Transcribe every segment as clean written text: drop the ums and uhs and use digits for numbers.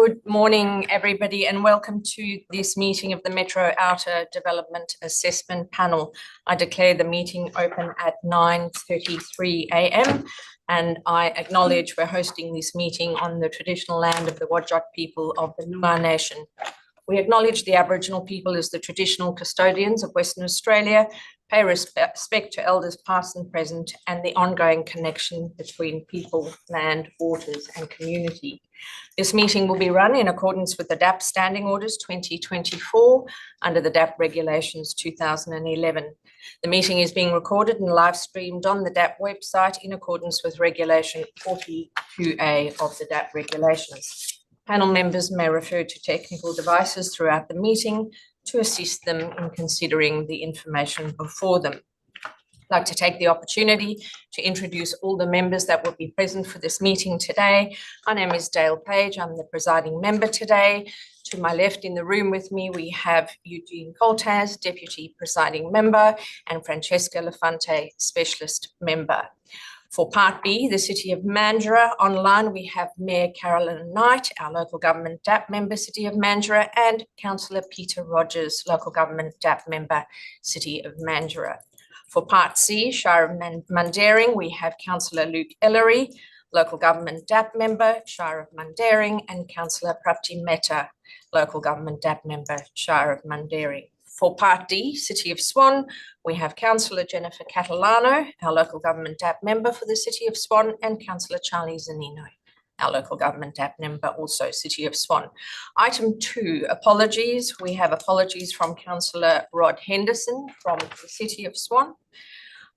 Good morning, everybody, and welcome to this meeting of the Metro Outer Development Assessment Panel. I declare the meeting open at 9:33 a.m. and I acknowledge we're hosting this meeting on the traditional land of the Whadjuk people of the Noongar Nation. We acknowledge the Aboriginal people as the traditional custodians of Western Australia, pay respect to elders past and present, and the ongoing connection between people, land, waters, and community. This meeting will be run in accordance with the DAP Standing Orders 2024 under the DAP Regulations 2011. The meeting is being recorded and live streamed on the DAP website in accordance with Regulation 42A of the DAP Regulations. Panel members may refer to technical devices throughout the meeting to assist them in considering the information before them. I'd like to take the opportunity to introduce all the members that will be present for this meeting today. My name is Dale Page. I'm the presiding member today. To my left in the room with me, we have Eugene Coltaz, Deputy Presiding Member, and Francesca Lafante, Specialist Member. For Part B, the City of Mandurah, online we have Mayor Carolyn Knight, our local government DAP member, City of Mandurah, and Councillor Peter Rogers, local government DAP member, City of Mandurah. For Part C, Shire of Mundaring, we have Councillor Luke Ellery, local government DAP member, Shire of Mundaring, and Councillor Prapti Mehta, local government DAP member, Shire of Mundaring. For Part D, City of Swan, we have Councillor Jennifer Catalano, our local government DAP member for the City of Swan, and Councillor Charlie Zanino, our local government DAP member, also City of Swan. Item 2, apologies. We have apologies from Councillor Rod Henderson from the City of Swan.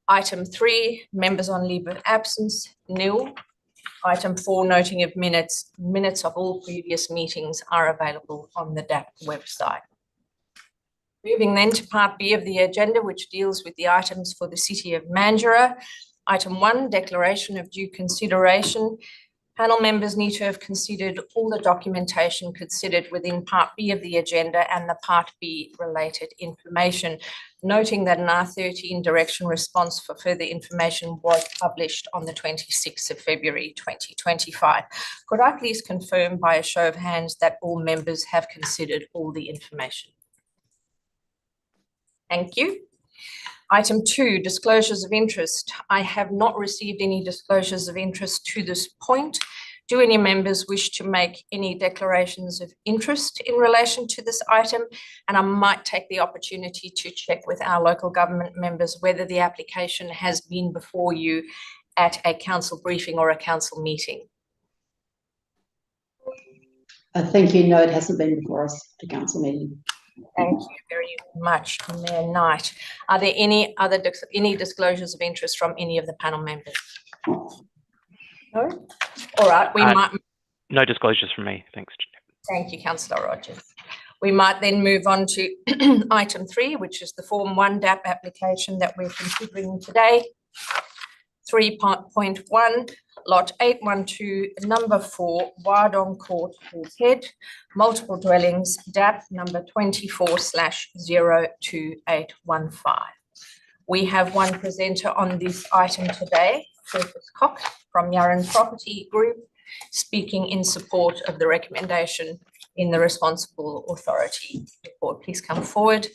Item 3, members on leave of absence, nil. Item 4, noting of minutes. Minutes of all previous meetings are available on the DAP website. Moving then to Part B of the agenda, which deals with the items for the City of Mandurah. Item 1, declaration of due consideration. Panel members need to have considered all the documentation considered within Part B of the agenda and the Part B related information, noting that an R13 direction response for further information was published on the 26th of February 2025. Could I please confirm by a show of hands that all members have considered all the information? Thank you. Item 2, disclosures of interest. I have not received any disclosures of interest to this point. Do any members wish to make any declarations of interest in relation to this item? And I might take the opportunity to check with our local government members whether the application has been before you at a council briefing or a council meeting. Thank you. No, it hasn't been before us at a council meeting. Thank you very much, Mayor Knight. Are there any disclosures of interest from any of the panel members? No? All right, we might. No disclosures from me, thanks. Thank you, Councillor Rogers. We might then move on to item 3, which is the Form 1 DAP application that we're considering today. 3.1, Lot 812, number 4, Wardong Court, Head, multiple dwellings, DAP number 24/02815. We have one presenter on this item today, Curtis Cox from Yarran Property Group, speaking in support of the recommendation in the responsible authority report. Please come forward.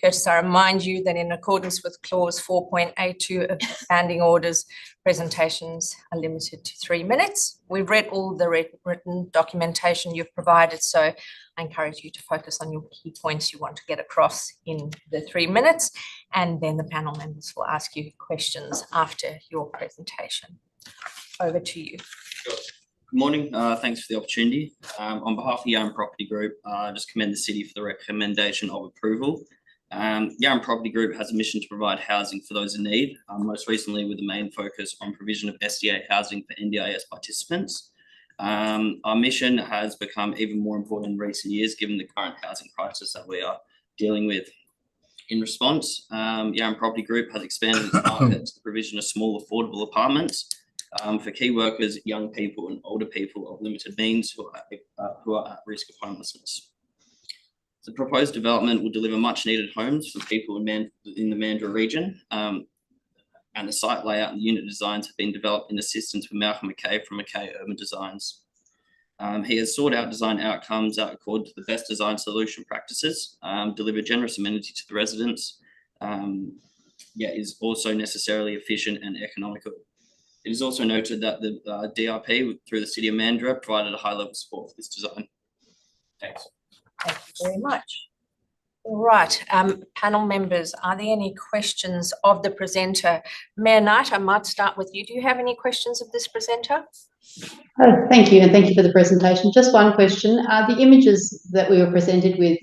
Curtis, I remind you that in accordance with clause 4.82 of the standing orders, presentations are limited to 3 minutes. We've read all the written documentation you've provided, so I encourage you to focus on your key points you want to get across in the 3 minutes, and then the panel members will ask you questions after your presentation. Over to you. Sure. Good morning. Thanks for the opportunity. On behalf of Yarran Property Group, I just commend the City for the recommendation of approval. Yarran Property Group has a mission to provide housing for those in need, most recently with the main focus on provision of SDA housing for NDIS participants. Our mission has become even more important in recent years given the current housing crisis that we are dealing with. In response, Yarran Property Group has expanded its market to the provision of small affordable apartments for key workers, young people and older people of limited means who are at risk of homelessness. The proposed development will deliver much needed homes for people in the Mandurah region, and the site layout and unit designs have been developed in assistance with Malcolm McKay from McKay Urban Designs. He has sought out design outcomes that accord to the best design solution practices, deliver generous amenity to the residents, yet is also necessarily efficient and economical. It is also noted that the DRP through the City of Mandurah provided a high level of support for this design. Thanks. Thank you very much. All right, panel members, are there any questions of the presenter? Mayor Knight, I might start with you. Do you have any questions of this presenter? Oh, thank you, and thank you for the presentation. Just one question. The images that we were presented with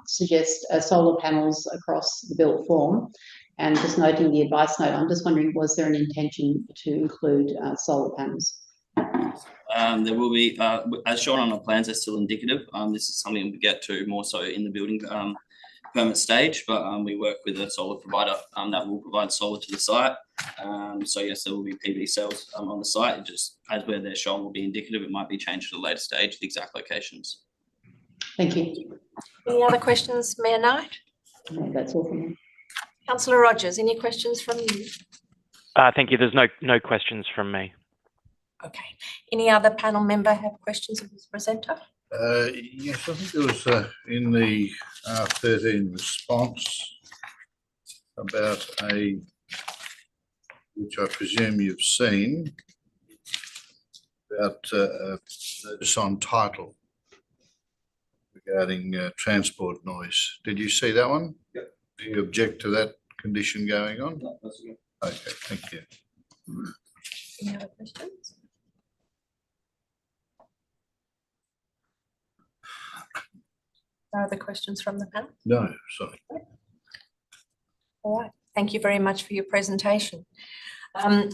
suggest solar panels across the built form, and just noting the advice note, I'm just wondering, was there an intention to include solar panels? There will be, as shown on the plans, they're still indicative. This is something we get to more so in the building permit stage, but we work with a solar provider that will provide solar to the site. So yes, there will be PV cells on the site. It just as where they're shown will be indicative. It might be changed at a later stage, the exact locations. Thank you. Any other questions, Mayor Knight? No, that's all from me. Councillor Rogers, any questions from you? Thank you. There's no questions from me. Okay. Any other panel member have questions of this presenter? Yes, I think it was in the R13 response about which I presume you've seen, about notice on title regarding transport noise. Did you see that one? Yep. Do you object to that condition going on? No, that's okay. Okay, thank you. Any other questions? No other questions from the panel? No, sorry. All right. Thank you very much for your presentation.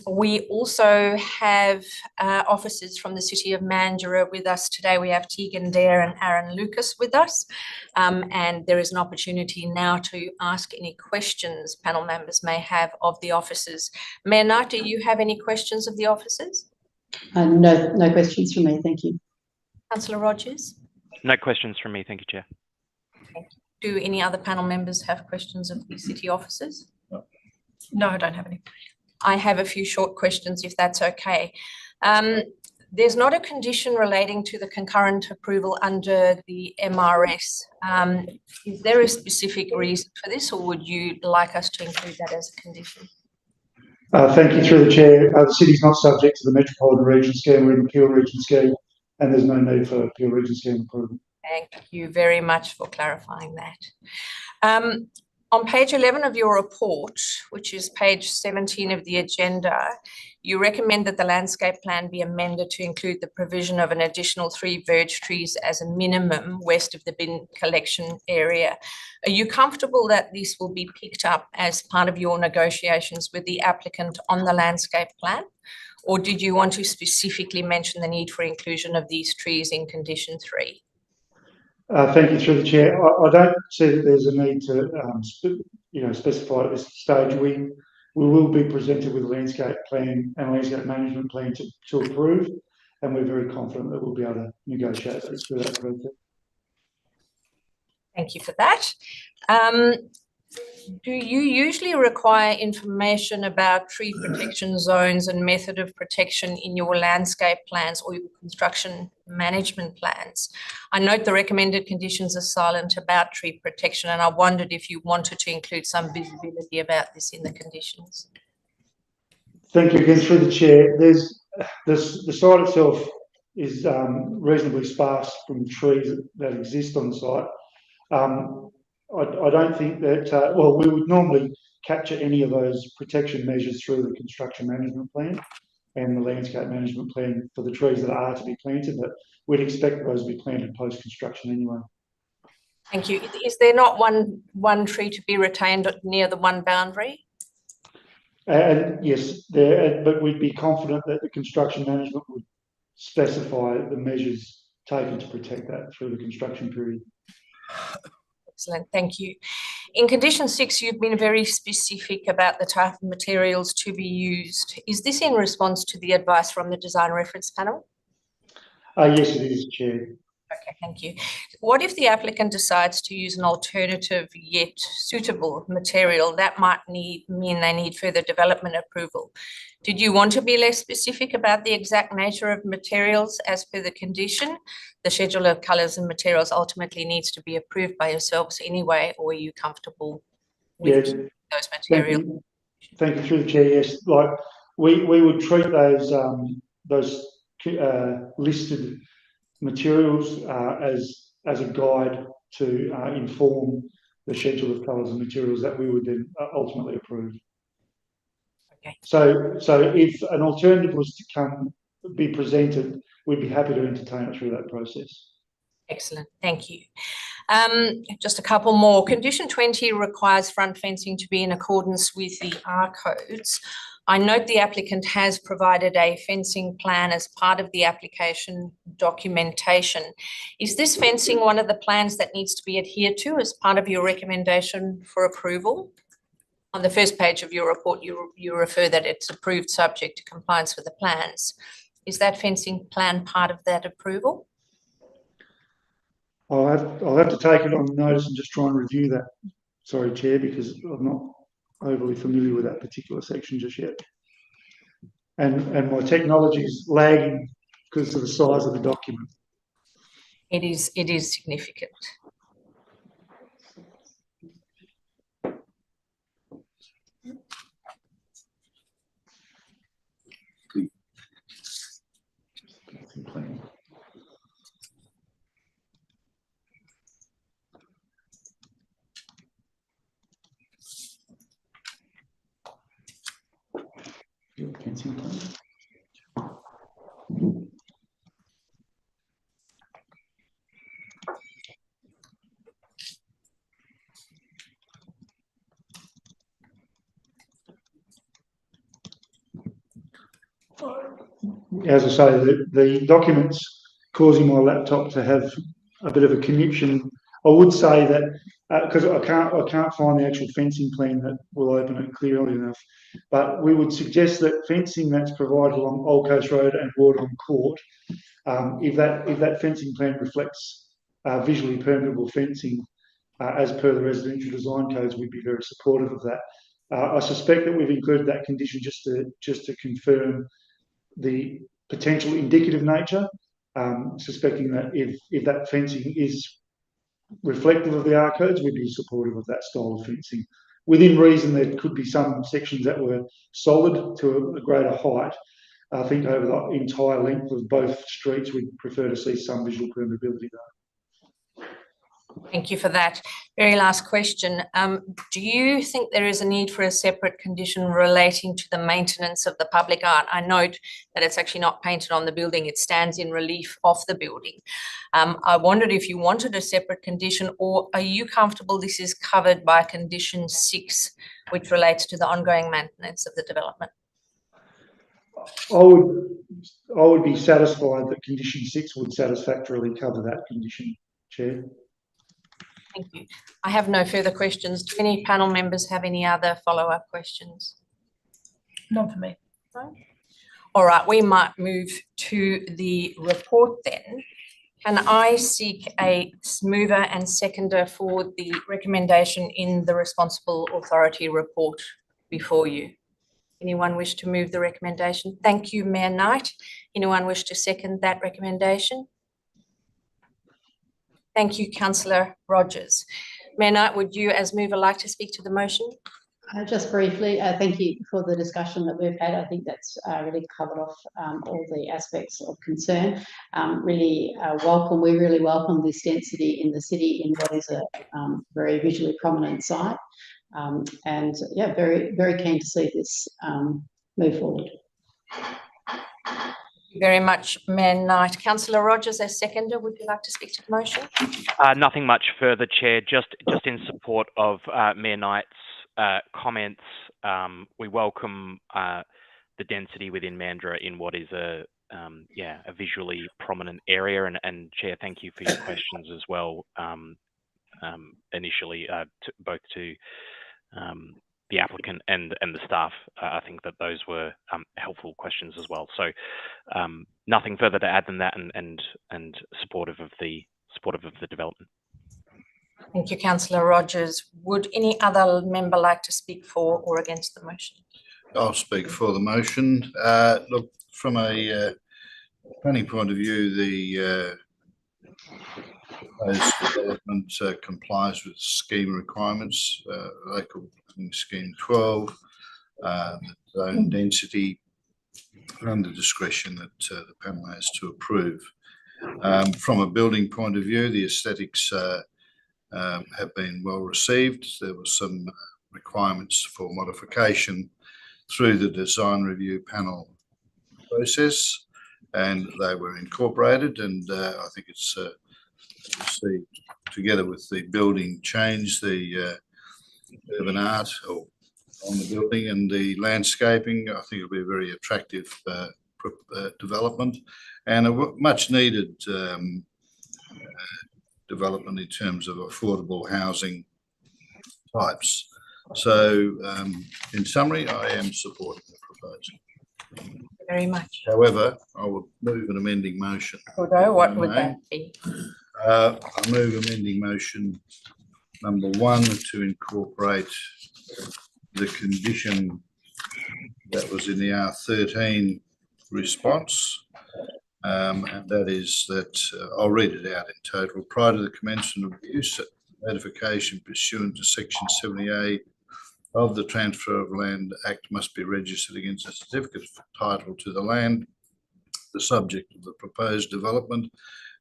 We also have officers from the City of Mandurah with us today. We have Tegan Dare and Aaron Lucas with us. And there is an opportunity now to ask any questions panel members may have of the officers. Mayor Knight, do you have any questions of the officers? No questions from me, thank you. Councillor Rogers? No questions from me. Thank you, Chair. Do any other panel members have questions of the city officers? No. No, I don't have any. I have a few short questions, if that's okay. There's not a condition relating to the concurrent approval under the MRS. Is there a specific reason for this, or would you like us to include that as a condition? Thank you, through the Chair. The City is not subject to the Metropolitan Region Scheme. We're in the Pure Region Scheme, and there's no need for Pure Region Scheme approval. Thank you very much for clarifying that. On page 11 of your report, which is page 17 of the agenda, you recommend that the landscape plan be amended to include the provision of an additional 3 verge trees as a minimum west of the bin collection area. Are you comfortable that this will be picked up as part of your negotiations with the applicant on the landscape plan? Or did you want to specifically mention the need for inclusion of these trees in condition 3? Thank you, through the Chair. I don't see that there's a need to specify at this stage. We will be presented with a landscape plan and a landscape management plan to approve, and we're very confident that we'll be able to negotiate this through that process. Thank you for that. Do you usually require information about tree protection zones and method of protection in your landscape plans or your construction management plans? I note the recommended conditions are silent about tree protection, and I wondered if you wanted to include some visibility about this in the conditions. Thank you again, through the Chair. The site itself is reasonably sparse from trees that exist on the site. I don't think that, well, we would normally capture any of those protection measures through the construction management plan and the landscape management plan for the trees that are to be planted, but we'd expect those to be planted post-construction anyway. Thank you. Is there not one tree to be retained near the one boundary? And yes, but we'd be confident that the construction management would specify the measures taken to protect that through the construction period. Excellent, thank you. In condition 6, you've been very specific about the type of materials to be used. Is this in response to the advice from the design reference panel? Yes, it is, Chair. Okay, thank you. What if the applicant decides to use an alternative yet suitable material that might mean they need further development approval? Did you want to be less specific about the exact nature of materials as per the condition? The schedule of colours and materials ultimately needs to be approved by yourselves anyway, or are you comfortable with those materials? Thank you through the chair. Yes, like we would treat those listed materials as a guide to inform the schedule of colours and materials that we would then ultimately approve. Okay. So if an alternative was to be presented, we'd be happy to entertain it through that process. Excellent, thank you. Just a couple more. Condition 20 requires front fencing to be in accordance with the R codes. I note the applicant has provided a fencing plan as part of the application documentation. Is this fencing one of the plans that needs to be adhered to as part of your recommendation for approval? On the first page of your report, you refer that it's approved subject to compliance with the plans. Is that fencing plan part of that approval? I'll have to take it on notice and just try and review that. Sorry, Chair, because I'm not overly familiar with that particular section just yet. And my technology is lagging because of the size of the document. It is significant. As I say, the documents causing my laptop to have a bit of a connection. I would say that because I can't find the actual fencing plan that will open it clearly enough, but we would suggest that fencing that's provided along Old Coast Road and Wardour Court, if that fencing plan reflects visually permeable fencing as per the residential design codes, we'd be very supportive of that. I suspect that we've included that condition just to confirm the potential indicative nature, suspecting that if that fencing is reflective of the R codes, we'd be supportive of that style of fencing. Within reason, there could be some sections that were solid to a greater height. I think over the entire length of both streets, we'd prefer to see some visual permeability though. Thank you for that. Very last question. Do you think there is a need for a separate condition relating to the maintenance of the public art? I note that it's actually not painted on the building. It stands in relief of the building. I wondered if you wanted a separate condition, or are you comfortable this is covered by condition 6, which relates to the ongoing maintenance of the development? I would be satisfied that condition 6 would satisfactorily cover that condition, Chair. Thank you. I have no further questions. Do any panel members have any other follow-up questions? None for me. No? All right, we might move to the report then. Can I seek a mover and seconder for the recommendation in the responsible authority report before you? Anyone wish to move the recommendation? Thank you, Mayor Knight. Anyone wish to second that recommendation? Thank you, Councillor Rogers. Mayor Knight, would you as mover like to speak to the motion? Just briefly, thank you for the discussion that we've had. I think that's really covered off all the aspects of concern. Really welcome. We really welcome this density in the city in what is a very visually prominent site. And yeah, very, very keen to see this move forward. Thank you very much, Mayor Knight. Councillor Rogers, as seconder, would you like to speak to the motion? Nothing much further, Chair. Just in support of Mayor Knight's comments. We welcome the density within Mandurah in what is a visually prominent area. And Chair, thank you for your questions as well. Initially, both to the applicant and the staff. I think that those were helpful questions as well. So nothing further to add than that, and supportive of the development. Thank you, Councillor Rogers. Would any other member like to speak for or against the motion? I'll speak for the motion. Look, from a planning point of view, the proposed development complies with scheme requirements, local planning scheme 12, zone density, and the discretion that the panel has to approve. From a building point of view, the aesthetics have been well received. There were some requirements for modification through the design review panel process, and they were incorporated, and I think it's received together with the building change, the urban art on the building and the landscaping. I think it'll be a very attractive development, and a much needed development in terms of affordable housing types. So in summary, I am supporting the proposal. Thank you very much. However, I would move an amending motion. Although, what would that be? I move amending motion number 1 to incorporate the condition that was in the R13 response, and that is that I'll read it out in total. Prior to the commencement of use, notification pursuant to section 70A of the Transfer of Land Act must be registered against a certificate of title to the land, the subject of the proposed development,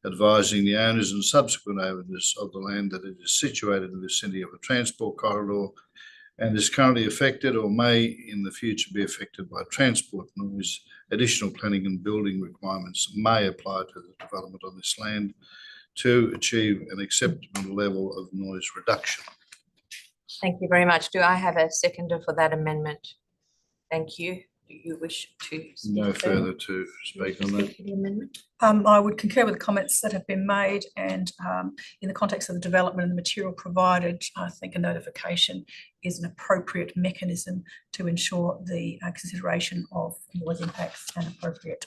advising the owners and subsequent owners of the land that it is situated in the vicinity of a transport corridor and is currently affected or may in the future be affected by transport noise. Additional planning and building requirements may apply to the development on this land to achieve an acceptable level of noise reduction. Thank you very much. Do I have a seconder for that amendment? Thank you. Do you wish to speak? No further to speak on that. The amendment? I would concur with the comments that have been made, and in the context of the development and the material provided, I think a notification is an appropriate mechanism to ensure the consideration of noise impacts and appropriate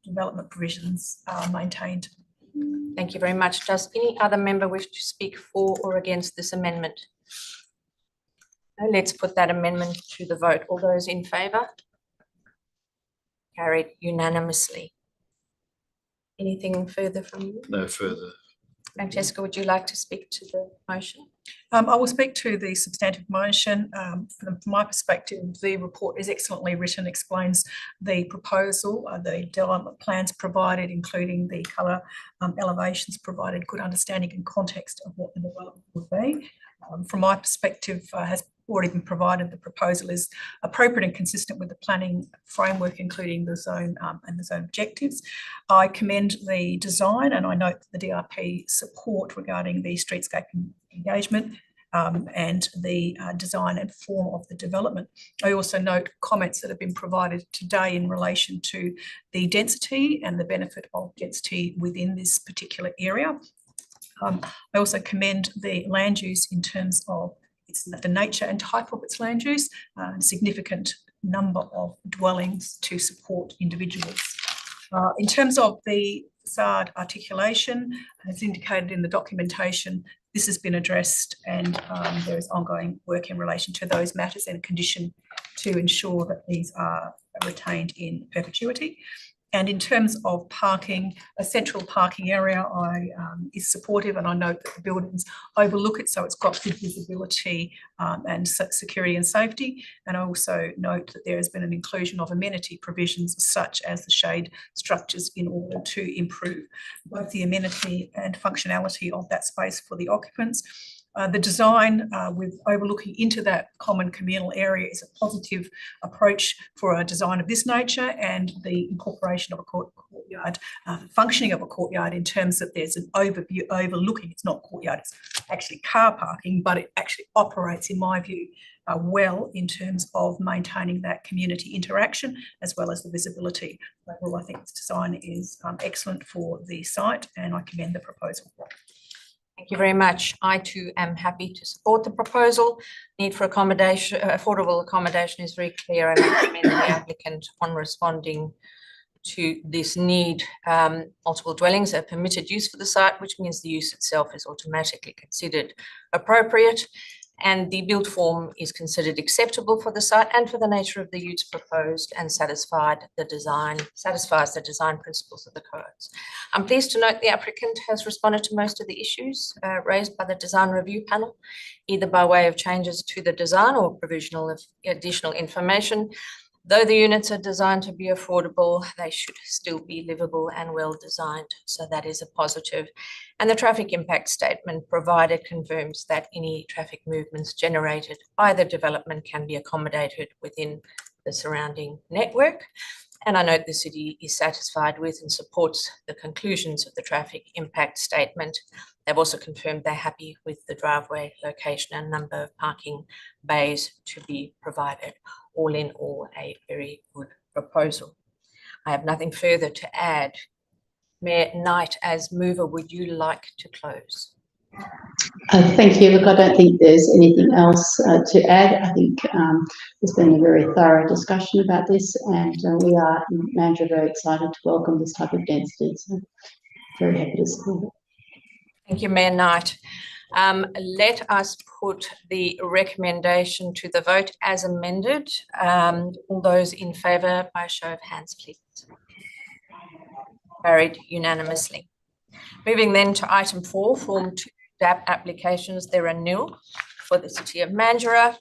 development provisions are maintained. Thank you very much. Does any other member wish to speak for or against this amendment? No, let's put that amendment to the vote. All those in favour? Carried unanimously. Anything further from you? No further. Francesca, would you like to speak to the motion? I will speak to the substantive motion. From my perspective, the report is excellently written, explains the proposal, the development plans provided, including the colour elevations provided, good understanding and context of what the development would be. From my perspective, has already been provided. The proposal is appropriate and consistent with the planning framework, including the zone and the zone objectives. I commend the design, and I note the DRP support regarding the streetscape engagement and the design and form of the development. I also note comments that have been provided today in relation to the density and the benefit of density within this particular area. I also commend the land use in terms of the nature and type of its land use, a significant number of dwellings to support individuals. In terms of the facade articulation, as indicated in the documentation, this has been addressed, and there is ongoing work in relation to those matters and a condition to ensure that these are retained in perpetuity. And in terms of parking, a central parking area is supportive, and I note that the buildings overlook it, so it's got good visibility and security and safety. And I also note that there has been an inclusion of amenity provisions such as the shade structures in order to improve both the amenity and functionality of that space for the occupants. The design with overlooking into that common communal area is a positive approach for a design of this nature, and the incorporation of a courtyard, functioning of a courtyard in terms that there's an overview overlooking, it's not courtyard, it's actually car parking, but it actually operates, in my view, well in terms of maintaining that community interaction as well as the visibility. Overall, I think this design is excellent for the site, and I commend the proposal. Thank you very much. I too am happy to support the proposal. Need for accommodation, affordable accommodation is very clear, and I commend the applicant on responding to this need. Multiple dwellings are permitted use for the site, which means the use itself is automatically considered appropriate, and the build form is considered acceptable for the site and for the nature of the use proposed, and satisfies the design principles of the codes. I'm pleased to note the applicant has responded to most of the issues raised by the design review panel, either by way of changes to the design or provisional of additional information. Though the units are designed to be affordable, they should still be livable and well designed. So that is a positive. And the traffic impact statement provided confirms that any traffic movements generated by the development can be accommodated within the surrounding network. And I note the city is satisfied with and supports the conclusions of the traffic impact statement. They've also confirmed they're happy with the driveway location and number of parking bays to be provided. All in all, a very good proposal. I have nothing further to add. Mayor Knight, as mover, would you like to close? Thank you. Look, I don't think there's anything else to add. I think there's been a very thorough discussion about this, and we are in Mandurah very excited to welcome this type of density. So very happy to support it. Thank you, Mayor Knight. Let us put the recommendation to the vote as amended. All those in favour, by a show of hands, please. Carried unanimously. Moving then to item 4, Form 2 DAP applications. There are nil for the City of Mandurah.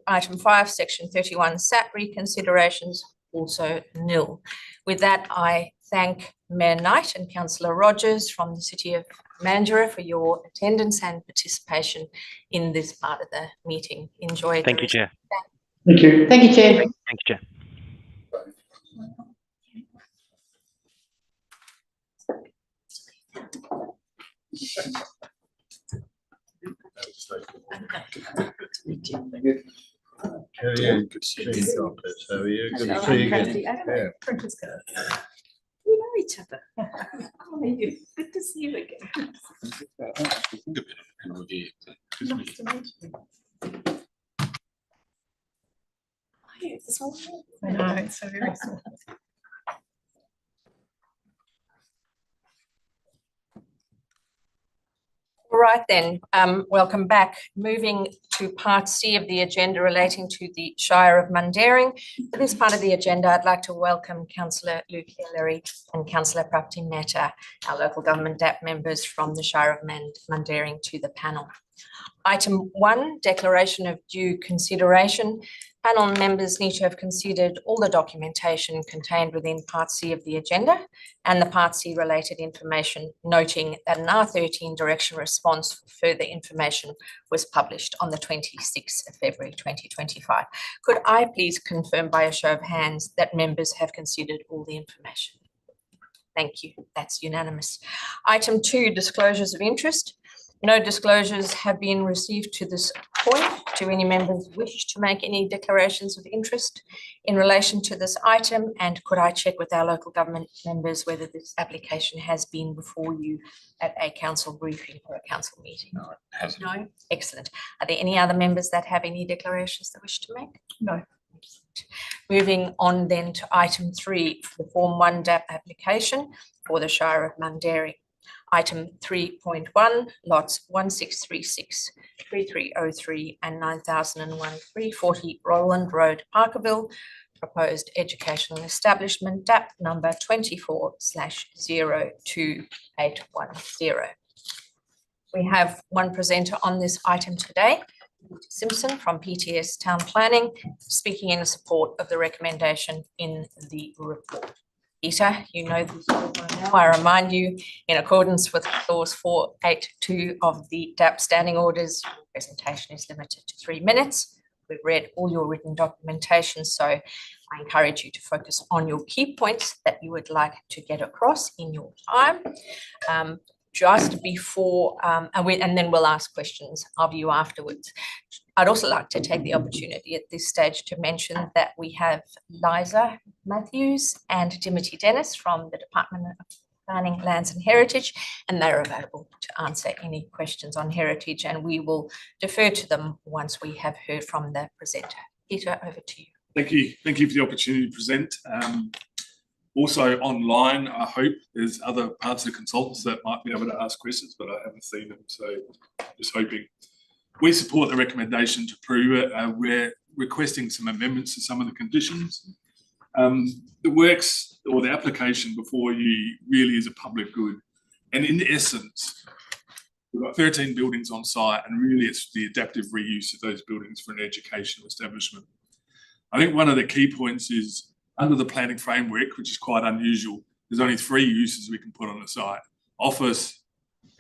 Item 5, Section 31 SAT reconsiderations, also nil. With that, I thank Mayor Knight and Councillor Rogers from the City of Mandurah for your attendance and participation in this part of the meeting. Enjoy. Thank you, Chair. Thank you. Thank you, Chair. Thank you, Chair. How are you? Good to see you. How are you? Good to see you again. Yeah. We know each other. How are you? Good to see you again. Nice to meet you. It's a small world. I know, it's so very small. All right then, welcome back. Moving to part C of the agenda relating to the Shire of Mundaring. For this part of the agenda, I'd like to welcome Councillor Luke Hillary and Councillor Prapti Mehta, our local government DAP members from the Shire of Mundaring, to the panel. Item 1, declaration of due consideration. Panel members need to have considered all the documentation contained within Part C of the agenda and the Part C related information, noting that an R13 direction response for further information was published on the 26th of February 2025. Could I please confirm by a show of hands that members have considered all the information? Thank you. That's unanimous. Item 2, disclosures of interest. No disclosures have been received to this point. Do any members wish to make any declarations of interest in relation to this item? And could I check with our local government members whether this application has been before you at a council briefing or a council meeting? No, it hasn't. No? Excellent. Are there any other members that have any declarations they wish to make? No. Moving on then to item 3, the Form 1 DAP application for the Shire of Mundaring. Item 3.1, lots 1636, 3303 and 9001, 340 Roland Road, Parkerville, proposed educational establishment, DAP number 24/02810. We have one presenter on this item today, Peter Simpson from PTS Town Planning, speaking in support of the recommendation in the report. Peter, you know this by now. I remind you, in accordance with clause 482 of the DAP standing orders, your presentation is limited to 3 minutes. We've read all your written documentation, so I encourage you to focus on your key points that you would like to get across in your time. Just before, and then we'll ask questions of you afterwards. I'd also like to take the opportunity at this stage to mention that we have Liza Matthews and Timothy Dennis from the Department of Planning, Lands and Heritage, and they're available to answer any questions on heritage, and we will defer to them once we have heard from the presenter. Peter, over to you. Thank you. Thank you for the opportunity to present. Also online, I hope there's other parts of the consultants that might be able to ask questions, but I haven't seen them, so just hoping. We support the recommendation to approve it. We're requesting some amendments to some of the conditions. The works or the application before you really is a public good. And in essence, we've got 13 buildings on site, and really it's the adaptive reuse of those buildings for an educational establishment. I think one of the key points is under the planning framework, which is quite unusual, there's only 3 uses we can put on the site: office,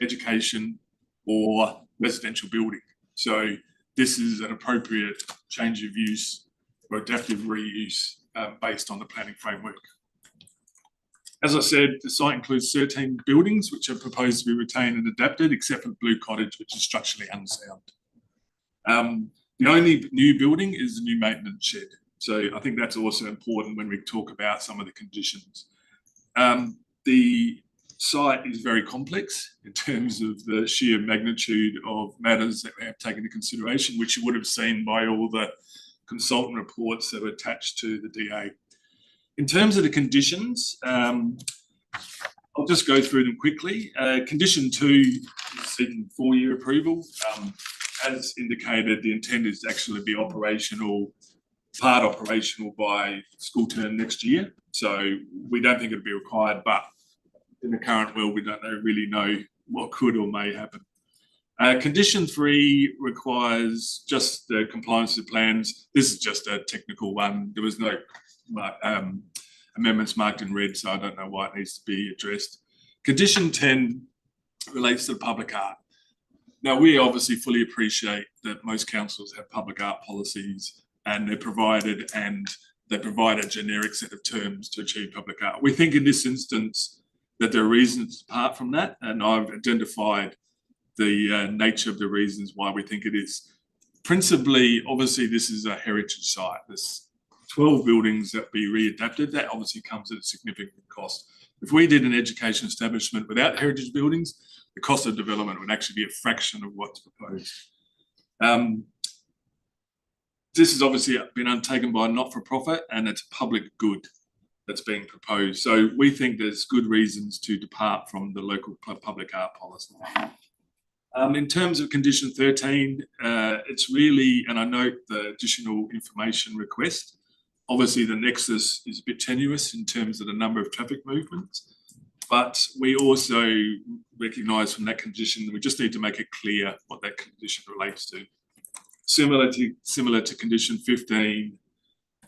education, or residential building. So this is an appropriate change of use or adaptive reuse based on the planning framework. As I said, the site includes 13 buildings which are proposed to be retained and adapted, except for Blue Cottage, which is structurally unsound. The only new building is the new maintenance shed. So I think that's also important when we talk about some of the conditions. The site is very complex in terms of the sheer magnitude of matters that we have taken into consideration, which you would have seen by all the consultant reports that are attached to the DA. In terms of the conditions, I'll just go through them quickly. Condition 2 is seeking 4-year approval. As indicated, the intent is to actually be operational, part operational by school term next year. So we don't think it'll be required, but in the current world, we don't really know what could or may happen. Condition 3 requires just the compliance with plans. This is just a technical one. There was no amendments marked in red, so I don't know why it needs to be addressed. Condition 10 relates to the public art. Now, we obviously fully appreciate that most councils have public art policies, and they provide a generic set of terms to achieve public art. We think in this instance that there are reasons apart from that, and I've identified the nature of the reasons why we think it is. Principally, obviously, this is a heritage site. There's 12 buildings that be readapted. That obviously comes at a significant cost. If we did an education establishment without heritage buildings, the cost of development would actually be a fraction of what's proposed. This has obviously been undertaken by a not-for-profit, and it's a public good that's being proposed. So we think there's good reasons to depart from the local public art policy. In terms of condition 13, it's really, and I note the additional information request. Obviously, the nexus is a bit tenuous in terms of the number of traffic movements, but we also recognise from that condition that we just need to make it clear what that condition relates to. Similar to condition 15,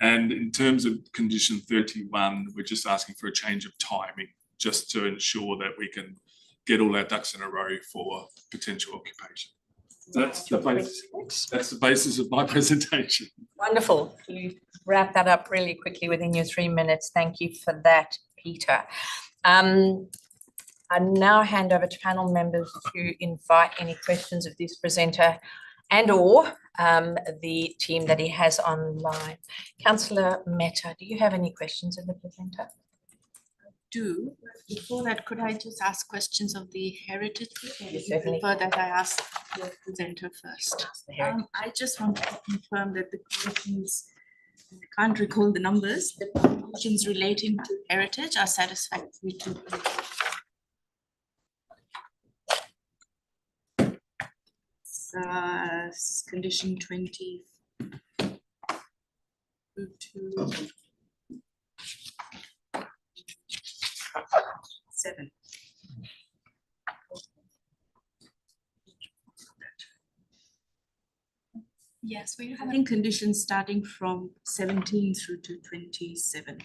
and in terms of condition 31, we're just asking for a change of timing, just to ensure that we can get all our ducks in a row for potential occupation. That's the basis of my presentation. Wonderful. You wrap that up really quickly within your 3 minutes. Thank you for that, Peter. I now hand over to panel members to invite any questions of this presenter and or the team that he has online. Councillor Mehta, do you have any questions of the presenter? Do. Before that, could I just ask questions of the heritage? Yes, certainly. Prefer that I ask the presenter first. I just want to confirm that the conditions, I can't recall the numbers, the conditions relating to heritage are satisfactory to condition 20 to 7. Yes, we have conditions starting from 17 through to 27.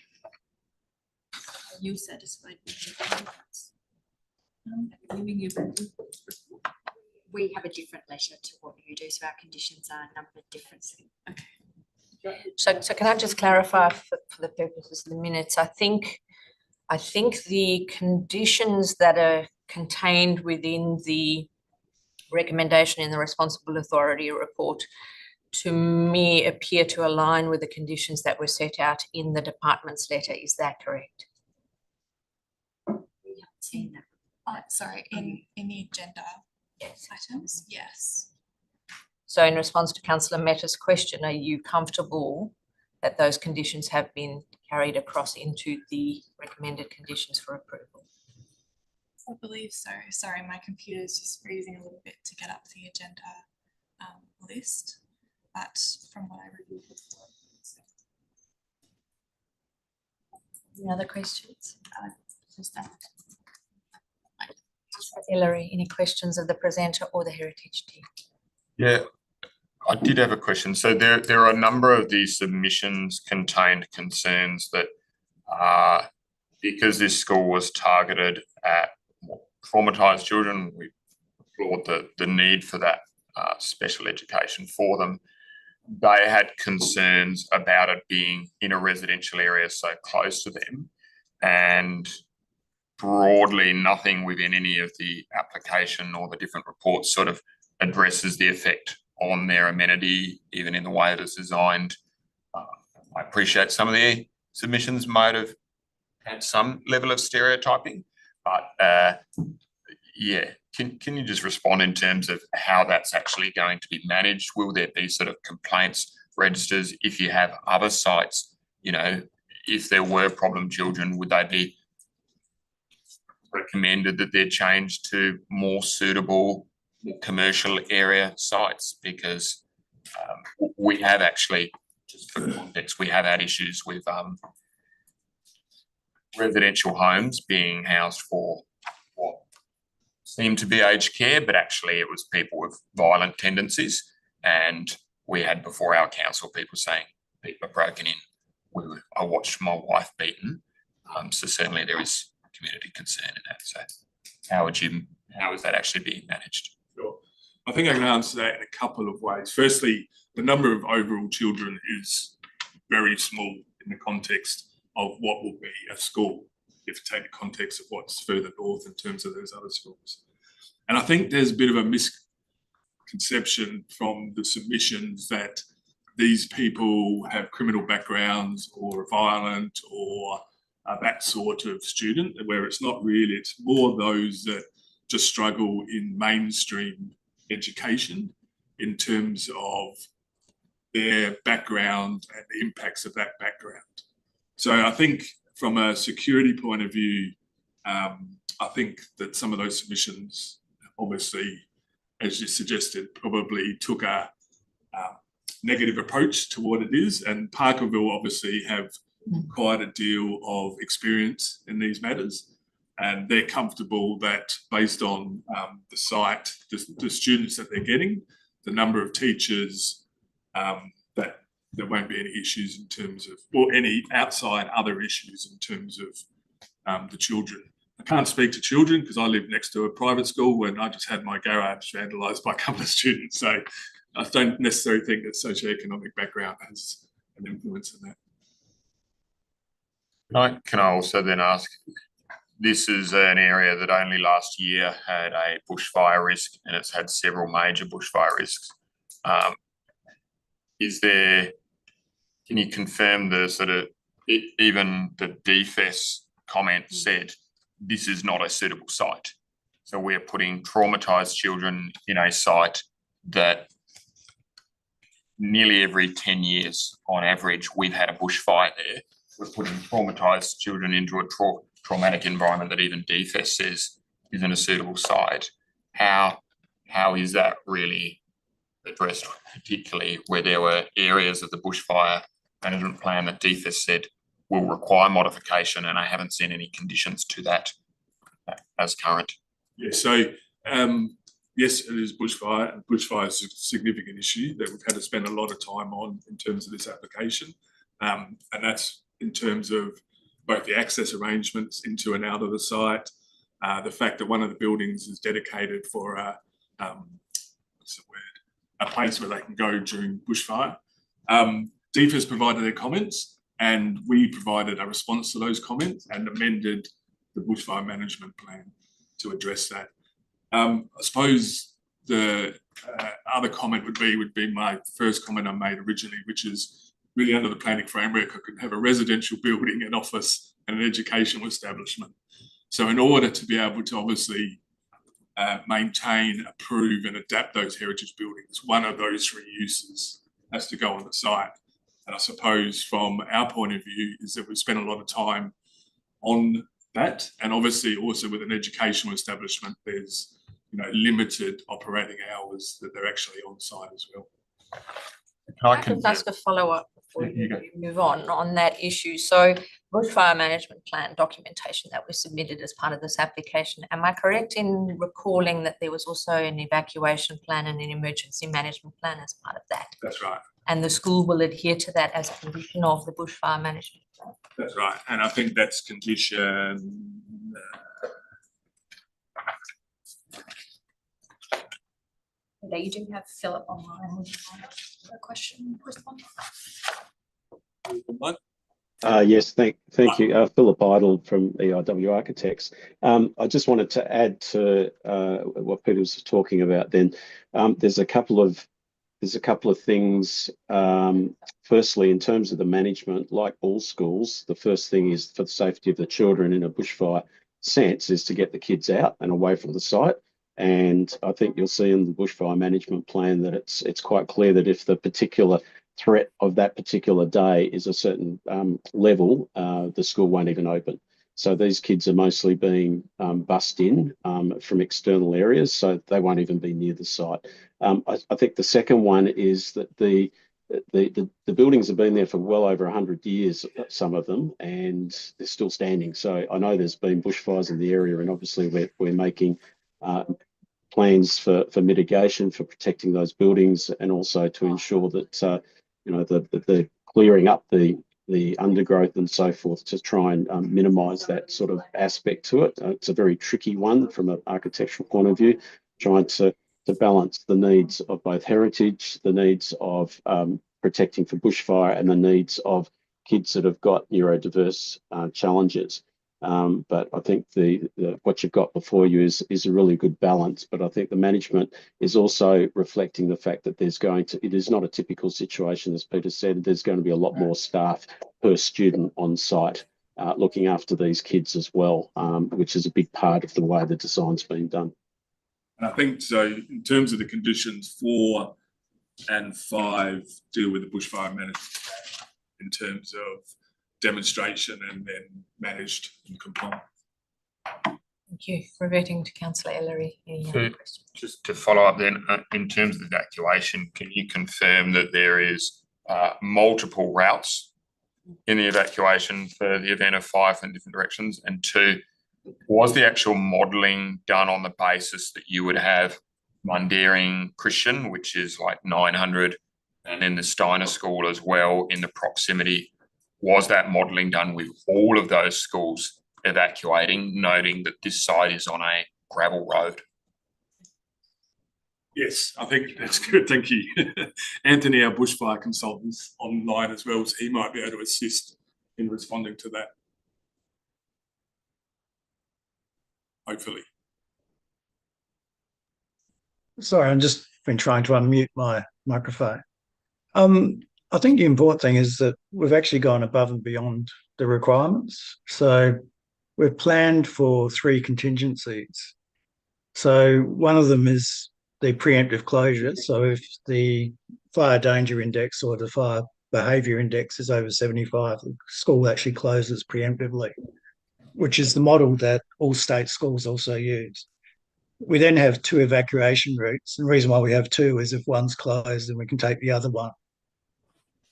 Are you satisfied with the We have a different letter to what you do, so our conditions are numbered differently. Okay. So can I just clarify for the purposes of the minutes? I think the conditions that are contained within the recommendation in the responsible authority report to me appear to align with the conditions that were set out in the department's letter. Is that correct? seen that. Sorry, in the agenda Yes. items, yes. So in response to Councillor Mehta's question, are you comfortable that those conditions have been carried across into the recommended conditions for approval? I believe so. Sorry, my computer is just freezing a little bit to get up the agenda list, but from what I reviewed before. Any other questions? Just that. Hilary, any questions of the presenter or the heritage team? Yeah, I did have a question. So there are a number of these submissions contained concerns that because this school was targeted at traumatised children, we applaud the need for that special education for them. They had concerns about it being in a residential area so close to them, and broadly nothing within any of the application or the different reports sort of addresses the effect on their amenity, even in the way it is designed. I appreciate some of the submissions might have had some level of stereotyping, but yeah, can you just respond in terms of how that's actually going to be managed? Will there be sort of complaints registers if you have other sites? You know, if there were problem children, would they be recommended that they're changed to more suitable, more commercial area sites? Because we have actually, just for context, we have had issues with residential homes being housed for what seemed to be aged care, but actually it was people with violent tendencies. And we had before our council people saying people are broken in. I watched my wife beaten. So certainly there is community concern in that. So how is that actually being managed? Sure. I think I can answer that in a couple of ways. Firstly, the number of overall children is very small in the context of what will be a school, if you take the context of what's further north in terms of those other schools. And I think there's a bit of a misconception from the submissions that these people have criminal backgrounds or are violent or that sort of student, where it's not really, it's more those that just struggle in mainstream education in terms of their background and the impacts of that background. So I think from a security point of view, I think that some of those submissions, obviously, as you suggested, probably took a negative approach to what it is. And Parkerville obviously have quite a deal of experience in these matters. And they're comfortable that based on the site, the students that they're getting, the number of teachers, that there won't be any issues in terms of, or any outside other issues in terms of the children. I can't speak to children because I live next to a private school and I just had my garage vandalised by a couple of students. So I don't necessarily think that socioeconomic background has an influence in that. Can I also then ask, this is an area that only last year had a bushfire risk, and it's had several major bushfire risks. Can you confirm the sort of, even the DFES comment said, this is not a suitable site. So we're putting traumatised children in a site that nearly every 10 years on average, we've had a bushfire there. We're putting traumatised children into a traumatic environment that even DFES says isn't a suitable site. How is that really addressed, particularly where there were areas of the bushfire management plan that DFES said will require modification, and I haven't seen any conditions to that as current? Yeah, so yes, it is bushfire. Bushfire is a significant issue that we've had to spend a lot of time on in terms of this application. And that's in terms of both the access arrangements into and out of the site, the fact that one of the buildings is dedicated for a place where they can go during bushfire. DFES provided their comments and we provided a response to those comments and amended the bushfire management plan to address that. I suppose the other comment would be my first comment I made originally, which is really under the planning framework, I could have a residential building, an office and an educational establishment. So in order to be able to obviously maintain, approve and adapt those heritage buildings, one of those three uses has to go on the site. And I suppose from our point of view is that we've spent a lot of time on that, and obviously also with an educational establishment, there's limited operating hours that they're actually on site as well. I can ask a follow-up before you move on that issue. So bushfire management plan documentation that was submitted as part of this application, am I correct in recalling that there was also an evacuation plan and an emergency management plan as part of that? That's right. And the school will adhere to that as a condition of the bushfire management plan? That's right. And I think that's condition You do have Philip online. Would you like a question response? Yes, thank you. Philip Idle from EIW Architects. I just wanted to add to what Peter was talking about then. There's a couple of things. Firstly, in terms of the management, like all schools, the first thing is for the safety of the children in a bushfire sense is to get the kids out and away from the site. And I think you'll see in the bushfire management plan that it's quite clear that if the particular threat of that particular day is a certain level, the school won't even open. So these kids are mostly being bussed in from external areas, so they won't even be near the site. I think the second one is that the buildings have been there for well over 100 years, some of them, and they're still standing. So I know there's been bushfires in the area, and obviously we're making plans for mitigation, for protecting those buildings, and also to ensure that the clearing up the undergrowth and so forth to try and minimise that sort of aspect to it. It's a very tricky one from an architectural point of view, trying to balance the needs of both heritage, the needs of protecting for bushfire, and the needs of kids that have got neurodiverse challenges. But I think what you've got before you is a really good balance. But I think the management is also reflecting the fact that it is not a typical situation, as Peter said. There's going to be a lot more staff per student on site looking after these kids as well, which is a big part of the way the design's been done. And I think so. In terms of the conditions 4 and 5 deal with the bushfire management plan in terms of demonstration and then managed and compliant. Thank you. Reverting to Councillor Ellery. Just to follow up then, in terms of evacuation, can you confirm that there is multiple routes in the evacuation for the event of fire from different directions? And 2, was the actual modelling done on the basis that you would have Mundaring Christian, which is like 900, and then the Steiner School as well in the proximity? Was that modelling done with all of those schools evacuating, noting that this site is on a gravel road? Yes, I think that's good. Thank you. Anthony, our bushfire consultant, online as well, so he might be able to assist in responding to that. Hopefully. Sorry, I've just been trying to unmute my microphone. I think the important thing is that we've actually gone above and beyond the requirements. So we've planned for 3 contingencies. So one of them is the preemptive closure. So if the fire danger index or the fire behaviour index is over 75, the school actually closes preemptively, which is the model that all state schools also use. We then have 2 evacuation routes. And the reason why we have 2 is if one's closed, then we can take the other one.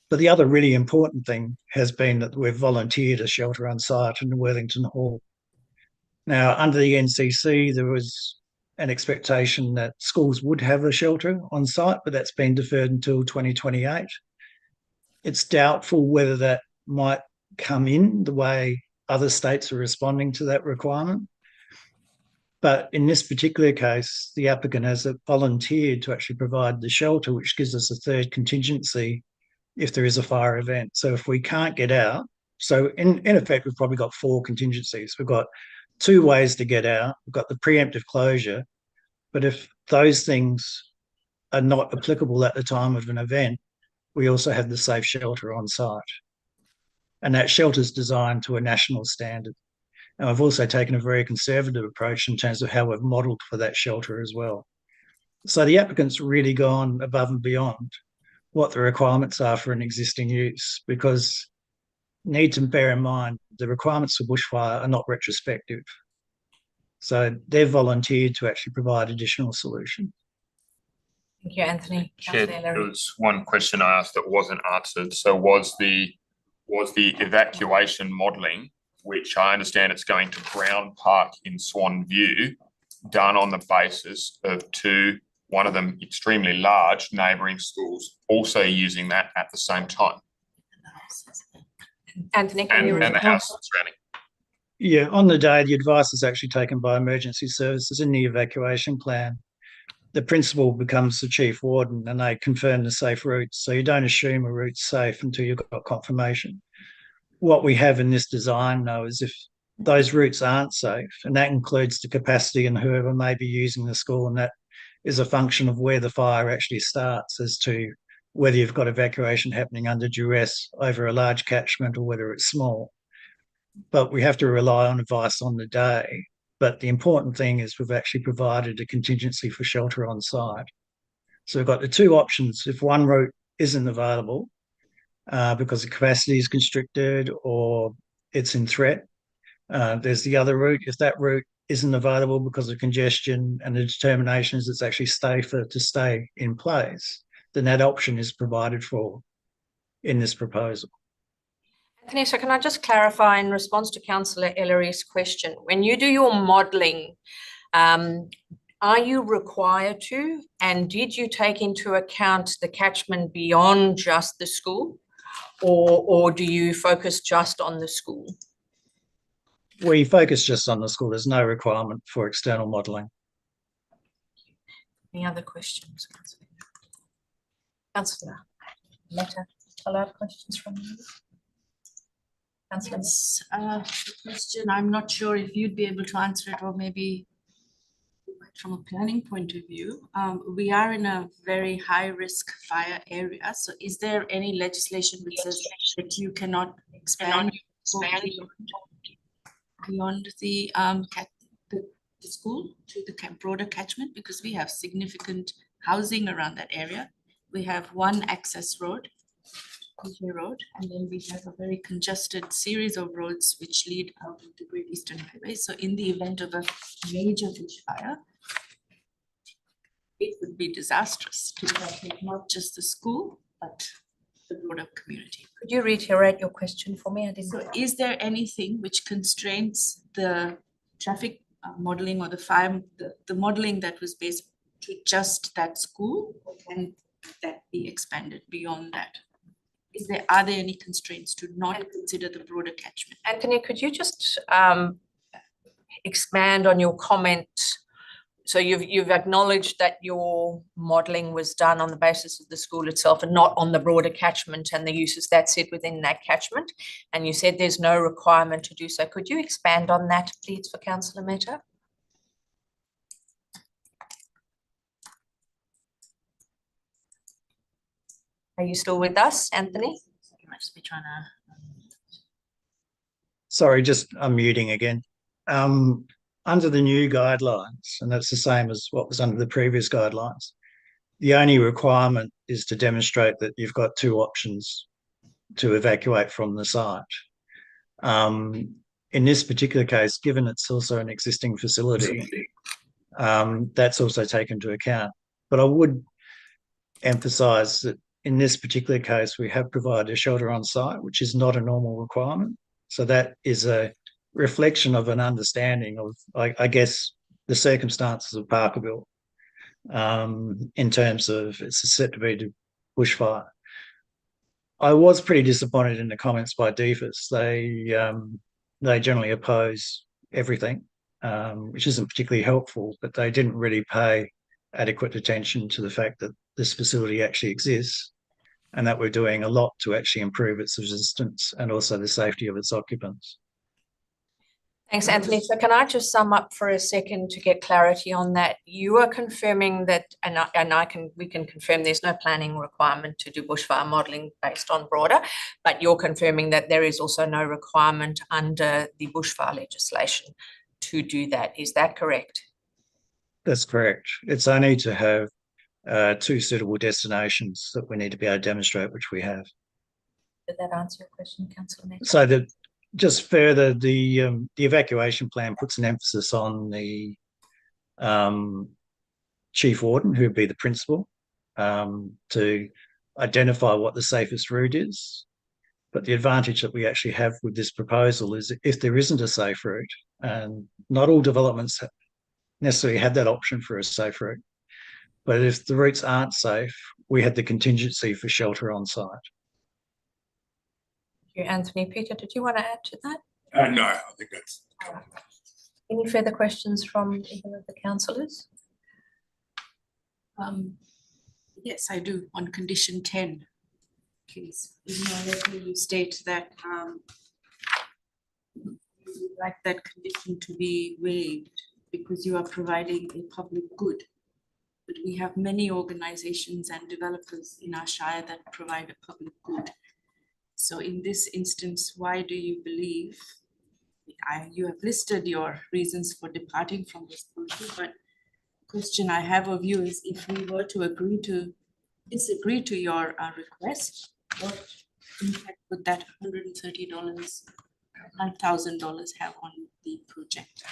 But the other really important thing has been that we've volunteered a shelter on site in Worthington Hall. Now, under the NCC, there was an expectation that schools would have a shelter on site, but that's been deferred until 2028. It's doubtful whether that might come in the way other states are responding to that requirement. But in this particular case, the applicant has volunteered to actually provide the shelter, which gives us a 3rd contingency if there is a fire event. So if we can't get out, so in effect, we've probably got 4 contingencies. We've got 2 ways to get out. We've got the preemptive closure, but if those things are not applicable at the time of an event, we also have the safe shelter on site. And that shelter is designed to a national standard. And we've also taken a very conservative approach in terms of how we've modelled for that shelter as well. So the applicant's really gone above and beyond what the requirements are for an existing use, because need to bear in mind the requirements for bushfire are not retrospective. So they've volunteered to actually provide additional solution. Thank you, Anthony. Chair, there was one question I asked that wasn't answered. So was the evacuation modelling, which I understand it's going to Brown Park in Swan View, done on the basis of one of them extremely large neighbouring schools also using that at the same time? Anthony, can you and the house surrounding? Yeah, on the day, the advice is actually taken by emergency services in the evacuation plan. The principal becomes the chief warden and they confirm the safe routes. So you don't assume a route's safe until you've got confirmation. What we have in this design, though, is if those routes aren't safe, and that includes the capacity and whoever may be using the school, and that is a function of where the fire actually starts as to whether you've got evacuation happening under duress over a large catchment or whether it's small. But we have to rely on advice on the day. But the important thing is we've actually provided a contingency for shelter on site. So we've got the two options. If one route isn't available because the capacity is constricted or it's in threat, there's the other route. If that route isn't available because of congestion and the determination is it's actually safer to stay in place, then that option is provided for in this proposal. Anthony, so can I just clarify in response to Councillor Ellery's question, when you do your modelling, are you required to, and did you take into account the catchment beyond just the school, or do you focus just on the school? We focus just on the school. There's no requirement for external modelling. Any other questions? Councillor Mehta, follow-up questions from you? Yes, the question, I'm not sure if you'd be able to answer it, or maybe from a planning point of view. We are in a very high-risk fire area. So is there any legislation which says that you cannot expand beyond the school to the broader catchment? Because we have significant housing around that area. We have one access road, and then we have a very congested series of roads which lead out of the Great Eastern Highway. So in the event of a major bushfire, it would be disastrous to evacuate not just the school, but the broader community. Could you reiterate your question for me? So is there anything which constrains the traffic modelling or the fire, the modelling that was based to just that school, or can that be expanded beyond that? Are there any constraints to not consider the broader catchment? Anthony, could you just expand on your comment? So you've acknowledged that your modelling was done on the basis of the school itself and not on the broader catchment and the uses that sit within that catchment. And you said there's no requirement to do so. Could you expand on that, please, for Councillor Mehta? Are you still with us, Anthony? You might just be trying to. Sorry, just unmuting again. Under the new guidelines, and that's the same as what was under the previous guidelines, the only requirement is to demonstrate that you've got two options to evacuate from the site. In this particular case, given it's also an existing facility, that's also taken into account. But I would emphasise that in this particular case, we have provided a shelter on site, which is not a normal requirement. So that is a reflection of an understanding of, I guess, the circumstances of Parkerville in terms of it's susceptible to bushfire. I was pretty disappointed in the comments by DFIS. They generally oppose everything, which isn't particularly helpful, but they didn't really pay adequate attention to the fact that this facility actually exists and that we're doing a lot to actually improve its resistance and also the safety of its occupants. Thanks, Anthony. So can I just sum up for a second to get clarity on that? You are confirming that, we can confirm there's no planning requirement to do bushfire modelling based on broader, but you're confirming that there is also no requirement under the bushfire legislation to do that. Is that correct? That's correct. It's only to have 2 suitable destinations that we need to be able to demonstrate, which we have. Did that answer your question, Councillor Neck? So that just further, the evacuation plan puts an emphasis on the chief warden, who would be the principal, to identify what the safest route is. But the advantage that we actually have with this proposal is if there isn't a safe route, and not all developments necessarily have that option for a safe route, but if the routes aren't safe, we had the contingency for shelter on site. Thank you, Anthony. Peter, did you want to add to that? No, I think that's. Any further questions from either of the councillors? Yes, I do. On condition 10, please. In your letter, you state that you would like that condition to be waived because you are providing a public good. But we have many organizations and developers in our Shire that provide a public good. So in this instance, why do you believe, you have listed your reasons for departing from this policy, but the question I have of you is, if we were to disagree to your request, what impact would that $130, $9,000 have on the project?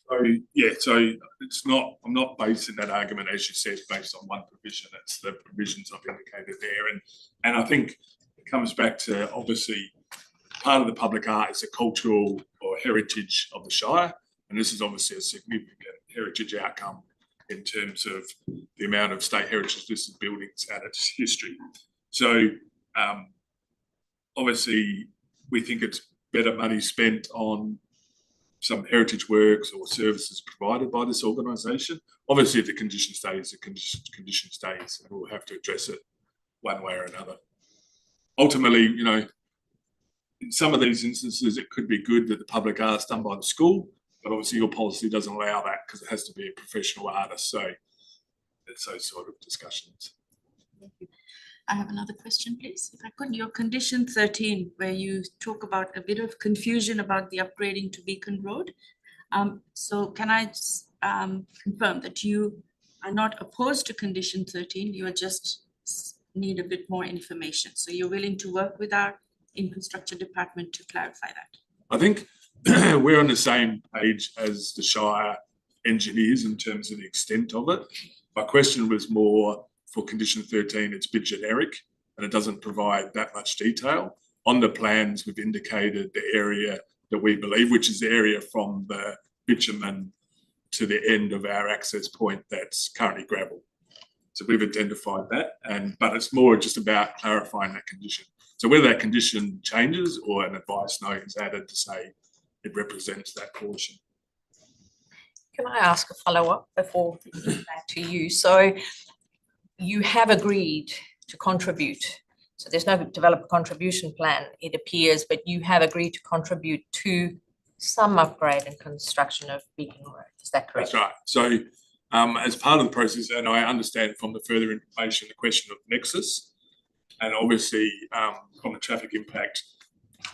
So yeah, so it's not, I'm not basing that argument, as you said, based on one provision. It's the provisions I've indicated there. And I think it comes back to, obviously, part of the public art is a cultural or heritage of the Shire. And this is obviously a significant heritage outcome in terms of the amount of state heritage listed buildings and its history. So obviously we think it's better money spent on some heritage works or services provided by this organisation. Obviously, if the condition stays, the condition stays, and we'll have to address it one way or another. Ultimately, you know, in some of these instances, it could be good that the public art is done by the school, but obviously your policy doesn't allow that because it has to be a professional artist. So it's those sort of discussions. Thank you. I have another question, please. If I could, your condition 13, where you talk about a bit of confusion about the upgrading to Beacon Road. So can I just, confirm that you are not opposed to condition 13, you are just need a bit more information. So you're willing to work with our infrastructure department to clarify that? I think we're on the same page as the Shire engineers in terms of the extent of it. My question was more, for condition 13, it's a bit generic and it doesn't provide that much detail. On the plans, we've indicated the area that we believe, which is the area from the bitumen to the end of our access point that's currently gravel. So we've identified that, but it's more just about clarifying that condition. So whether that condition changes or an advice note is added to say it represents that portion. Can I ask a follow-up before we get back to you? So you have agreed to contribute. So there's no developer contribution plan, it appears, but you have agreed to contribute to some upgrade and construction of Beacon Road. Is that correct? That's right. So as part of the process, and I understand from the further information, the question of nexus, and obviously from the traffic impact,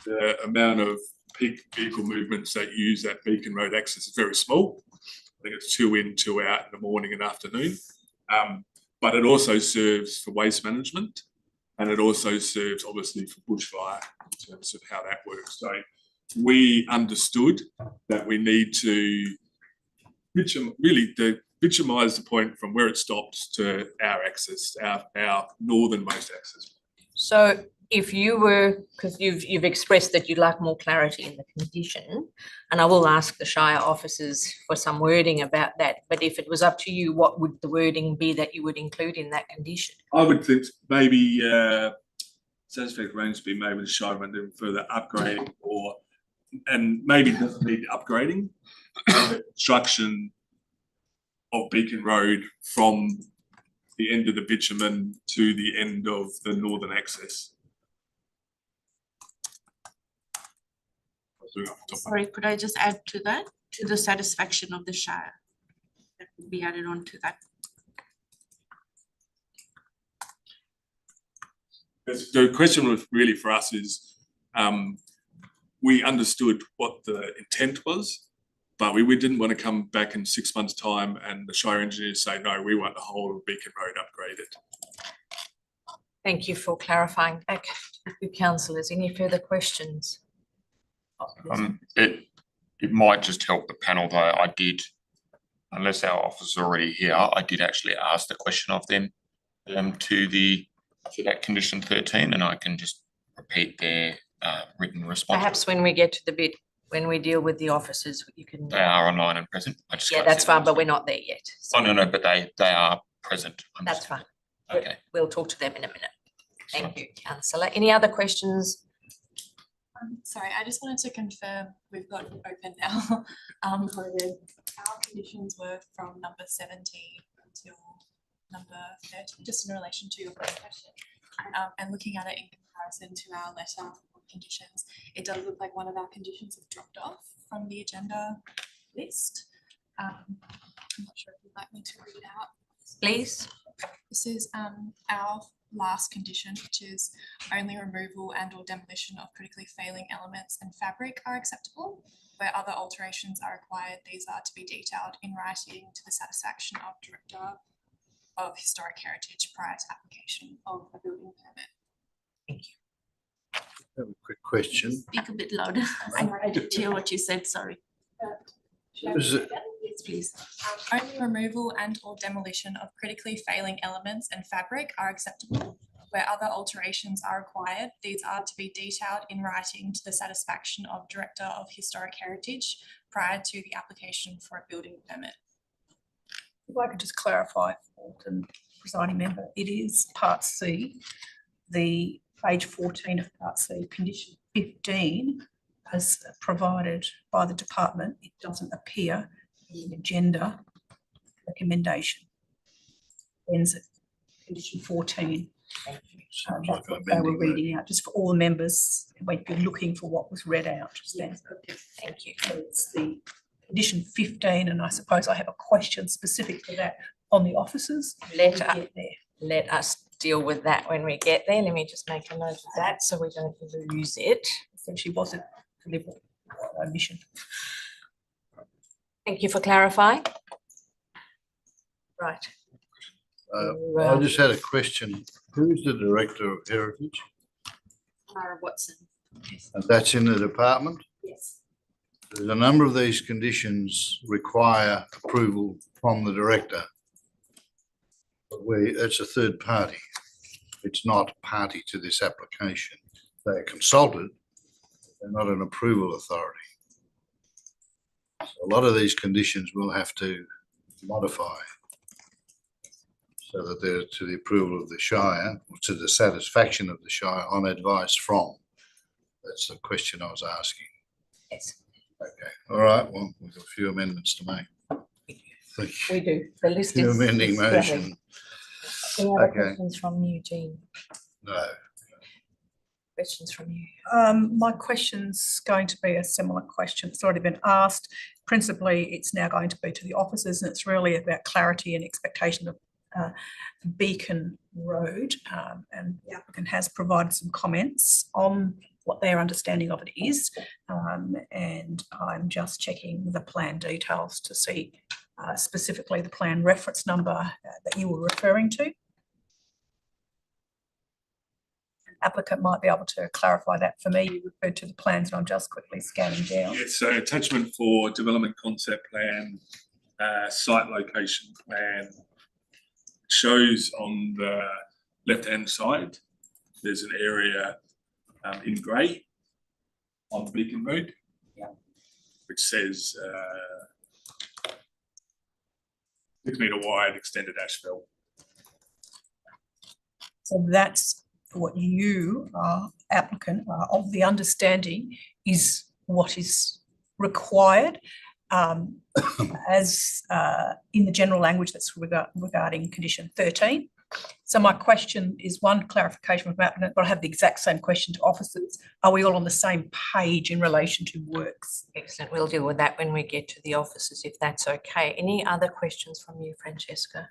the amount of peak vehicle movements that use that Beacon Road access is very small. I think it's 2 in, 2 out in the morning and afternoon. But it also serves for waste management, and it also serves obviously for bushfire in terms of how that works. So we understood that we need to bitumise the point from where it stops to our access, our northernmost access. So if you were, because you've expressed that you'd like more clarity in the condition, and I will ask the Shire officers for some wording about that, but if it was up to you, what would the wording be that you would include in that condition? I would think maybe satisfactory arrangements be made with the Shire when doing further upgrading, and maybe it doesn't need upgrading, the construction of Beacon Road from the end of the bitumen to the end of the northern access. Sorry, could I just add to that, to the satisfaction of the Shire? That would be added on to that. The question really for us is, we understood what the intent was, but we didn't want to come back in 6 months' time and the Shire engineers say, no, we want the whole of Beacon Road upgraded. Thank you for clarifying. Okay, councillors, any further questions? It might just help the panel though. I did, unless our officer's already here, I did actually ask the question of them to that condition 13, and I can just repeat their written response. Perhaps when we get to the bit, when we deal with the officers, you can. They are online and present. Yeah, that's fine, but we're not there yet. So. Oh, no, but they are present. That's fine. Okay. We'll talk to them in a minute. Thank you, councillor. Any other questions? Sorry, I just wanted to confirm we've got it open now. Our conditions were from number 17 until number 30, just in relation to your first question. And looking at it in comparison to our letter of conditions, it does look like one of our conditions have dropped off from the agenda list. I'm not sure if you'd like me to read out. Please. This is our last condition, which is only removal and or demolition of critically failing elements and fabric are acceptable. Where other alterations are required, these are to be detailed in writing to the satisfaction of Director of Historic Heritage prior to application of a building permit. Thank you. I have a quick question. Speak a bit louder. I didn't hear what you said, sorry. Is it, Yes, please. Only removal and or demolition of critically failing elements and fabric are acceptable. Where other alterations are required, these are to be detailed in writing to the satisfaction of Director of Historic Heritage prior to the application for a building permit. If I could just clarify for the presiding member, it is part C, the page 14 of part C, condition 15, as provided by the department. It doesn't appear in the agenda recommendation. Ends at condition 14. That's what they were reading out, just for all the members when you're looking for what was read out just then. Thank you. So it's the condition 15, and I suppose I have a question specific to that on the officers. Let us deal with that when we get there. Let me just make a note of that so we don't lose it. Essentially, was it deliberate omission? Thank you for clarifying. Right. I just had a question. Who's the Director of Heritage? Mara Watson. And that's in the department? Yes. There's a number of these conditions require approval from the Director. But it's a third party. It's not party to this application. They're consulted, they're not an approval authority. So a lot of these conditions we'll have to modify so that they're to the approval of the Shire, or to the satisfaction of the Shire on advice from. That's the question I was asking. Yes. Okay, all right, well, we've got a few amendments to make. Thank you. We do. The list Few is amending motion. Any other Okay. questions from you, Jean? No. Questions from you? My question's going to be a similar question. It's already been asked. Principally, it's now going to be to the officers, and it's really about clarity and expectation of Beacon Road, and the applicant has provided some comments on what their understanding of it is, and I'm just checking the plan details to see specifically the plan reference number that you were referring to. Applicant might be able to clarify that for me. You referred to the plans, and I'm just quickly scanning down. Yes, so attachment for development concept plan, site location plan, shows on the left-hand side, there's an area in grey on Beacon Road, which says 6 metre wide extended asphalt. So that's what you applicant of the understanding is what is required as in the general language that's regarding condition 13. So my question is one clarification from applicant, but I have the exact same question to officers. Are we all on the same page in relation to works? Excellent. We'll deal with that when we get to the officers, if that's okay. Any other questions from you, Francesca,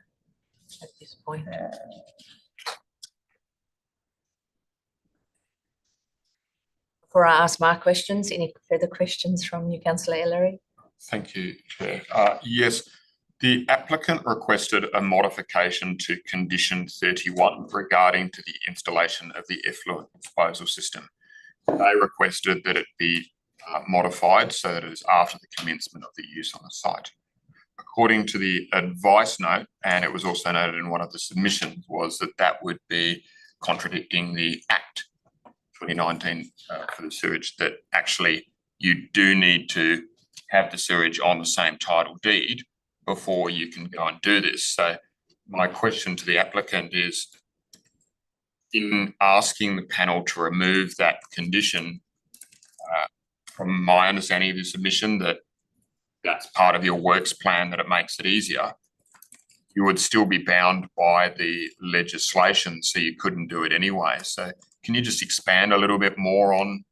at this point? Before I ask my questions, any further questions from you, Councillor Ellery? Thank you, Chair. Yes, the applicant requested a modification to condition 31 regarding to the installation of the effluent disposal system. They requested that it be modified so that it is after the commencement of the use on the site. According to the advice note, and it was also noted in one of the submissions, was that that would be contradicting the Act 2019 for the sewage, that actually you do need to have the sewage on the same title deed before you can go and do this. So my question to the applicant is, in asking the panel to remove that condition, from my understanding of the submission, that that's part of your works plan, that it makes it easier, you would still be bound by the legislation, so you couldn't do it anyway. So can you just expand a little bit more on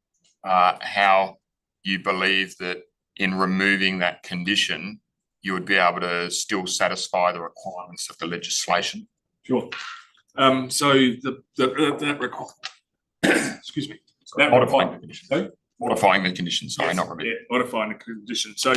how you believe that in removing that condition, you would be able to still satisfy the requirements of the legislation? Sure. So that requires, excuse me, that modifying the condition. So? Modifying the condition, sorry, yes, not removing. Yeah, modifying the condition. So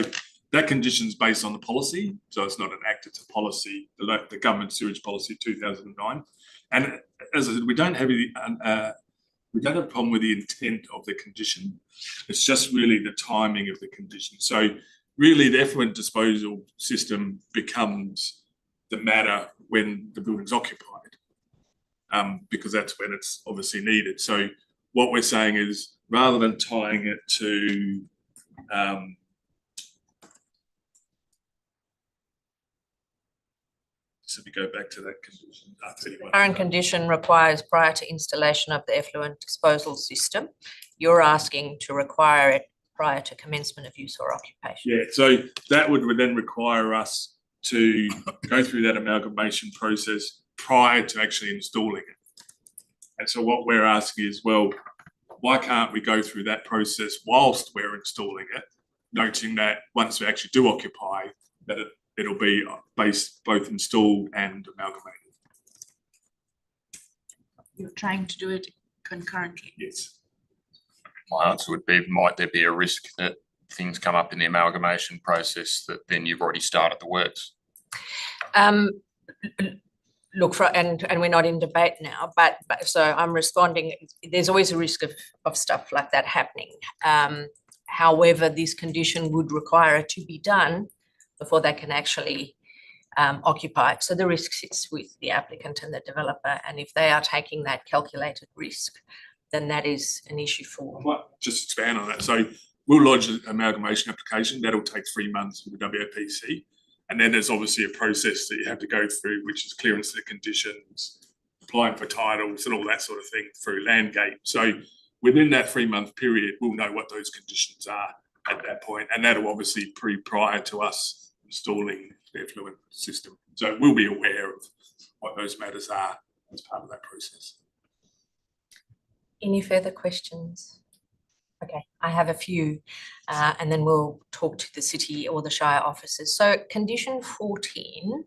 that condition is based on the policy. So it's not an act, it's a policy, the government sewage policy 2009. And as I said, we don't have a problem with the intent of the condition. It's just really the timing of the condition. So really the effluent disposal system becomes the matter when the building's occupied, because that's when it's obviously needed. So what we're saying is, rather than tying it to so we go back to that condition. Current condition requires prior to installation of the effluent disposal system. You're asking to require it prior to commencement of use or occupation. Yeah, so that would then require us to go through that amalgamation process prior to actually installing it. And so what we're asking is, well, why can't we go through that process whilst we're installing it, noting that once we actually do occupy, that it'll be both installed and amalgamated. You're trying to do it concurrently? Yes. My answer would be, might there be a risk that things come up in the amalgamation process that then you've already started the works? Look, and we're not in debate now, but so I'm responding. There's always a risk of stuff like that happening. However, this condition would require it to be done before they can actually occupy it. So the risk sits with the applicant and the developer, and if they are taking that calculated risk, then that is an issue for. I might just expand on that. So we'll lodge an amalgamation application. That'll take 3 months with the WAPC. And then there's obviously a process that you have to go through, which is clearance of the conditions, applying for titles and all that sort of thing through Landgate. So within that 3-month period, we'll know what those conditions are at that point. And that'll obviously be prior to us installing the effluent system. So we'll be aware of what those matters are as part of that process. Any further questions? Okay, I have a few, and then we'll talk to the city or the Shire officers. So condition 14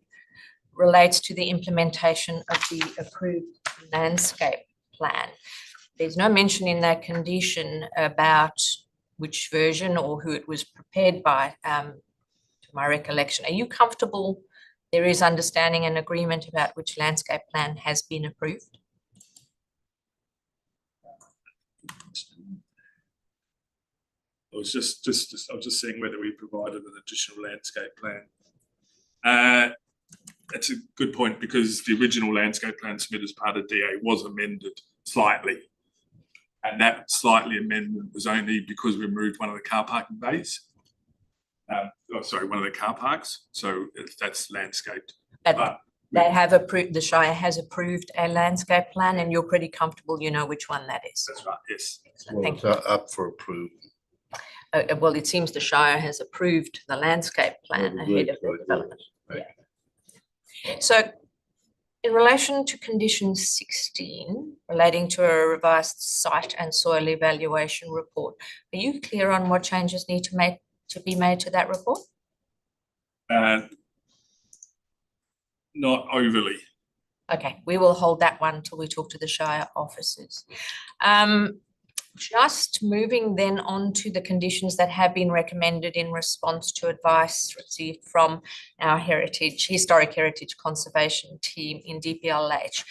relates to the implementation of the approved landscape plan. There's no mention in that condition about which version or who it was prepared by, to my recollection. Are you comfortable there is understanding and agreement about which landscape plan has been approved? I was just seeing whether we provided an additional landscape plan. That's a good point, because the original landscape plan submitted as part of DA was amended slightly. And that slightly amendment was only because we moved one of the car parking bays. One of the car parks. So that's landscaped. But they have approved, the Shire has approved a landscape plan, and you're pretty comfortable you know which one that is. That's right, yes. Well, Thank it's you. up for approval. Well, it seems the Shire has approved the landscape plan ahead of the development. Right. Yeah. So In relation to condition 16, relating to a revised site and soil evaluation report, are you clear on what changes need to be made to that report? Not overly. Okay, we will hold that one till we talk to the Shire officers. Just moving then on to the conditions that have been recommended in response to advice received from our historic heritage conservation team in DPLH.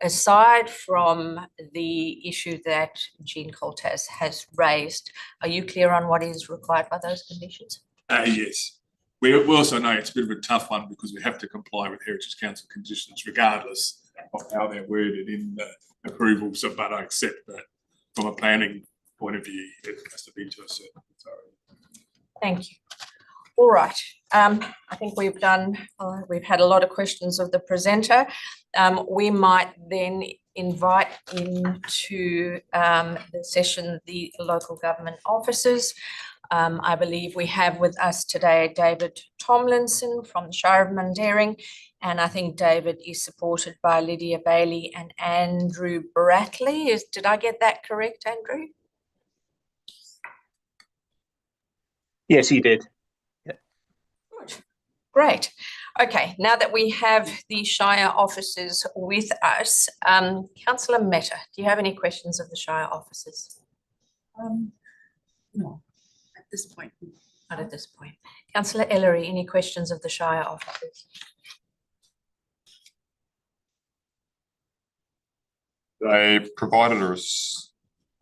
Aside from the issue that Jean Coltas has raised, are you clear on what is required by those conditions? Yes. We also know it's a bit of a tough one because we have to comply with Heritage Council conditions regardless of how they're worded in the approvals, but I accept that from a planning point of view, it has to be to a certain extent. Thank you. All right. I think we've had a lot of questions of the presenter. We might then invite into the session the local government officers. I believe we have with us today David Tomlinson from the Shire of Mundaring, and I think David is supported by Lydia Bailey and Andrew Bradley. Did I get that correct, Andrew? Yes, you did. Good. Great. Okay, now that we have the Shire officers with us, Councillor Mehta, do you have any questions of the Shire officers? No. At this point. Not at this point. Councillor Ellery, any questions of the Shire officers? They provided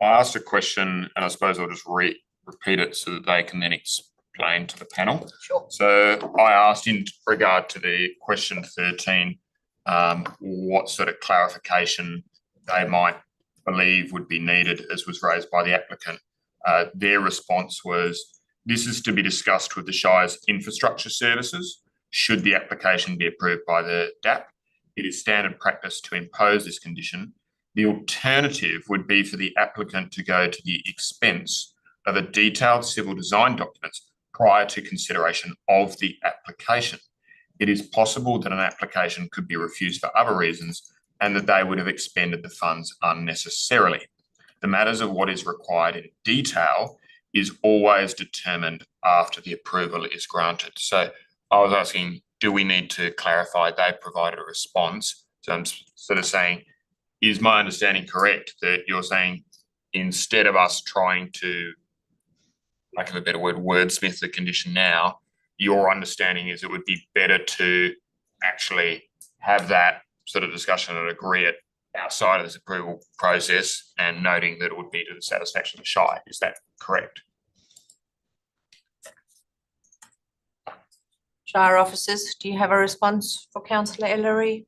I asked a question, and I suppose I'll just repeat it so that they can then explain to the panel. Sure. So I asked in regard to the question 13, what sort of clarification they might believe would be needed, as was raised by the applicant. Their response was, this is to be discussed with the Shire's infrastructure services should the application be approved by the DAP. It is standard practice to impose this condition. The alternative would be for the applicant to go to the expense of a detailed civil design document prior to consideration of the application. It is possible that an application could be refused for other reasons and that they would have expended the funds unnecessarily. The matters of what is required in detail is always determined after the approval is granted. So I was asking, do we need to clarify? They provided a response. So I'm sort of saying, is my understanding correct that you're saying instead of us trying to, lack of a better word, wordsmith the condition now, your understanding is it would be better to actually have that sort of discussion and agree it outside of this approval process, and noting that it would be to the satisfaction of the Shire. Is that correct? Shire officers, do you have a response for Councillor Ellery?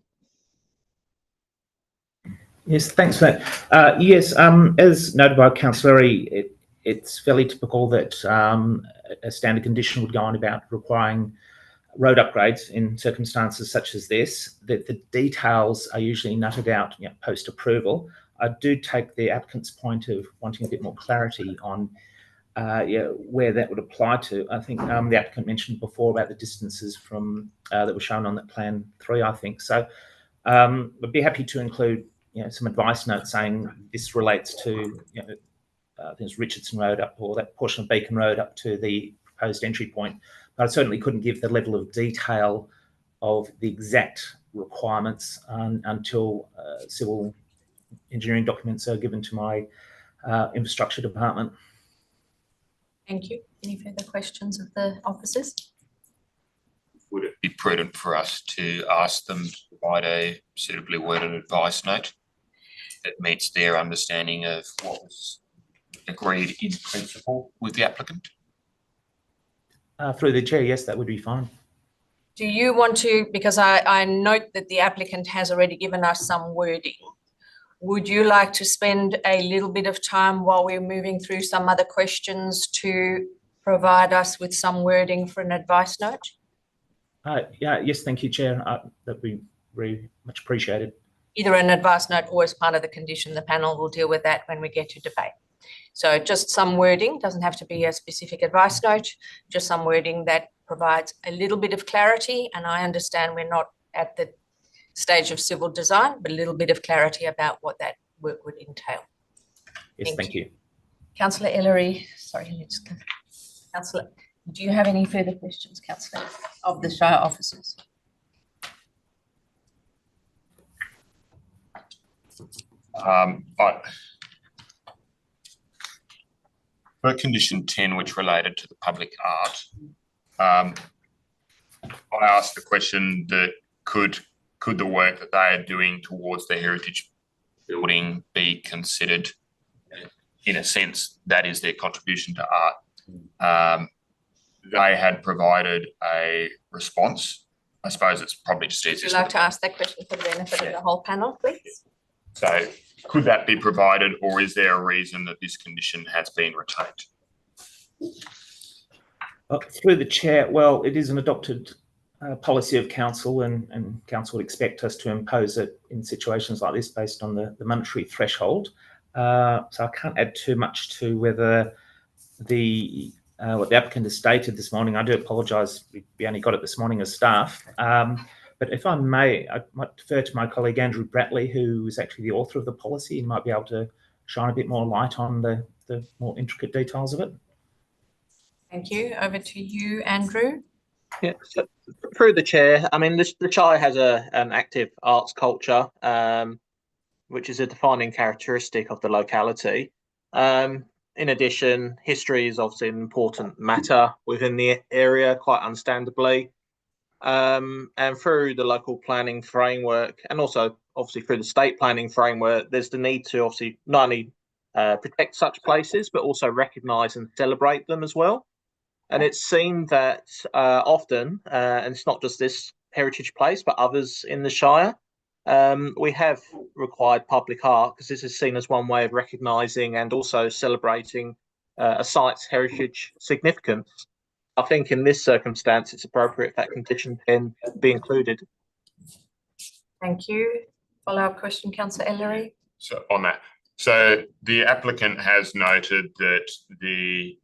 Yes, thanks for that. Yes, as noted by Councillor Ellery, it's fairly typical that a standard condition would go on about requiring road upgrades in circumstances such as this, that the details are usually nutted out post-approval. I do take the applicant's point of wanting a bit more clarity on where that would apply to. I think the applicant mentioned before about the distances from that were shown on that plan 3, I think. So I'd be happy to include some advice notes saying this relates to I think it's Richardson Road up, or that portion of Beacon Road up to the proposed entry point. But I certainly couldn't give the level of detail of the exact requirements until civil engineering documents are given to my infrastructure department. Thank you. Any further questions of the officers? Would it be prudent for us to ask them to provide a suitably worded advice note that meets their understanding of what was agreed in principle with the applicant? Through the chair, yes, that would be fine. Do you want to, because I note that the applicant has already given us some wording, would you like to spend a little bit of time while we're moving through some other questions to provide us with some wording for an advice note? Yes, thank you, Chair. That'd be very much appreciated. Either an advice note or as part of the condition. The panel will deal with that when we get to debate. So just some wording, doesn't have to be a specific advice note, just some wording that provides a little bit of clarity. And I understand we're not at the stage of civil design, but a little bit of clarity about what that work would entail. Yes, thank you. Councillor Ellery, sorry, Councillor, do you have any further questions, Councillor, of the Shire officers? For condition 10, which related to the public art, I asked the question that could the work that they are doing towards the heritage building be considered, in a sense, that is their contribution to art. They had provided a response. I suppose it's probably just easier. Would you like to ask that question for the benefit of the whole panel, please? So could that be provided, or is there a reason that this condition has been retained? Through the chair, well, it is an adopted policy of council, and council would expect us to impose it in situations like this based on the monetary threshold. So I can't add too much to whether what the applicant has stated this morning. I do apologise, we only got it this morning as staff. But if I may, I might defer to my colleague Andrew Bratley, who is actually the author of the policy. He might be able to shine a bit more light on the more intricate details of it. Thank you. Over to you, Andrew. Yeah, so through the chair, I mean, the Shire has an active arts culture, which is a defining characteristic of the locality. In addition, history is obviously an important matter within the area, quite understandably. And through the local planning framework, and also obviously through the state planning framework, there's the need to obviously not only protect such places, but also recognise and celebrate them as well. And it's seen that often, and it's not just this heritage place, but others in the Shire, we have required public art because this is seen as one way of recognising and also celebrating a site's heritage significance. I think in this circumstance, it's appropriate that condition can be included. Thank you. Follow-up question, Councillor Ellery. So on that, so the applicant has noted that the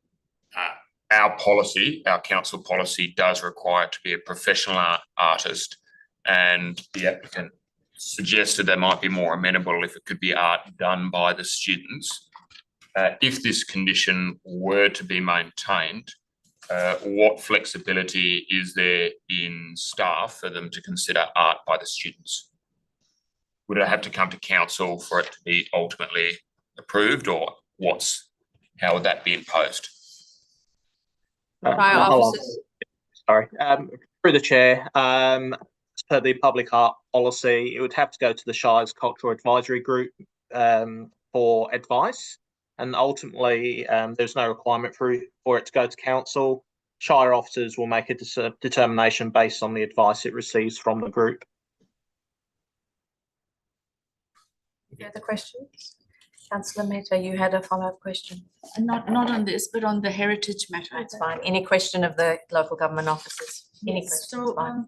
our policy, our council policy, does require it to be a professional artist, and the applicant suggested they might be more amenable if it could be art done by the students. If this condition were to be maintained, what flexibility is there in staff for them to consider art by the students? Would it have to come to council for it to be ultimately approved, or how would that be imposed? Sorry, through the chair, as per the public art policy, it would have to go to the Shire's Cultural Advisory Group for advice, and ultimately there's no requirement for it to go to council. Shire officers will make a determination based on the advice it receives from the group. Any other questions? Councillor Mehta, you had a follow-up question. Not on this, but on the heritage matter. That's fine. Any question of the local government officers? Any questions? So,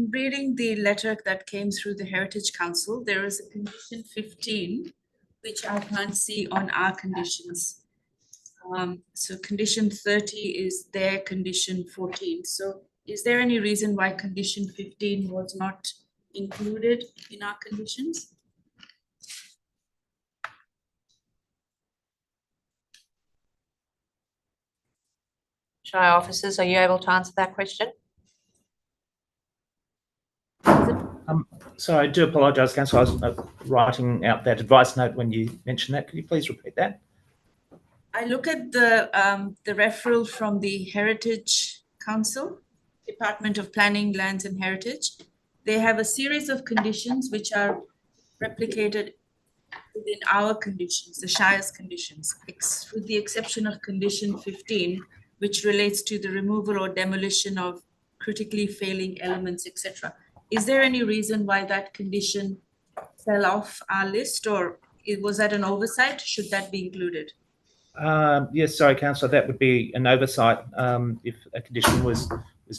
reading the letter that came through the Heritage Council, there is a condition 15, which I can't see on our conditions. So condition 30 is their condition 14. So is there any reason why condition 15 was not included in our conditions? Shire officers, are you able to answer that question? So I do apologise, Councillor. I was writing out that advice note when you mentioned that. Could you please repeat that? I look at the referral from the Heritage Council, Department of Planning, Lands and Heritage. They have a series of conditions which are replicated within our conditions, the Shire's conditions, with the exception of condition 15, which relates to the removal or demolition of critically failing elements, etc. Is there any reason why that condition fell off our list, or was that an oversight? Should that be included? Yes, sorry, Councillor, that would be an oversight if a condition was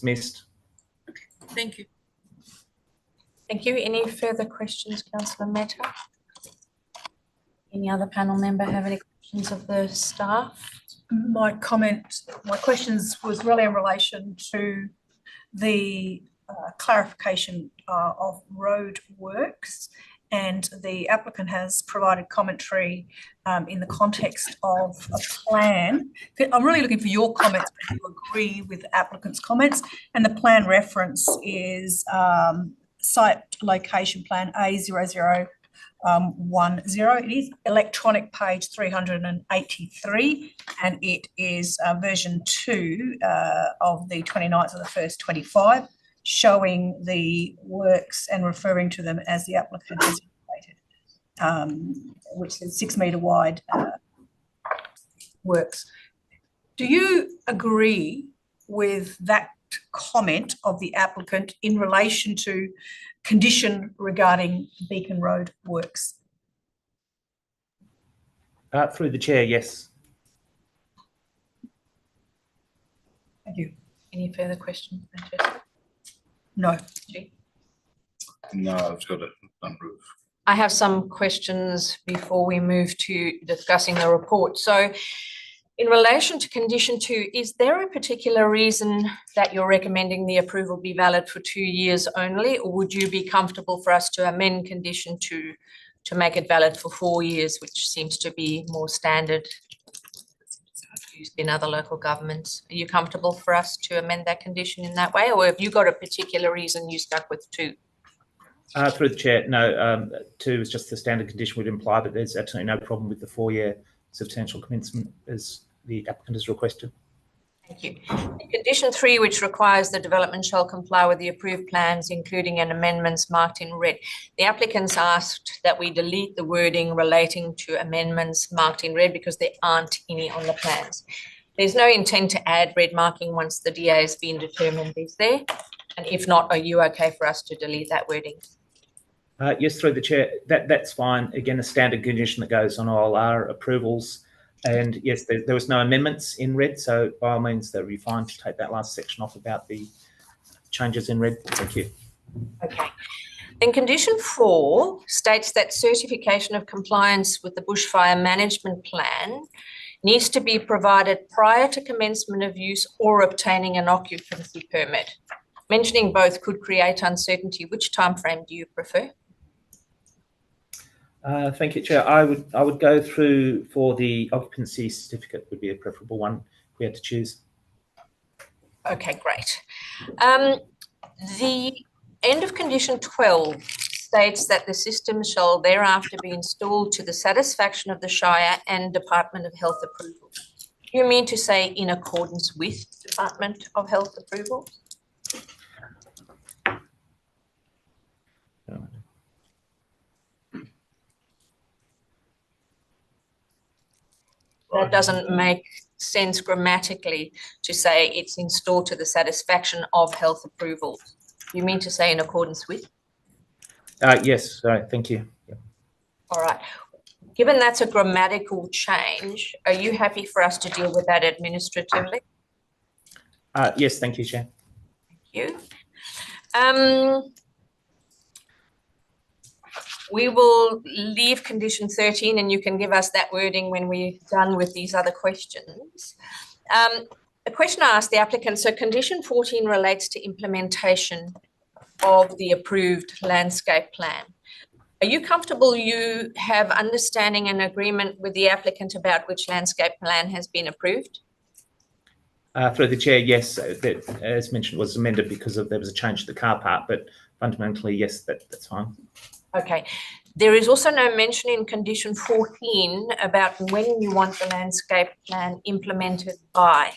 missed. Okay, thank you. Thank you. Any further questions, Councillor Mehta? Any other panel member have any questions of the staff? My questions was really in relation to the clarification of road works, and the applicant has provided commentary in the context of a plan. I'm really looking for your comments, but you agree with the applicant's comments, and the plan reference is site location plan A0010. It is electronic page 383, and it is version 2 of the 29th of the 1st, 25, showing the works and referring to them as the applicant has indicated, which is 6 metre wide works. Do you agree with that comment of the applicant in relation to condition regarding Beacon Road works? Through the chair, yes. Thank you. Any further questions, Francesca? No. No, I've got a number of. I have some questions before we move to discussing the report. So in relation to condition 2, is there a particular reason that you're recommending the approval be valid for 2 years only, or would you be comfortable for us to amend condition 2 to make it valid for 4 years, which seems to be more standard used in other local governments? Are you comfortable for us to amend that condition in that way, or have you got a particular reason you stuck with 2? Through the chair, no, 2 is just the standard condition would imply, but there's absolutely no problem with the 4-year substantial commencement as the applicant has requested. Thank you. In condition 3, which requires the development shall comply with the approved plans, including an amendments marked in red. The applicants asked that we delete the wording relating to amendments marked in red because there aren't any on the plans. There's no intent to add red marking once the DA has been determined, is there? And if not, are you okay for us to delete that wording? Yes, through the chair, that's fine. Again, a standard condition that goes on all our approvals. And yes, there was no amendments in red, so by all means, that would be fine to take that last section off about the changes in red. Thank you. Okay. Then condition 4 states that certification of compliance with the bushfire management plan needs to be provided prior to commencement of use or obtaining an occupancy permit. Mentioning both could create uncertainty. Which timeframe do you prefer? Thank you, Chair. I would go through for the occupancy certificate would be a preferable one if we had to choose. Okay, great. The end of condition 12 states that the system shall thereafter be installed to the satisfaction of the Shire and Department of Health approval. Do you mean to say in accordance with Department of Health approval? That doesn't make sense grammatically to say it's installed to the satisfaction of health approval. You mean to say in accordance with? Yes, thank you. Yeah. All right. Given that's a grammatical change, are you happy for us to deal with that administratively? Yes, thank you, Chair. Thank you. We will leave condition 13 and you can give us that wording when we're done with these other questions. A question I asked the applicant, so condition 14 relates to implementation of the approved landscape plan. Are you comfortable you have understanding and agreement with the applicant about which landscape plan has been approved? Through the chair, yes, that, as mentioned, was amended because there was a change to the car park, but fundamentally, yes, that's fine. Okay. There is also no mention in condition 14 about when you want the landscape plan implemented by.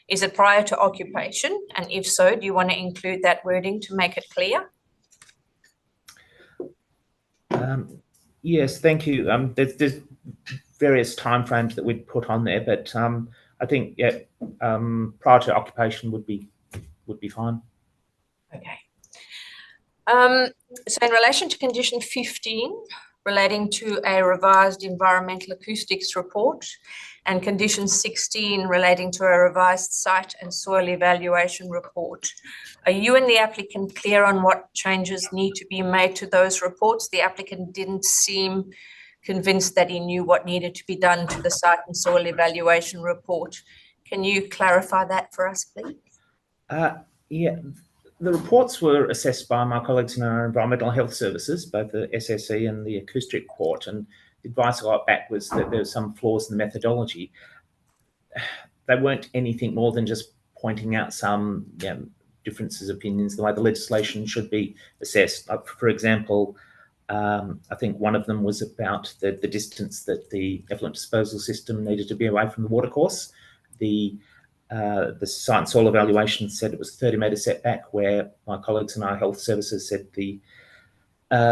Is it prior to occupation? And if so, do you want to include that wording to make it clear? Yes, thank you. There's various timeframes that we'd put on there, but I think yeah, prior to occupation would be fine. Okay. So in relation to condition 15, relating to a revised environmental acoustics report, and condition 16 relating to a revised site and soil evaluation report, are you and the applicant clear on what changes need to be made to those reports? The applicant didn't seem convinced that he knew what needed to be done to the site and soil evaluation report. Can you clarify that for us, please? Yeah, The reports were assessed by my colleagues in our environmental health services, both the SSE and the acoustic court, and the advice I got back was that there were some flaws in the methodology. They weren't anything more than just pointing out some differences of opinions, the way the legislation should be assessed. For example, I think one of them was about the distance that the effluent disposal system needed to be away from the watercourse. The site and soil evaluation said it was 30 metre setback, where my colleagues in our health services said the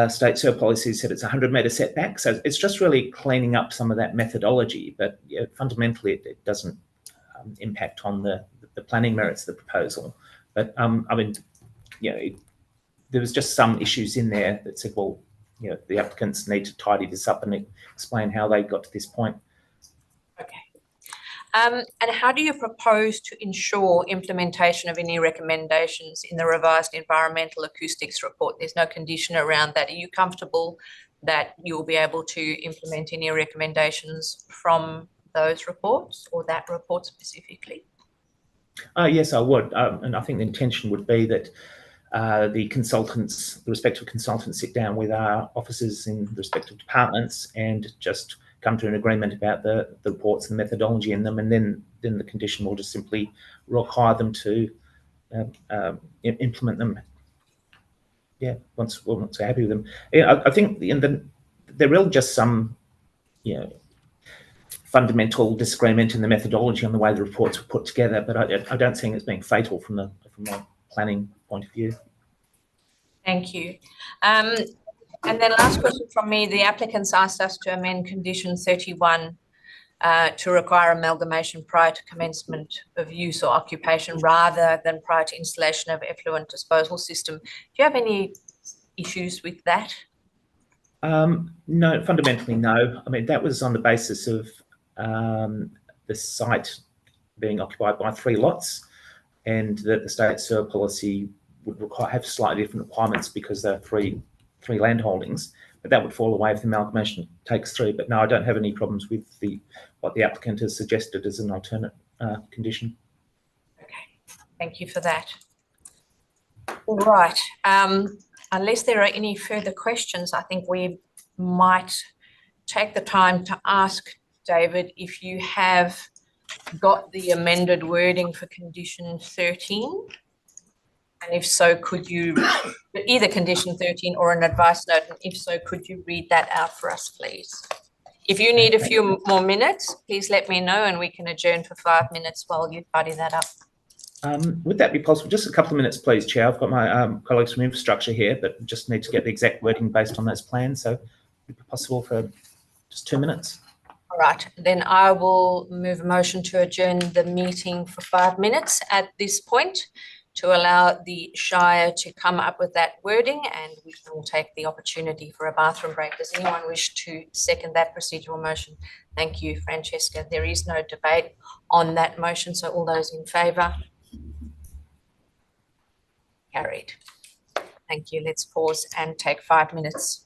state soil policy said it's 100 metre setback. So it's just really cleaning up some of that methodology, but fundamentally it doesn't impact on the planning merits of the proposal. But I mean, there was just some issues in there that said, well, the applicants need to tidy this up and explain how they got to this point. Okay. And how do you propose to ensure implementation of any recommendations in the revised environmental acoustics report? There's no condition around that. Are you comfortable that you'll be able to implement any recommendations from those reports or that report specifically? Yes, I would. And I think the intention would be that the respective consultants sit down with our officers in respective departments and just come to an agreement about the reports and the methodology in them, and then the condition will just simply require them to implement them. Yeah, once we're happy with them. I think they're really just some, fundamental disagreement in the methodology on the way the reports were put together, but I don't think it's being fatal from a planning point of view. Thank you. And then last question from me, the applicants asked us to amend condition 31 to require amalgamation prior to commencement of use or occupation rather than prior to installation of effluent disposal system. Do you have any issues with that? No, fundamentally no. I mean, that was on the basis of the site being occupied by 3 lots, and that the state soil policy would have slightly different requirements because there are three land holdings, but that would fall away if the amalgamation takes 3. But no, I don't have any problems with what the applicant has suggested as an alternate condition. Okay, thank you for that. All right. Unless there are any further questions, I think we might take the time to ask David if you have got the amended wording for condition 13. And if so, could you, either condition 13 or an advice note, and if so, could you read that out for us, please? If you need a few more minutes, please let me know and we can adjourn for 5 minutes while you tidy that up. Would that be possible? Just a couple of minutes, please, Chair. I've got my colleagues from infrastructure here, but just need to get the exact wording based on those plans. So would it be possible for just 2 minutes? All right, then I will move a motion to adjourn the meeting for 5 minutes at this point to allow the Shire to come up with that wording, and we can all take the opportunity for a bathroom break. Does anyone wish to second that procedural motion? Thank you, Francesca. There is no debate on that motion, so all those in favour? Carried. Thank you. Let's pause and take 5 minutes.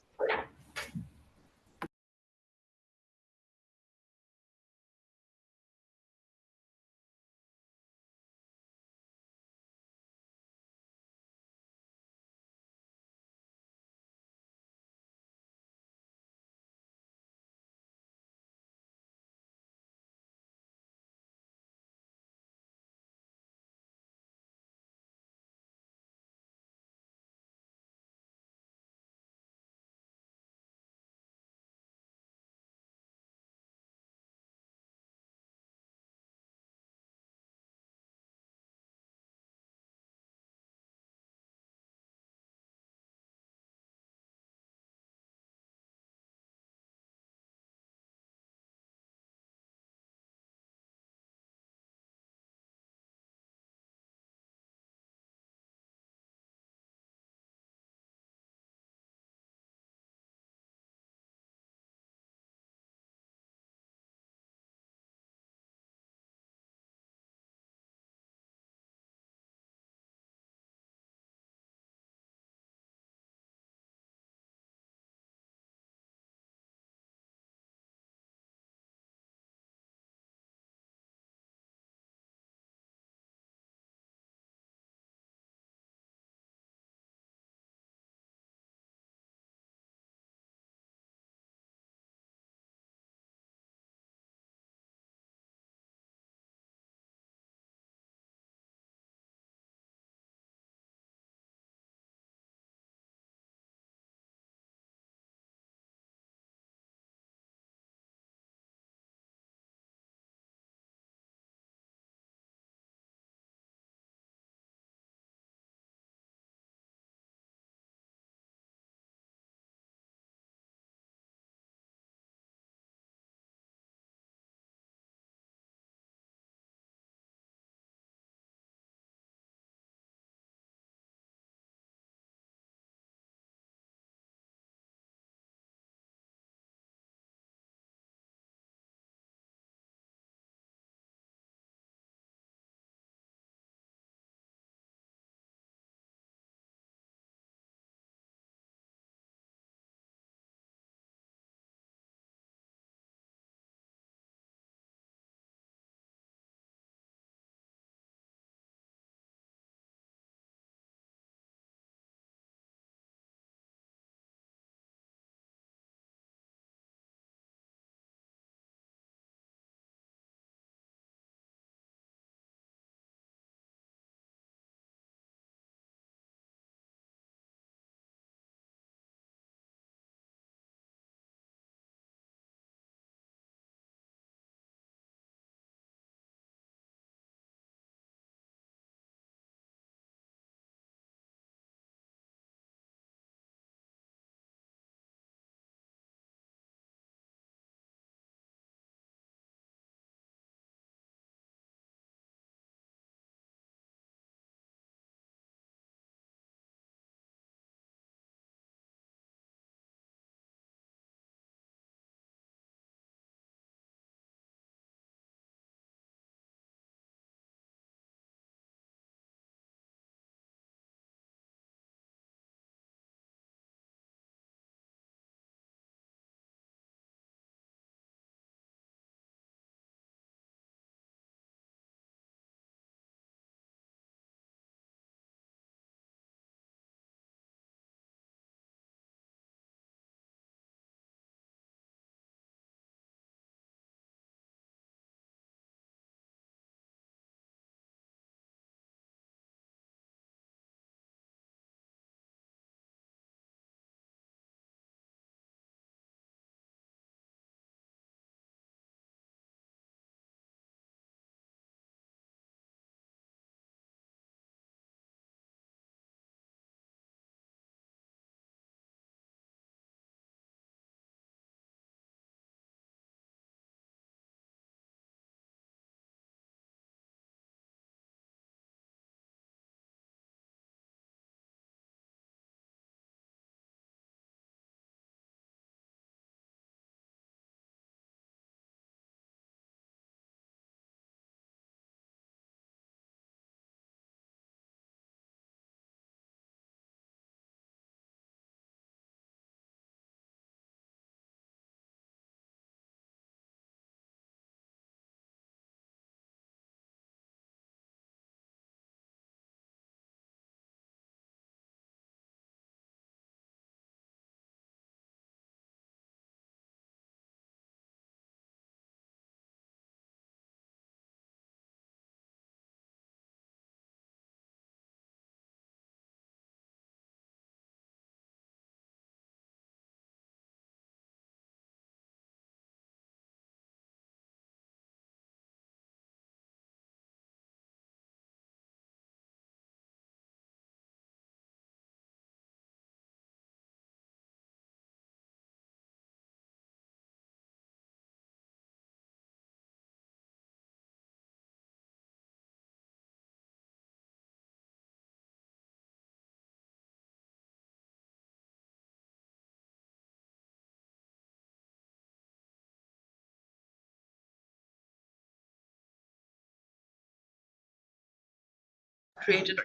created.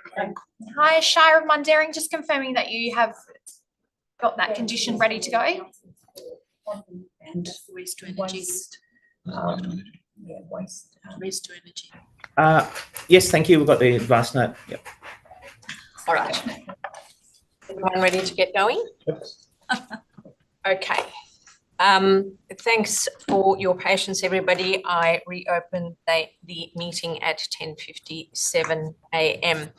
Hi, Shire of Mundaring, just confirming that you have got that condition ready to go. And waste to energy. Waste, yeah, waste. Waste to energy. Yes, thank you. We've got the advice note. Yep. All right. Everyone ready to get going? Okay. Thanks for your patience, everybody. I reopened the meeting at 10:57 a.m.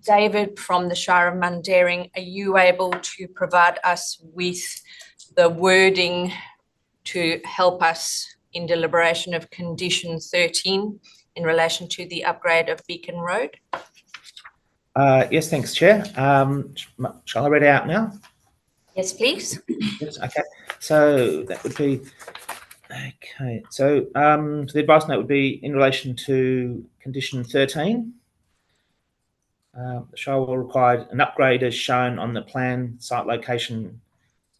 David from the Shire of Mundaring, are you able to provide us with the wording to help us in deliberation of condition 13 in relation to the upgrade of Beacon Road? Yes, thanks, Chair. Shall I read it out now? Yes, please. Yes, okay. So that would be, okay. So the advice note would be in relation to condition 13. The Shire will require an upgrade as shown on the plan site location.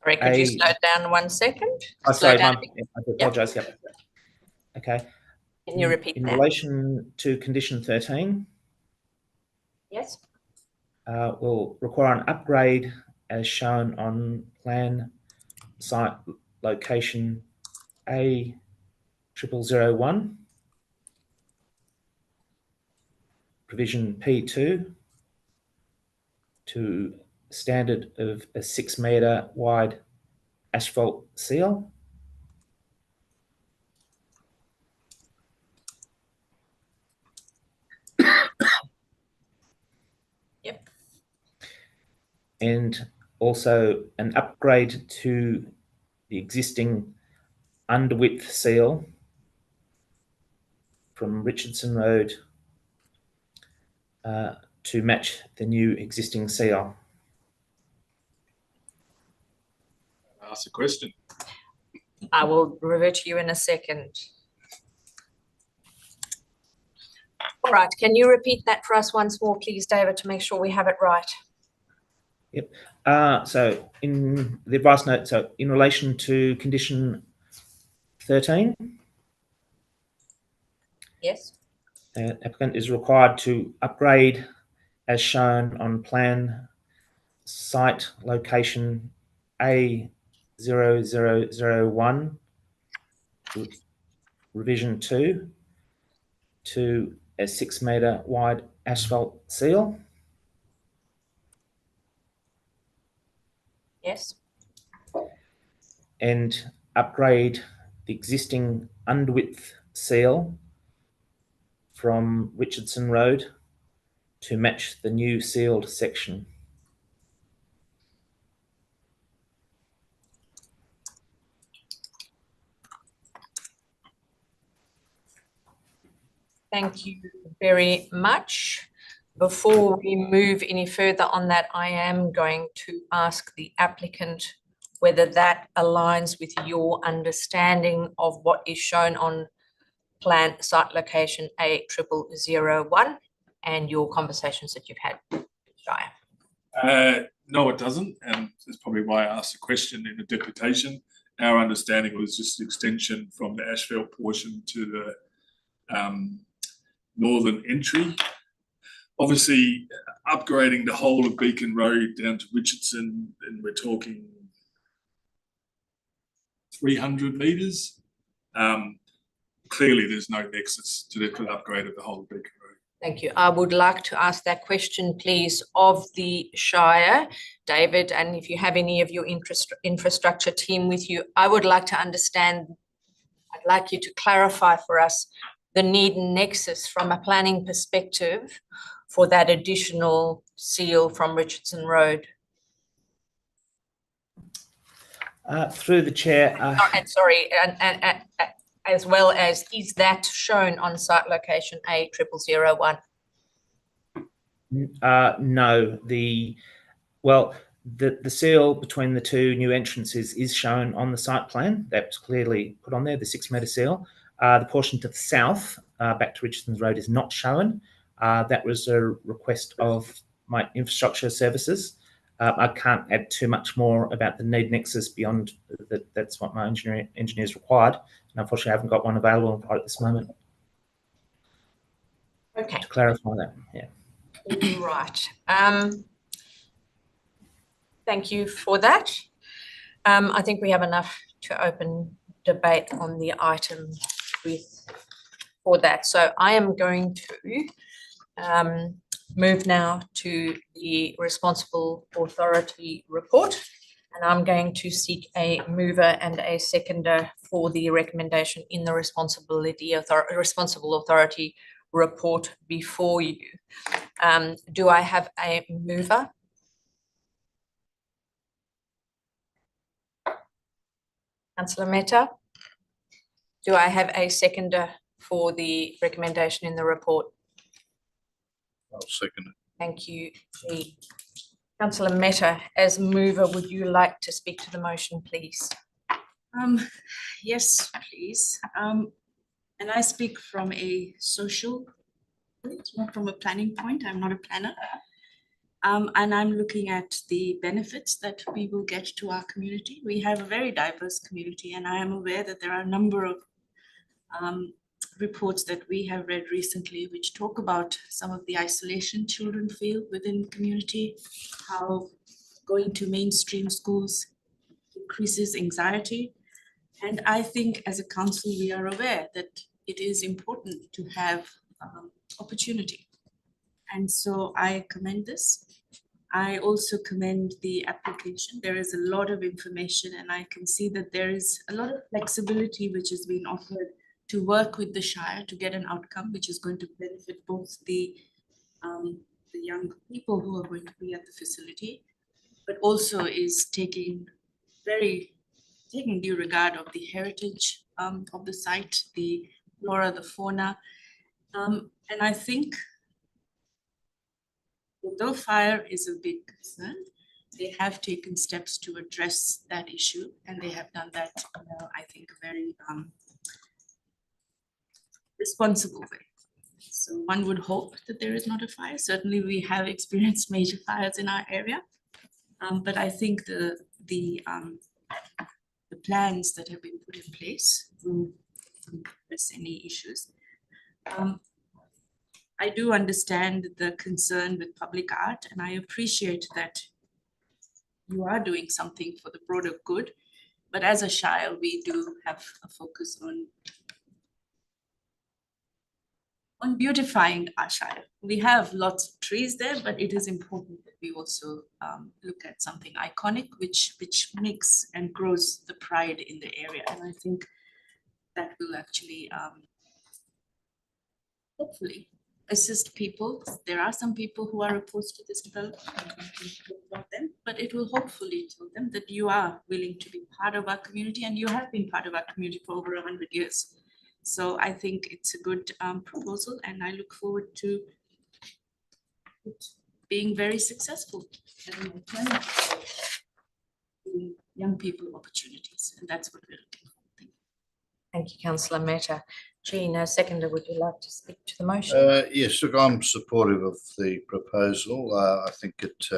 Sorry, could you slow down 1 second? Oh, sorry, I Yep. apologise. Yep. Okay. Can you repeat in that? In relation to condition 13, yes, will require an upgrade as shown on plan site location A0001, provision P2, to standard of a 6 metre wide asphalt seal. Yep. And also an upgrade to the existing underwidth seal from Richardson Road to match the new existing seal. Ask a question. I will revert to you in a second. All right, can you repeat that for us once more, please, David, to make sure we have it right? Yep. So in the advice note, so in relation to condition 13, yes, applicant is required to upgrade as shown on plan site location A0001 revision 2 to a 6 metre wide asphalt seal. yes, And upgrade the existing underwidth seal from Richardson Road to match the new sealed section. thank you very much. Before we move any further on that, I am going to ask the applicant whether that aligns with your understanding of what is shown on plan site location A0001 and your conversations that you've had, Shire. No, it doesn't, and that's probably why I asked the question in the deputation. Our understanding was just an extension from the asphalt portion to the northern entry. Obviously, upgrading the whole of Beacon Road down to Richardson, and we're talking 300 metres. Clearly, there's no nexus to the upgrade of the whole of Beacon Road. Thank you. I would like to ask that question, please, of the Shire, David, and if you have any of your infrastructure team with you, I would like to understand, I'd like you to clarify for us the need and nexus from a planning perspective for that additional seal from Richardson Road. Through the chair. And as well as, is that shown on site location A0001? No, the seal between the two new entrances is shown on the site plan. That's clearly put on there, the 6 metre seal. The portion to the south, back to Richardson Road, is not shown. That was a request of my infrastructure services. I can't add too much more about the need nexus beyond that. That's what my engineers required. And unfortunately, I haven't got one available right at this moment. Okay. To clarify that, yeah. Right. Thank you for that. I think we have enough to open debate on the item for that. So I am going to move now to the responsible authority report. And I'm going to seek a mover and a seconder for the recommendation in the responsible authority report before you. Do I have a mover? Councillor Mehta? Do I have a seconder for the recommendation in the report? I'll second it. Thank you, G. Councillor Mehta, as mover, would you like to speak to the motion, please? Yes, please. And I speak from a social point, not from a planning point. I'm not a planner. And I'm looking at the benefits that we will get to our community. We have a very diverse community, and I am aware that there are a number of reports that we have read recently which talk about some of the isolation children feel within community, how going to mainstream schools increases anxiety. And I think as a council, we are aware that it is important to have opportunity. And so I commend this. I also commend the application. There is a lot of information, and I can see that there is a lot of flexibility which is being offered to work with the Shire to get an outcome which is going to benefit both the young people who are going to be at the facility, but also is taking due regard of the heritage of the site, the flora, the fauna. And I think although fire is a big concern, they have taken steps to address that issue, and they have done that in I think, a very responsible way. So one would hope that there is not a fire. Certainly we have experienced major fires in our area, but I think the plans that have been put in place will address any issues. I do understand the concern with public art, and I appreciate that you are doing something for the broader good. But as a Shire, we do have a focus on beautifying our Shire. We have lots of trees there, but it is important that we also look at something iconic, which makes and grows the pride in the area. And I think that will actually hopefully assist people. There are some people who are opposed to this development, but it will hopefully tell them that you are willing to be part of our community, and you have been part of our community for over 100 years. So I think it's a good proposal, and I look forward to it being very successful and giving young people opportunities, and that's what we're looking for. Thank you, Councillor Mehta. Gina, seconder, would you like to speak to the motion? Yes, look, I'm supportive of the proposal. I think it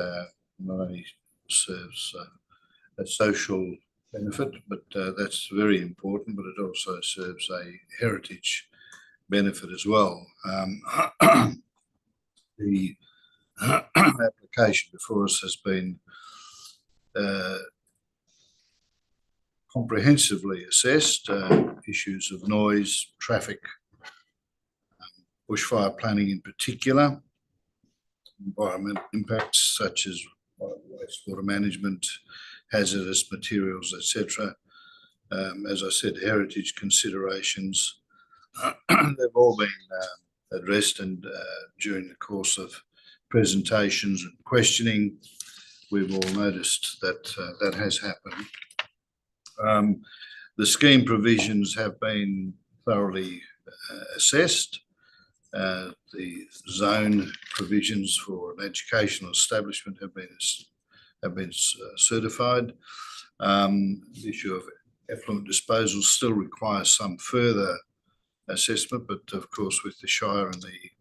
not only serves a social benefit, but that's very important, but it also serves a heritage benefit as well. The application before us has been comprehensively assessed, issues of noise, traffic, bushfire planning in particular, environmental impacts such as wastewater management, hazardous materials, etc. As I said, heritage considerations, they've all been addressed, and during the course of presentations and questioning, we've all noticed that that has happened. The scheme provisions have been thoroughly assessed. The zone provisions for an educational establishment have been certified. The issue of effluent disposal still requires some further assessment, but of course with the Shire and the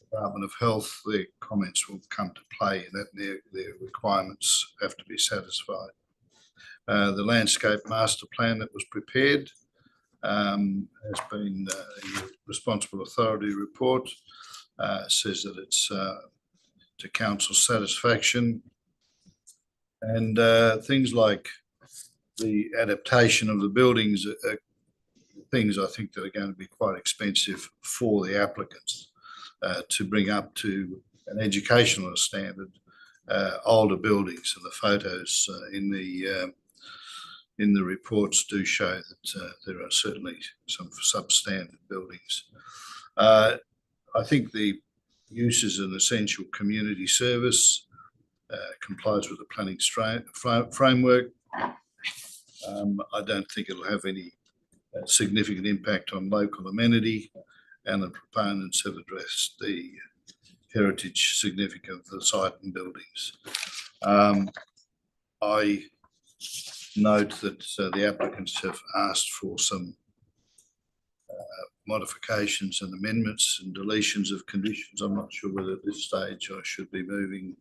Department of Health, their comments will come to play, and that their requirements have to be satisfied. The landscape master plan that was prepared has been a responsible authority report, says that it's to council satisfaction. And things like the adaptation of the buildings are things I think that are going to be quite expensive for the applicants to bring up to an educational standard. Older buildings, and the photos in the reports do show that there are certainly some substandard buildings. I think the use as an essential community service complies with the planning framework. I don't think it'll have any significant impact on local amenity, and the proponents have addressed the heritage significance of the site and buildings. I note that the applicants have asked for some modifications and amendments and deletions of conditions. I'm not sure whether at this stage I should be moving.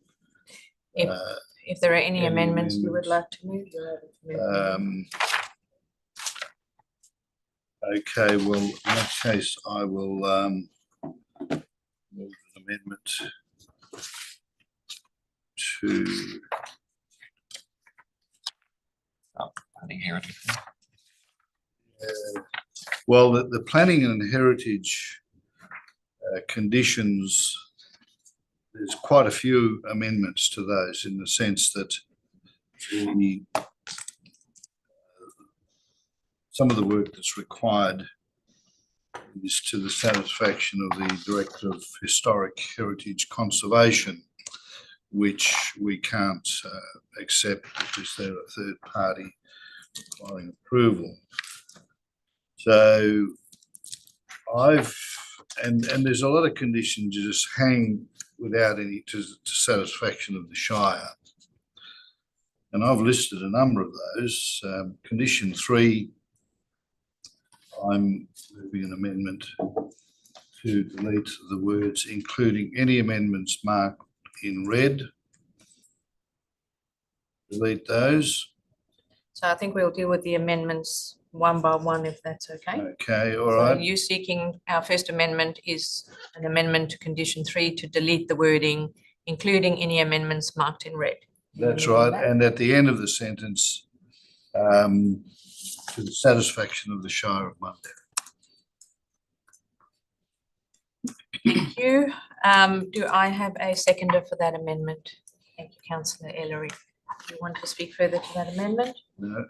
If there are any amendments you would like to move, you're able to move. Okay, well, in that case, I will move an amendment to planning heritage. Well, the planning and heritage conditions, there's quite a few amendments to those, in the sense that some of the work that's required is to the satisfaction of the Director of Historic Heritage Conservation, which we can't accept because they're a third party requiring approval. So and there's a lot of conditions that just hang without any to satisfaction of the Shire. And I've listed a number of those. Condition 3, I'm moving an amendment to delete the words including any amendments marked in red. Delete those. So I think we'll deal with the amendments one by one, if that's okay. Okay, all right. So you seeking, our first amendment is an amendment to condition 3 to delete the wording, including any amendments marked in red. That's right. And at the end of the sentence, to the satisfaction of the Shire of Mundaring. Thank you. Do I have a seconder for that amendment? Thank you, Councillor Ellery. Do you want to speak further to that amendment? No.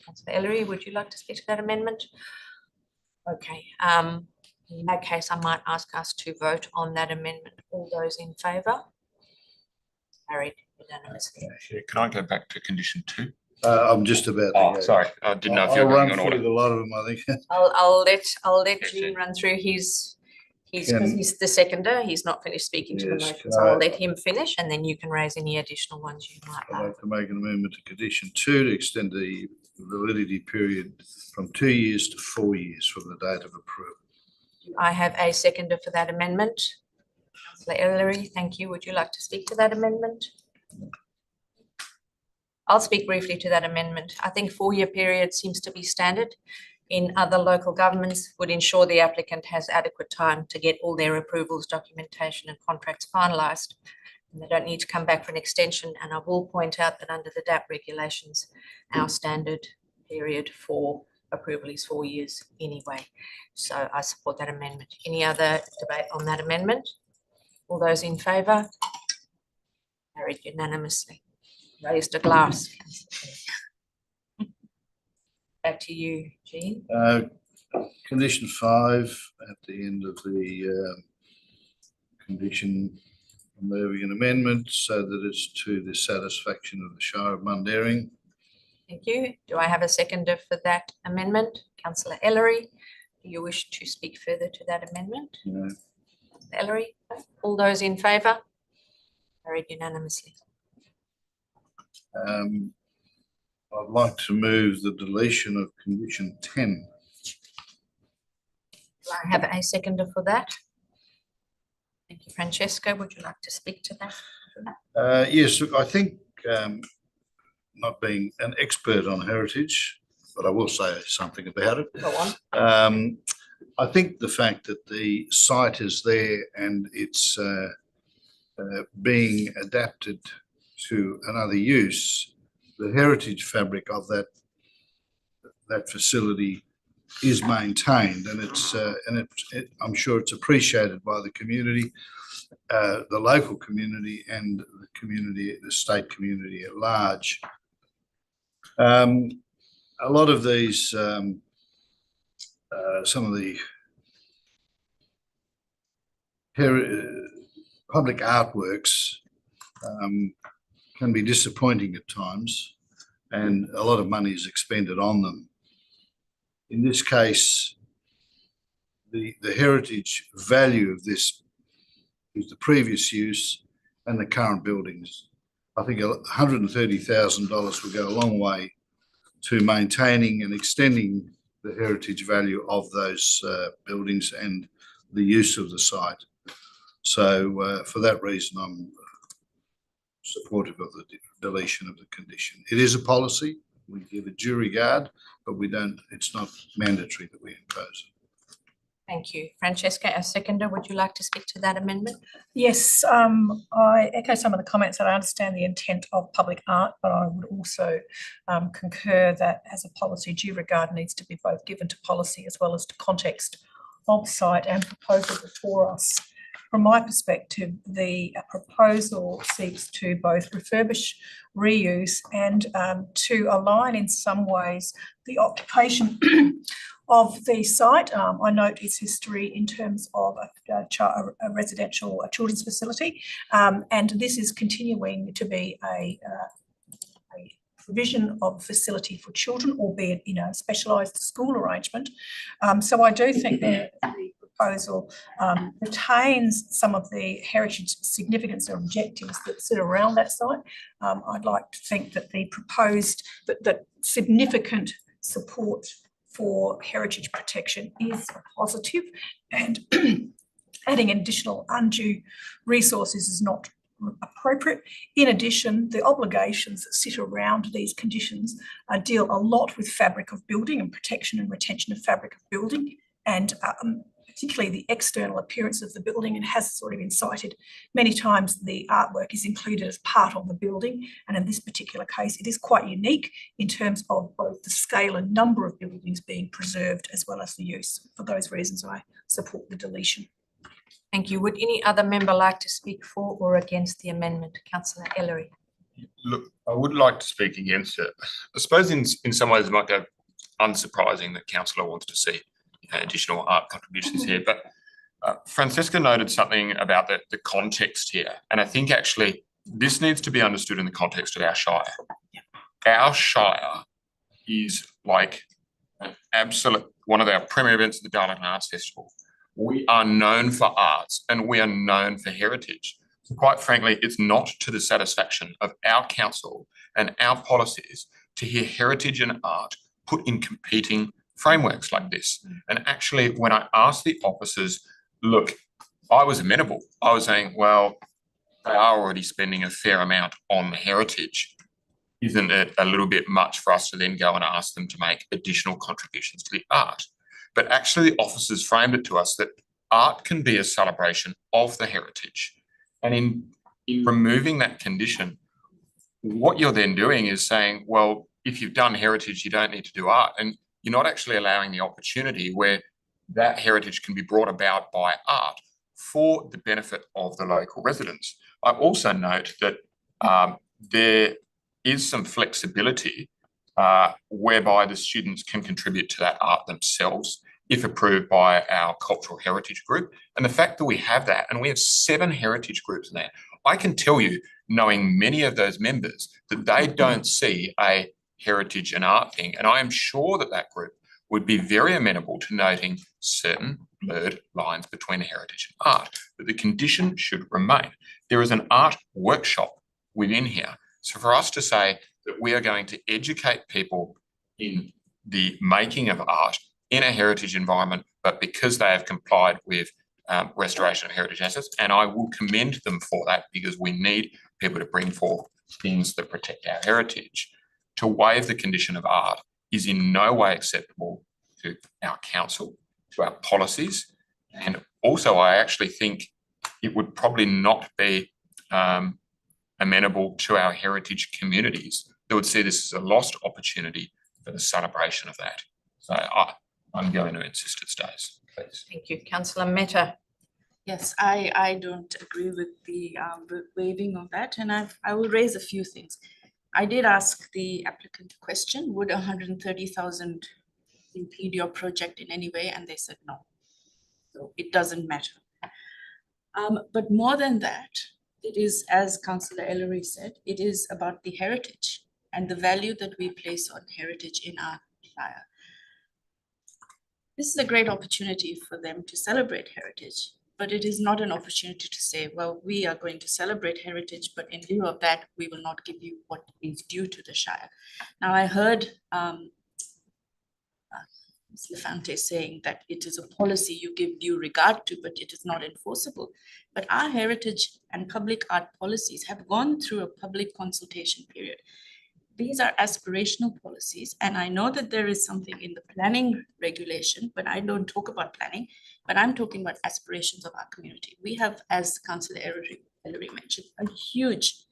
Councillor Ellery, would you like to speak to that amendment? Okay. In that case, I might ask us to vote on that amendment. All those in favour? Carried unanimously. Can I go back to condition 2? I'm just about to go. Sorry, I didn't know if you were going on order. A lot of them, I think. I'll let Jean run through his because he's the seconder. He's not finished speaking to the motion, so I'll let him finish, and then you can raise any additional ones you might like. I'd like to make an amendment to condition 2 to extend the validity period from 2 years to 4 years from the date of approval. I have a seconder for that amendment. Councillor Ellery, thank you. Would you like to speak to that amendment? I'll speak briefly to that amendment. I think 4-year period seems to be standard in other local governments, would ensure the applicant has adequate time to get all their approvals, documentation and contracts finalised. And they don't need to come back for an extension. And I will point out that under the DAP regulations, our standard period for approval is 4 years anyway. So I support that amendment. Any other debate on that amendment? All those in favour? Carried unanimously. Raised a glass. Back to you, Jean. Condition 5 at the end of the condition, I'm moving an amendment so that it's to the satisfaction of the Shire of Mundaring. Thank you. Do I have a seconder for that amendment? Councillor Ellery, do you wish to speak further to that amendment? No. Ellery, all those in favour? Carried unanimously. I'd like to move the deletion of condition 10. Do I have a seconder for that? Thank you, Francesco. Would you like to speak to that? Yes, look, I think not being an expert on heritage, but I will say something about it. Go on. I think the fact that the site is there and it's being adapted to another use, the heritage fabric of that facility is maintained, and I'm sure it's appreciated by the community, the local community, and the state community at large. A lot of these, some of the public artworks can be disappointing at times, and a lot of money is expended on them. In this case, the heritage value of this is the previous use and the current buildings. I think $130,000 will go a long way to maintaining and extending the heritage value of those buildings and the use of the site. So for that reason, I'm supportive of the deletion of the condition. It is a policy. We give it due regard, but it's not mandatory that we impose it. Thank you. Francesca, as seconder, would you like to speak to that amendment? Yes, I echo some of the comments that I understand the intent of public art, but I would also concur that as a policy, due regard needs to be both given to policy as well as to context of site and proposal before us. From my perspective, the proposal seeks to both refurbish, reuse, and to align in some ways the occupation of the site. I note its history in terms of a residential children's facility, and this is continuing to be a provision of facility for children, albeit in a specialised school arrangement. So I do think that the proposal retains some of the heritage significance or objectives that sit around that site. I'd like to think that the proposed, that significant support for heritage protection is positive, and adding additional undue resources is not appropriate. In addition, the obligations that sit around these conditions deal a lot with fabric of building and protection and retention of fabric of building, and particularly the external appearance of the building, and has sort of been cited many times. The artwork is included as part of the building, and in this particular case it is quite unique in terms of both the scale and number of buildings being preserved as well as the use. For those reasons, I support the deletion. Thank you. Would any other member like to speak for or against the amendment? Councillor Ellery. Look, I would like to speak against it. I suppose in some ways it might go unsurprising that councillor wants to see additional art contributions here, but Francesca noted something about the context here, and I think actually this needs to be understood in the context of our Shire. Our Shire is like an absolute, one of our premier events of the Darlington Arts Festival. We are known for arts and we are known for heritage. So quite frankly, it's not to the satisfaction of our council and our policies to hear heritage and art put in competing frameworks like this. And actually, when I asked the officers, look, I was amenable. I was saying, well, they are already spending a fair amount on heritage. Isn't it a little bit much for us to then go and ask them to make additional contributions to the art? But actually, the officers framed it to us that art can be a celebration of the heritage. And in removing that condition, what you're then doing is saying, well, if you've done heritage, you don't need to do art. And you're not actually allowing the opportunity where that heritage can be brought about by art for the benefit of the local residents. I also note that there is some flexibility whereby the students can contribute to that art themselves if approved by our cultural heritage group. And the fact that we have that, and we have 7 heritage groups in there, I can tell you, knowing many of those members, that they don't see a heritage and art thing. And I am sure that that group would be very amenable to noting certain blurred lines between heritage and art, but the condition should remain. There is an art workshop within here. So for us to say that we are going to educate people in the making of art in a heritage environment, but because they have complied with restoration of heritage assets, and I will commend them for that, because we need people to bring forth things that protect our heritage. To waive the condition of art is in no way acceptable to our council, to our policies, and also I actually think it would probably not be amenable to our heritage communities that would see this as a lost opportunity for the celebration of that. So I'm going to insist it stays, please. Thank you. Councillor Mehta. Yes, I don't agree with the waiving of that, and I will raise a few things. I did ask the applicant a question, would 130,000 impede your project in any way? And they said no. So it doesn't matter. But more than that, it is, as Councillor Ellery said, it is about the heritage and the value that we place on heritage in our shire. This is a great opportunity for them to celebrate heritage, but it is not an opportunity to say, well, we are going to celebrate heritage, but in lieu of that, we will not give you what is due to the shire. Now, I heard Ms. Lefante saying that it is a policy you give due regard to, but it is not enforceable. But our heritage and public art policies have gone through a public consultation period. These are aspirational policies, and I know that there is something in the planning regulation, but I don't talk about planning, but I'm talking about aspirations of our community. We have, as Councillor Ellery mentioned, a huge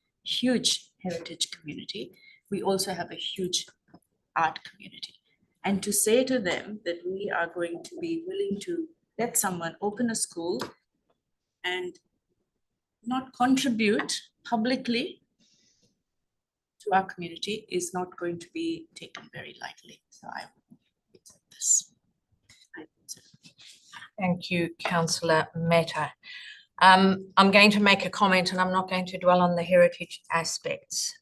heritage community. We also have a huge art community. And to say to them that we are going to be willing to let someone open a school and not contribute publicly to our community is not going to be taken very lightly. So I will accept this. Thank you, Councillor Mehta. I'm going to make a comment and I'm not going to dwell on the heritage aspects.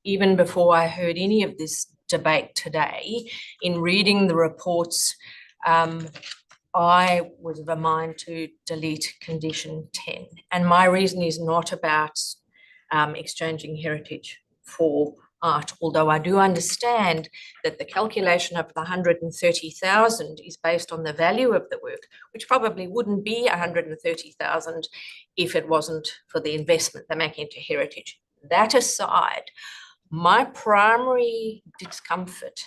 Even before I heard any of this debate today, in reading the reports, I was of a mind to delete condition 10. And my reason is not about exchanging heritage for art, although I do understand that the calculation of the 130,000 is based on the value of the work, which probably wouldn't be 130,000 if it wasn't for the investment they make into heritage. That aside, my primary discomfort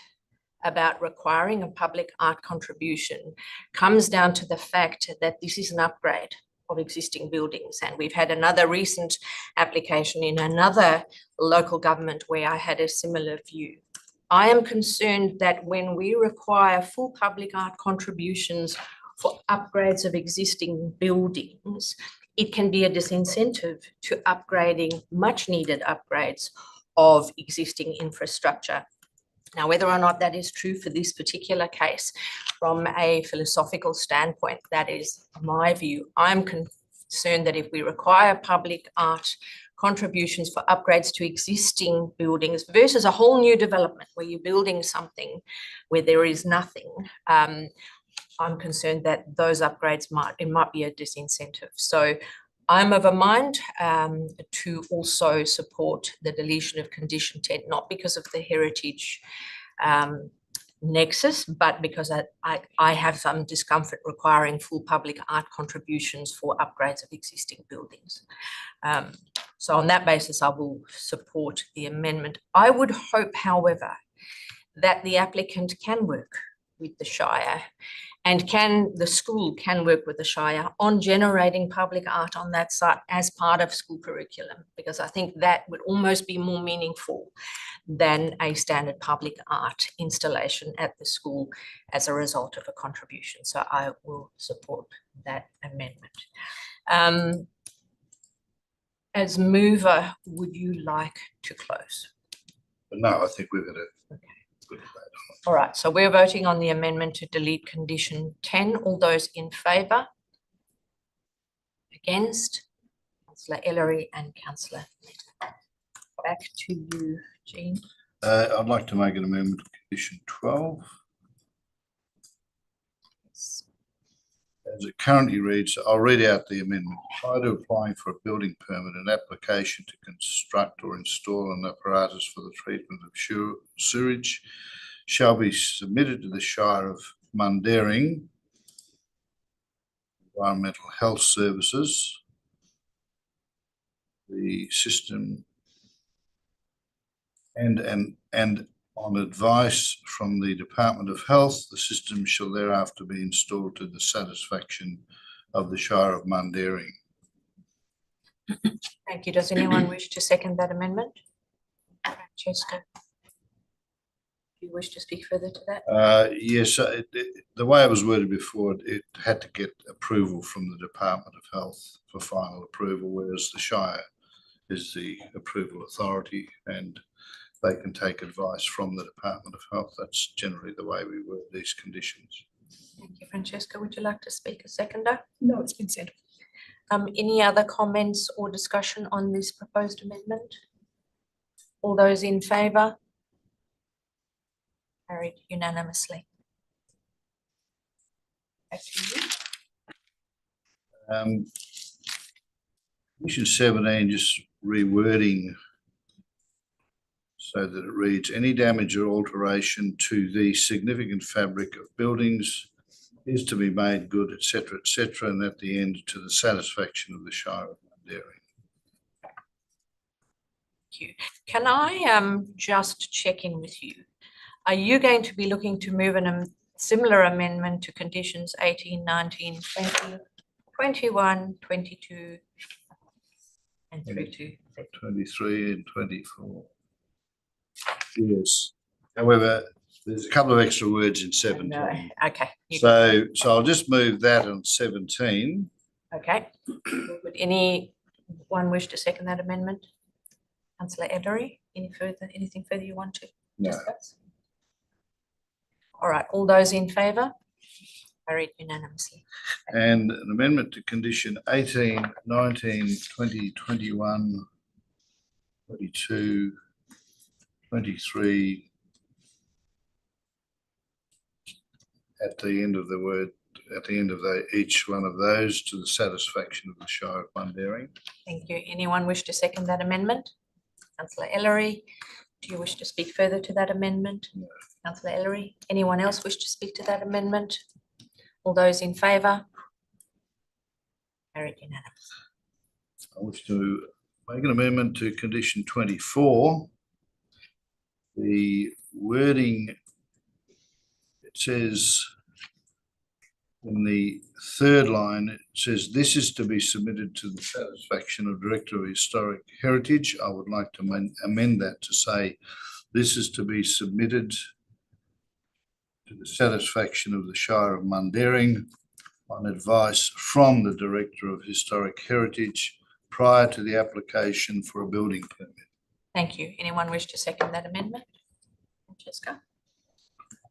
about requiring a public art contribution comes down to the fact that this is an upgrade of existing buildings. And we've had another recent application in another local government where I had a similar view. I am concerned that when we require full public art contributions for upgrades of existing buildings, it can be a disincentive to upgrading much needed upgrades of existing infrastructure. Now, whether or not that is true for this particular case, from a philosophical standpoint, that is my view. I'm concerned that if we require public art contributions for upgrades to existing buildings versus a whole new development where you're building something where there is nothing, I'm concerned that those upgrades might be a disincentive. So I'm of a mind to also support the deletion of condition 10, not because of the heritage nexus, but because I have some discomfort requiring full public art contributions for upgrades of existing buildings. So on that basis, I will support the amendment. I would hope, however, that the applicant can work with the Shire and the school can work with the Shire on generating public art on that site as part of school curriculum, because I think that would almost be more meaningful than a standard public art installation at the school as a result of a contribution. So I will support that amendment. As mover, would you like to close? No, I think we've got a good debate. All right, so we're voting on the amendment to delete condition 10. All those in favour? Against? Councillor Ellery and Councillor Mehta. Back to you, Jean. I'd like to make an amendment to condition 12. Yes. As it currently reads, I'll read out the amendment. Prior to applying for a building permit, an application to construct or install an apparatus for the treatment of sewage shall be submitted to the Shire of Mundaring Environmental Health Services. The system and on advice from the Department of Health, the system shall thereafter be installed to the satisfaction of the Shire of Mundaring. Thank you. Does anyone wish to second that amendment? Francesca, do you wish to speak further to that? Yes, the way it was worded before, it had to get approval from the Department of Health for final approval, whereas the Shire is the approval authority and they can take advice from the Department of Health. That's generally the way we word these conditions. Thank you, Francesca. Would you like to speak a seconder? No, it's been said. Any other comments or discussion on this proposed amendment? All those in favour? Carried unanimously. Back to you. Condition 17, just rewording so that it reads, any damage or alteration to the significant fabric of buildings is to be made good, etc., and at the end to the satisfaction of the Shire of Mundaring. Thank you. Can I just check in with you? Are you going to be looking to move a similar amendment to conditions 18, 19, 20, 21, 22, and 32? 23 and 24. Yes. However, there's a couple of extra words in 17. No. Okay. So I'll just move that on 17. Okay. Would anyone wish to second that amendment? Councillor Ellery, anything further you want to discuss? All right. All those in favour? Carried unanimously. And an amendment to condition 18, 19, 20, 21, 22, 23, at the end of the word, at the end of each one of those, to the satisfaction of the Shire of Mundaring. Thank you. Anyone wish to second that amendment? Councillor Ellery, do you wish to speak further to that amendment? No. Councillor Ellery, anyone else wish to speak to that amendment? All those in favour? Carried unanimous. I wish to make an amendment to condition 24. The wording, it says in the third line, it says this is to be submitted to the satisfaction of Director of Historic Heritage. I would like to amend that to say this is to be submitted to the satisfaction of the Shire of Mundaring on advice from the Director of Historic Heritage prior to the application for a building permit. Thank you. Anyone wish to second that amendment? Francesca?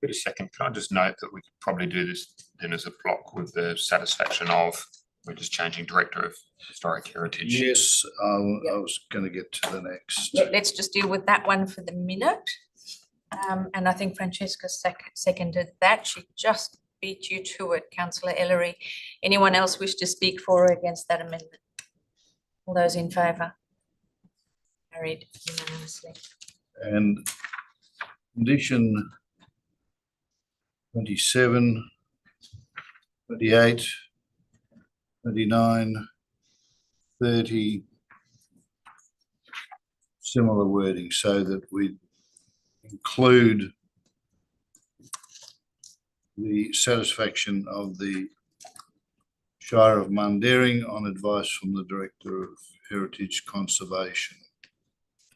Wait a second, can I just note that we could probably do this then as a block with the satisfaction of, we're just changing Director of Historic Heritage. Yes, I was going to get to the next. Let's just deal with that one for the minute. And I think Francesca seconded that. She just beat you to it, Councillor Ellery. Anyone else wish to speak for or against that amendment? All those in favour? Carried unanimously. And condition 27, 28, 29, 30, similar wording so that we include the satisfaction of the Shire of Mundaring on advice from the Director of Heritage Conservation.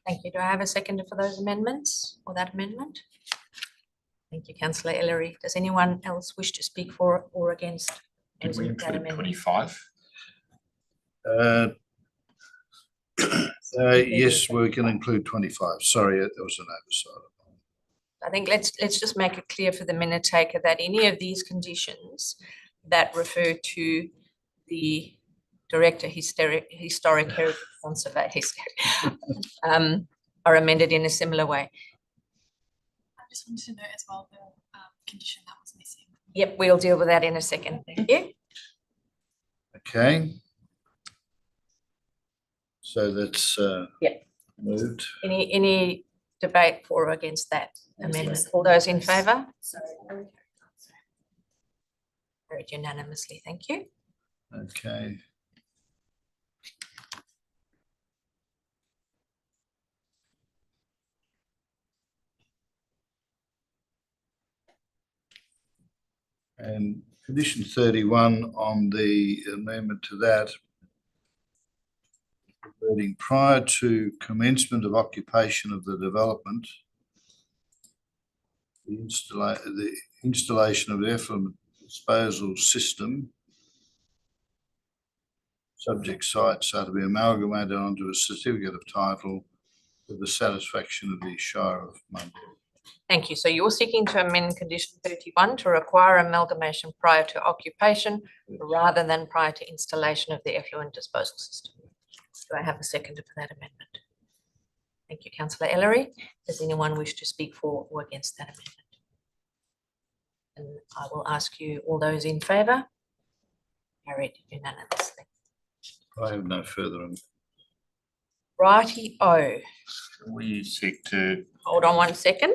Thank you. Do I have a seconder for those amendments or that amendment? Thank you, Councillor Ellery. Does anyone else wish to speak for or against? Did we include 25? Yes, we can include 25. Sorry, there was an oversight. I think let's just make it clear for the minute taker that any of these conditions that refer to the Director Historic Heritage Conservation are amended in a similar way. I just wanted to note as well the condition that was missing. Yep, we'll deal with that in a second. Thank you. Okay. So that's moved. Any debate for or against that amendment? All those in favour? Carried unanimously. Thank you. Okay. And condition 31 on the amendment to that. wording prior to commencement of occupation of the development, the installation of the effluent disposal system, subject sites are to be amalgamated onto a certificate of title to the satisfaction of the Shire of Mundaring. Thank you. So you're seeking to amend condition 31 to require amalgamation prior to occupation rather than prior to installation of the effluent disposal system. Do I have a seconder for that amendment? Thank you, Councillor Ellery. Does anyone wish to speak for or against that amendment? And I will ask you, all those in favour? Carried unanimously. I have no further. Righty-o. We seek to. Hold on one second.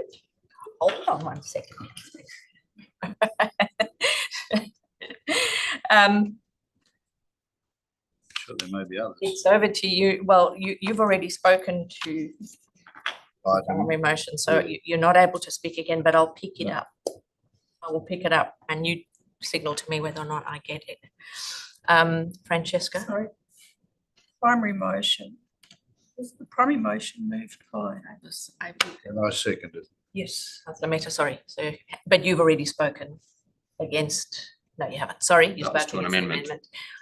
Hold on one second. Sure, there may be others. It's over to you. Well, you've already spoken to primary motion, so you're not able to speak again, but I'll pick it up. I will pick it up and you signal to me whether or not I get it. Francesca? Sorry. Primary motion. Was the primary motion moved by? And I seconded. Yes, Councillor Mehta, sorry. So, but you've already spoken against. No, you haven't. Sorry, you've spoken to an amendment.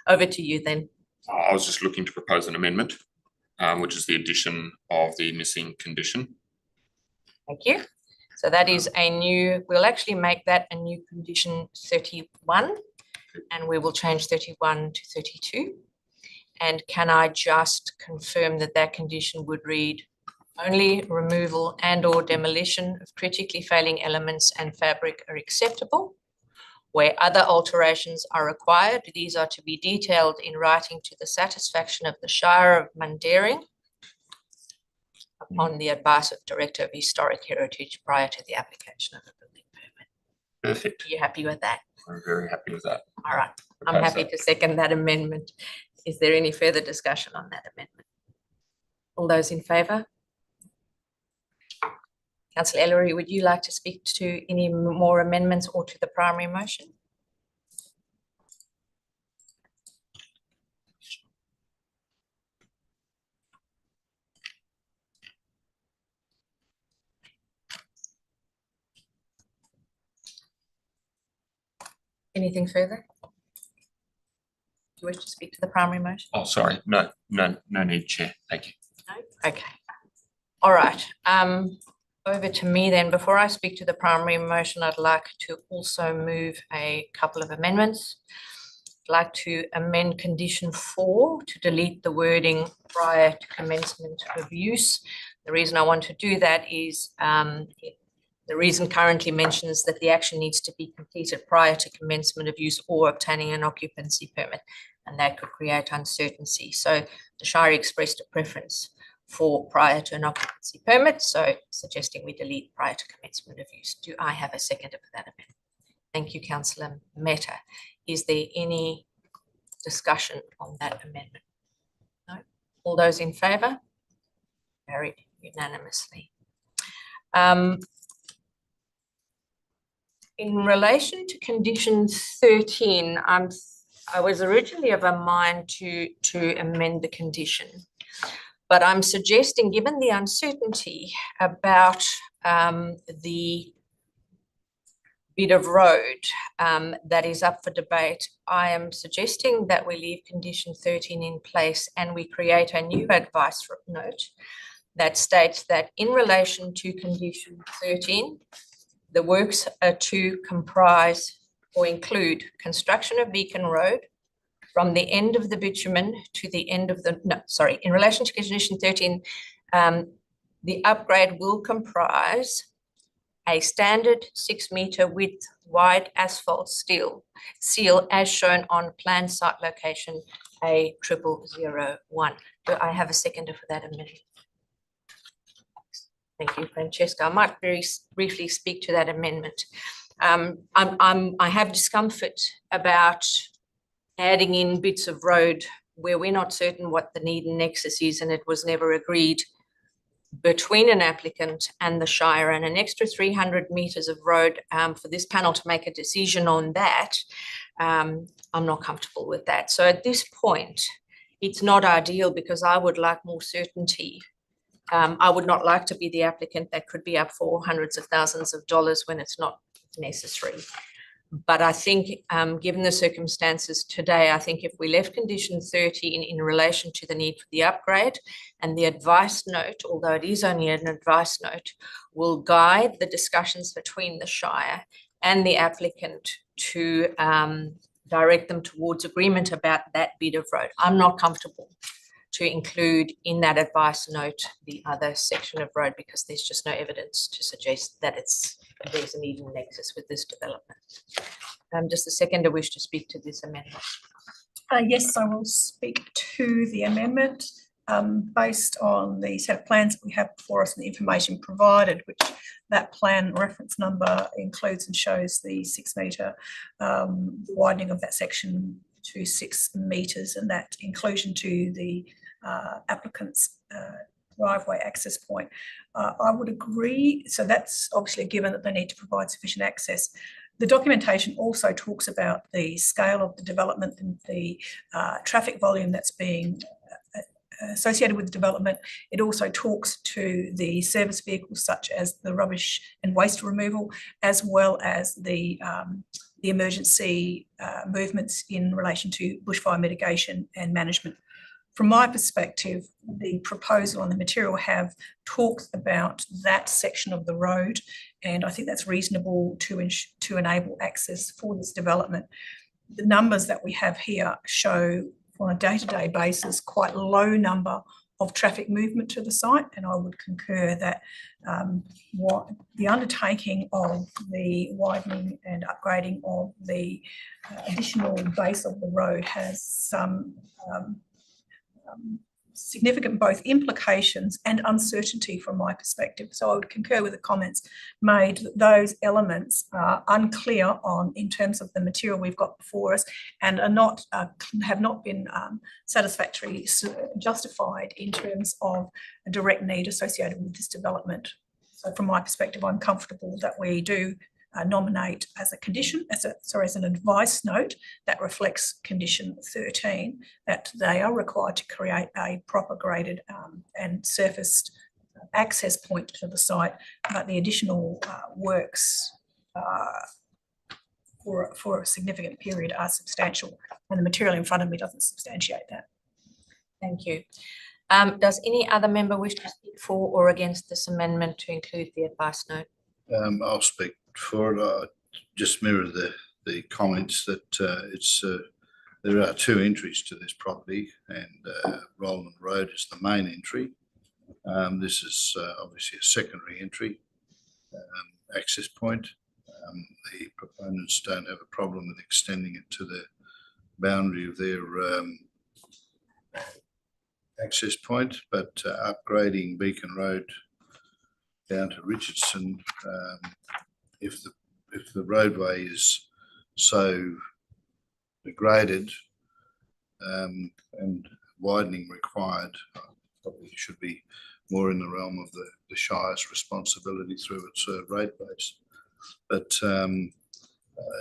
Over to you then. I was just looking to propose an amendment, which is the addition of the missing condition. Thank you. So that is a new, we'll actually make that a new condition 31 and we will change 31 to 32. And can I just confirm that that condition would read only removal and or demolition of critically failing elements and fabric are acceptable. Where other alterations are required, these are to be detailed in writing to the satisfaction of the Shire of Mundaring upon the advice of Director of Historic Heritage prior to the application of a building permit. Perfect. Are you happy with that? I'm very happy with that. All right. I'm happy to second that amendment. Is there any further discussion on that amendment? All those in favour? Councillor Ellery, would you like to speak to any more amendments or to the primary motion? Anything further? Do you wish to speak to the primary motion? Oh, sorry. No need, Chair. Thank you. No? Okay. All right. Over to me then. Before I speak to the primary motion, I'd like to also move a couple of amendments. I'd like to amend condition 4 to delete the wording prior to commencement of use. The reason I want to do that is the reason currently mentions that the action needs to be completed prior to commencement of use or obtaining an occupancy permit, and that could create uncertainty. So the Shire expressed a preference for prior to an occupancy permit, so suggesting we delete prior to commencement of use. Do I have a seconder for that amendment? Thank you, Councillor Mehta. Is there any discussion on that amendment? No? All those in favour? Carried unanimously. In relation to condition 13, I was originally of a mind to amend the condition. But I'm suggesting, given the uncertainty about the bit of road that is up for debate, I am suggesting that we leave condition 13 in place and we create a new advice note that states that in relation to condition 13, the works are to comprise or include construction of Beacon Road, from the end of the bitumen to the end of the, in relation to condition 13, the upgrade will comprise a standard 6-metre width wide asphalt seal as shown on plan site location A0001. Do I have a seconder for that amendment? Thank you, Francesca. I might very briefly speak to that amendment. I have discomfort about adding in bits of road where we're not certain what the need and nexus is, and it was never agreed between an applicant and the Shire, and an extra 300 metres of road for this panel to make a decision on that, I'm not comfortable with that. So at this point, it's not ideal because I would like more certainty. I would not like to be the applicant that could be up for hundreds of thousands of dollars when it's not necessary. But I think, given the circumstances today, I think if we left condition 13 in relation to the need for the upgrade, and the advice note, although it is only an advice note, will guide the discussions between the Shire and the applicant to direct them towards agreement about that bit of road. I'm not comfortable to include in that advice note the other section of road because there's just no evidence to suggest that there's an even nexus with this development. Just a second, I wish to speak to this amendment. Yes, I will speak to the amendment based on the set of plans that we have before us and the information provided, which that plan reference number includes and shows the 6 metre widening of that section to 6 metres, and that inclusion to the applicant's driveway access point. I would agree. So that's obviously given that they need to provide sufficient access. The documentation also talks about the scale of the development and the traffic volume that's being associated with the development. It also talks to the service vehicles such as the rubbish and waste removal, as well as the emergency movements in relation to bushfire mitigation and management. From my perspective, the proposal and the material have talked about that section of the road, and I think that's reasonable to enable access for this development. The numbers that we have here show on a day-to-day basis quite low number of traffic movement to the site, and I would concur that what the undertaking of the widening and upgrading of the additional base of the road has some significant both implications and uncertainty from my perspective. So I would concur with the comments made that those elements are unclear in terms of the material we've got before us and have not been satisfactorily justified in terms of a direct need associated with this development. So from my perspective, I'm comfortable that we do nominate as a condition, as an advice note that reflects condition 13, that they are required to create a proper graded and surfaced access point to the site, but the additional works for a significant period are substantial, and the material in front of me doesn't substantiate that. Thank you. Does any other member wish to speak for or against this amendment to include the advice note? I'll speak for it. I just mirror the comments that there are 2 entries to this property, and Roland Road is the main entry. This is obviously a secondary entry access point. The proponents don't have a problem with extending it to the boundary of their access point, but upgrading Beacon Road down to Richardson, if the roadway is so degraded and widening required, probably should be more in the realm of the Shire's responsibility through its rate base. But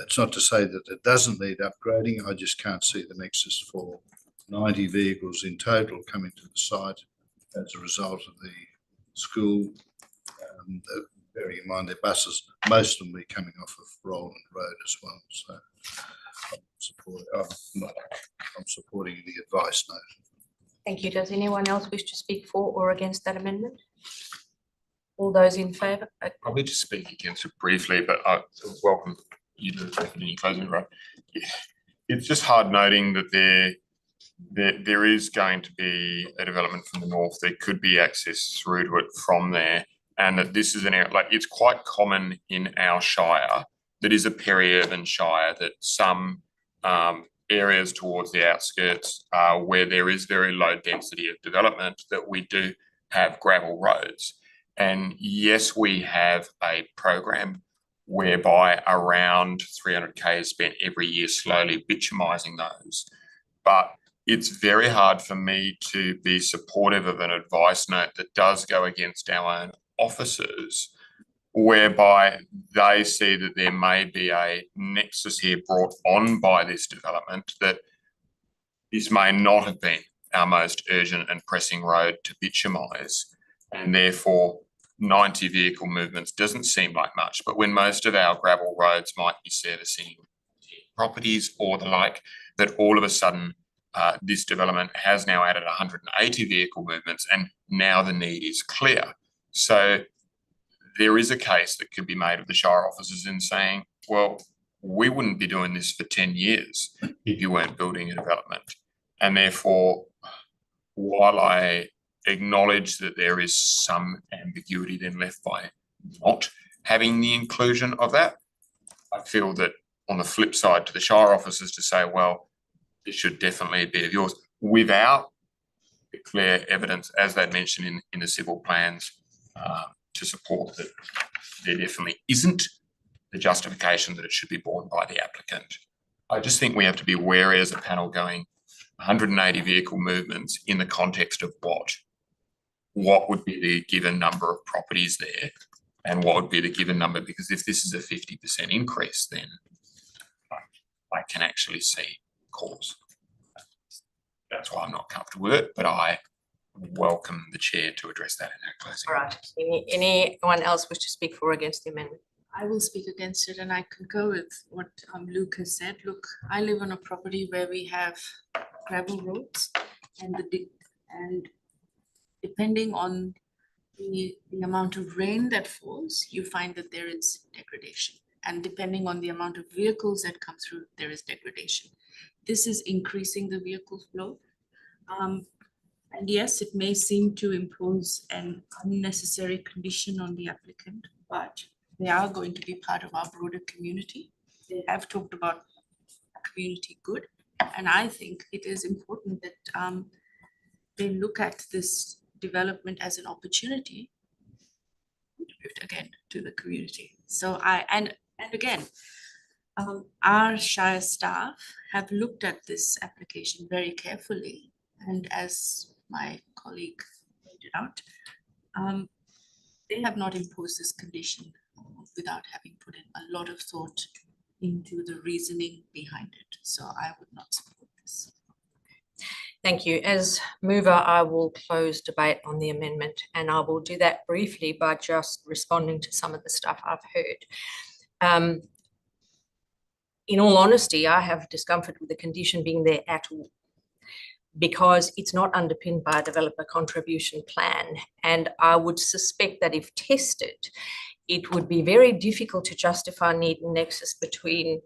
it's not to say that it doesn't need upgrading. I just can't see the nexus for 90 vehicles in total coming to the site as a result of the school. Bearing in mind their buses, most of them will be coming off of Roland Road as well. So I'm supporting the advice note. Thank you. Does anyone else wish to speak for or against that amendment? All those in favour? Probably just speak against it briefly, but I welcome you to any closing, right? It's just hard noting that there is going to be a development from the north. There could be access through to it from there, and that this is an area, like it's quite common in our Shire, that is a peri-urban Shire, that some areas towards the outskirts where there is very low density of development, that we do have gravel roads. And yes, we have a program whereby around 300k is spent every year slowly bitumising those. But it's very hard for me to be supportive of an advice note that does go against our own officers, whereby they see that there may be a nexus here brought on by this development, that this may not have been our most urgent and pressing road to bitumise, and therefore 90 vehicle movements doesn't seem like much. But when most of our gravel roads might be servicing properties or the like, that all of a sudden this development has now added 180 vehicle movements, and now the need is clear. So there is a case that could be made of the Shire officers in saying, well, we wouldn't be doing this for 10 years if you weren't building a development. And therefore, while I acknowledge that there is some ambiguity then left by not having the inclusion of that, I feel that on the flip side to the Shire officers to say, well, this should definitely be of yours, without the clear evidence, as they mentioned in the civil plans, to support that there definitely isn't the justification that it should be borne by the applicant. I just think we have to be wary as a panel going 180 vehicle movements in the context of what? What would be the given number of properties there, and what would be the given number? Because if this is a 50% increase, then I can actually see cause. That's why I'm not comfortable with it, but I welcome the chair to address that in our closing. All right. Anyone else wish to speak for or against the amendment? I will speak against it, and I concur with what Luke has said. Look, I live on a property where we have gravel roads, and depending on the amount of rain that falls, you find that there is degradation. And depending on the amount of vehicles that come through, there is degradation. This is increasing the vehicle flow. And yes, it may seem to impose an unnecessary condition on the applicant, but they are going to be part of our broader community. They have talked about community good, and I think it is important that they look at this development as an opportunity to contribute again to the community. So and again, our Shire staff have looked at this application very carefully, and as my colleague pointed out, they have not imposed this condition without having put in a lot of thought into the reasoning behind it. So I would not support this. Thank you. As mover, I will close debate on the amendment, and I will do that briefly by just responding to some of the stuff I've heard. In all honesty, I have discomfort with the condition being there at all, because it's not underpinned by a developer contribution plan. And I would suspect that if tested, it would be very difficult to justify need and nexus between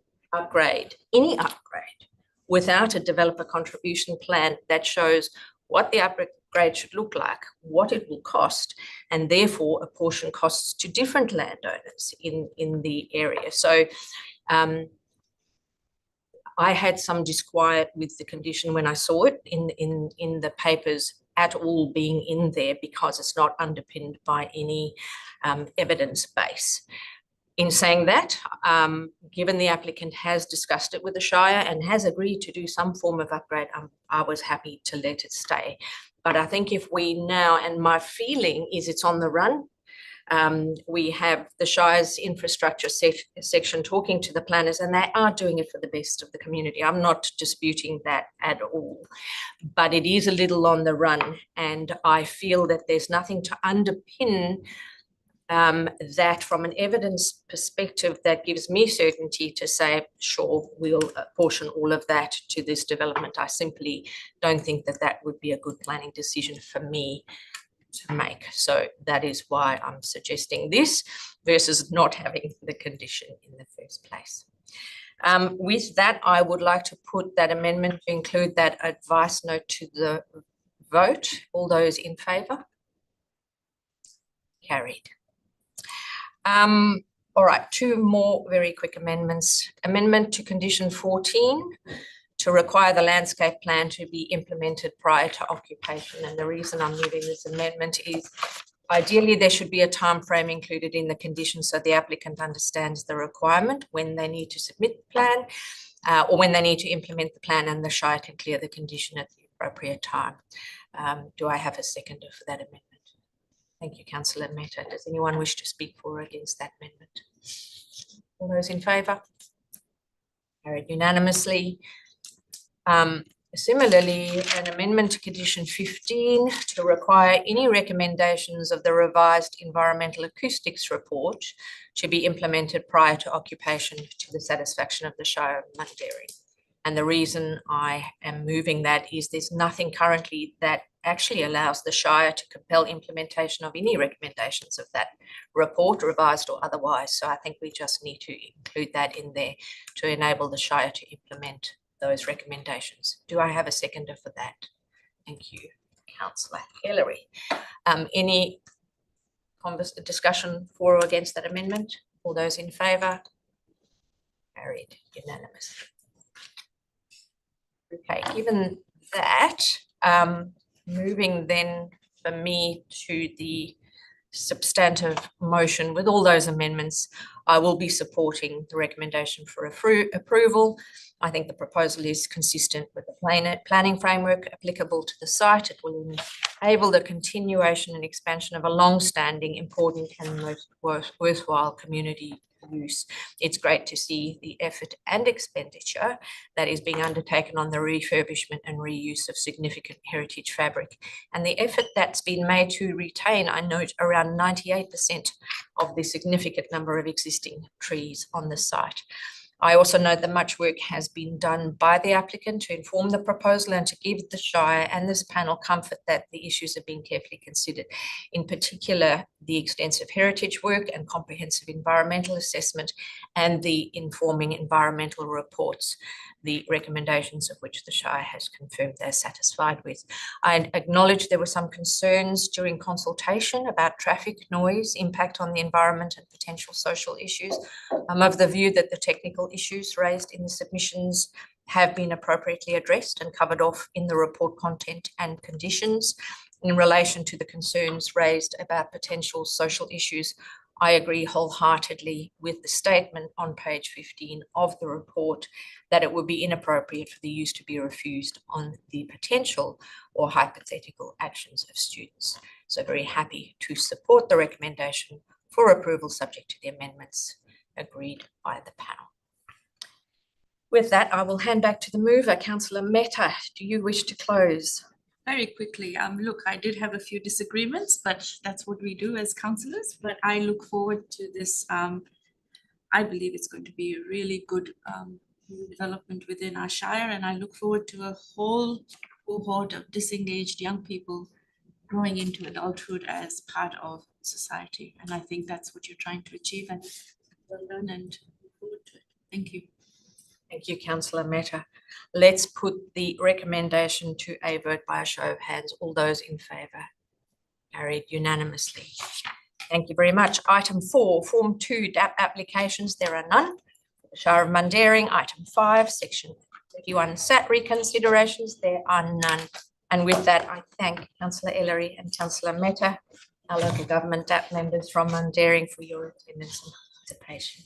any upgrade, without a developer contribution plan that shows what the upgrade should look like, what it will cost, and therefore apportion costs to different landowners in the area. So I had some disquiet with the condition when I saw it in the papers at all being in there, because it's not underpinned by any evidence base. In saying that, given the applicant has discussed it with the Shire and has agreed to do some form of upgrade, I was happy to let it stay. But I think if we now, and my feeling is it's on the run, we have the Shire's infrastructure section talking to the planners, and they are doing it for the best of the community. I'm not disputing that at all, but it is a little on the run, and I feel that there's nothing to underpin that from an evidence perspective that gives me certainty to say, sure, we'll apportion all of that to this development. I simply don't think that that would be a good planning decision for me to make. So that is why I'm suggesting this versus not having the condition in the first place. With that, I would like to put that amendment to include that advice note to the vote. All those in favour? Carried. All right, two more very quick amendments. Amendment to condition 14 to require the landscape plan to be implemented prior to occupation. And the reason I'm moving this amendment is ideally there should be a time frame included in the condition so the applicant understands the requirement when they need to submit the plan or when they need to implement the plan, and the Shire can clear the condition at the appropriate time. Do I have a seconder for that amendment? Thank you, Councillor Mehta. Does anyone wish to speak for or against that amendment? All those in favour? Carried unanimously. Similarly, an amendment to condition 15 to require any recommendations of the revised environmental acoustics report to be implemented prior to occupation to the satisfaction of the Shire of Mundaring. And the reason I am moving that is there's nothing currently that actually allows the Shire to compel implementation of any recommendations of that report, revised or otherwise. So I think we just need to include that in there to enable the Shire to implement those recommendations. Do I have a seconder for that? Thank you, Councillor Ellery. Any discussion for or against that amendment? All those in favour? Carried unanimously. Okay, given that, moving then for me to the substantive motion with all those amendments, I will be supporting the recommendation for approval. I think the proposal is consistent with the planning framework applicable to the site. It will enable the continuation and expansion of a long-standing, important and most worthwhile community use. It's great to see the effort and expenditure that is being undertaken on the refurbishment and reuse of significant heritage fabric, and the effort that's been made to retain, I note, around 98% of the significant number of existing trees on the site. I also note that much work has been done by the applicant to inform the proposal and to give the Shire and this panel comfort that the issues are being carefully considered. In particular, the extensive heritage work and comprehensive environmental assessment and the informing environmental reports, the recommendations of which the Shire has confirmed they're satisfied with. I acknowledge there were some concerns during consultation about traffic noise, impact on the environment and potential social issues. I'm of the view that the technical issues raised in the submissions have been appropriately addressed and covered off in the report content and conditions. In relation to the concerns raised about potential social issues, I agree wholeheartedly with the statement on page 15 of the report that it would be inappropriate for the use to be refused on the potential or hypothetical actions of students. So very happy to support the recommendation for approval subject to the amendments agreed by the panel. With that, I will hand back to the mover. Councillor Mehta, do you wish to close? Very quickly, look, I did have a few disagreements, but that's what we do as councillors. But I look forward to this. I believe it's going to be a really good development within our Shire, and I look forward to a whole cohort of disengaged young people growing into adulthood as part of society. And I think that's what you're trying to achieve, and well done, and look forward to it. Thank you. Thank you, Councillor Mehta. Let's put the recommendation to a vote by a show of hands. All those in favour? Carried unanimously. Thank you very much. Item 4, Form 2 DAP applications. There are none. For the Shire of Mundaring, Item 5, Section 31 SAT reconsiderations. There are none. And with that, I thank Councillor Ellery and Councillor Mehta, our local government DAP members from Mundaring, for your attendance and participation.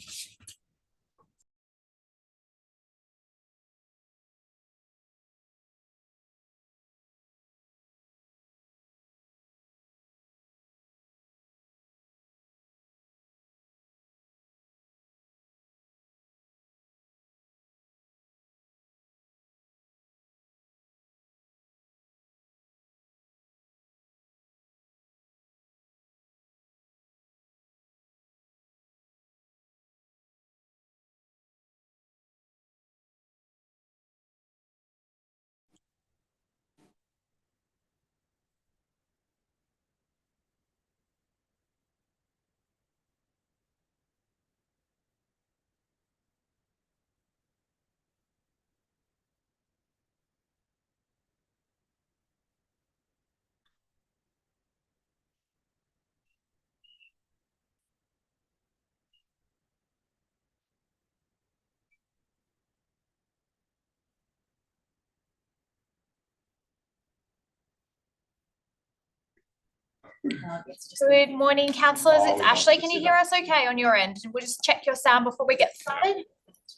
Good morning, councillors. It's Ashley. Can you hear us okay on your end? We'll just check your sound before we get started.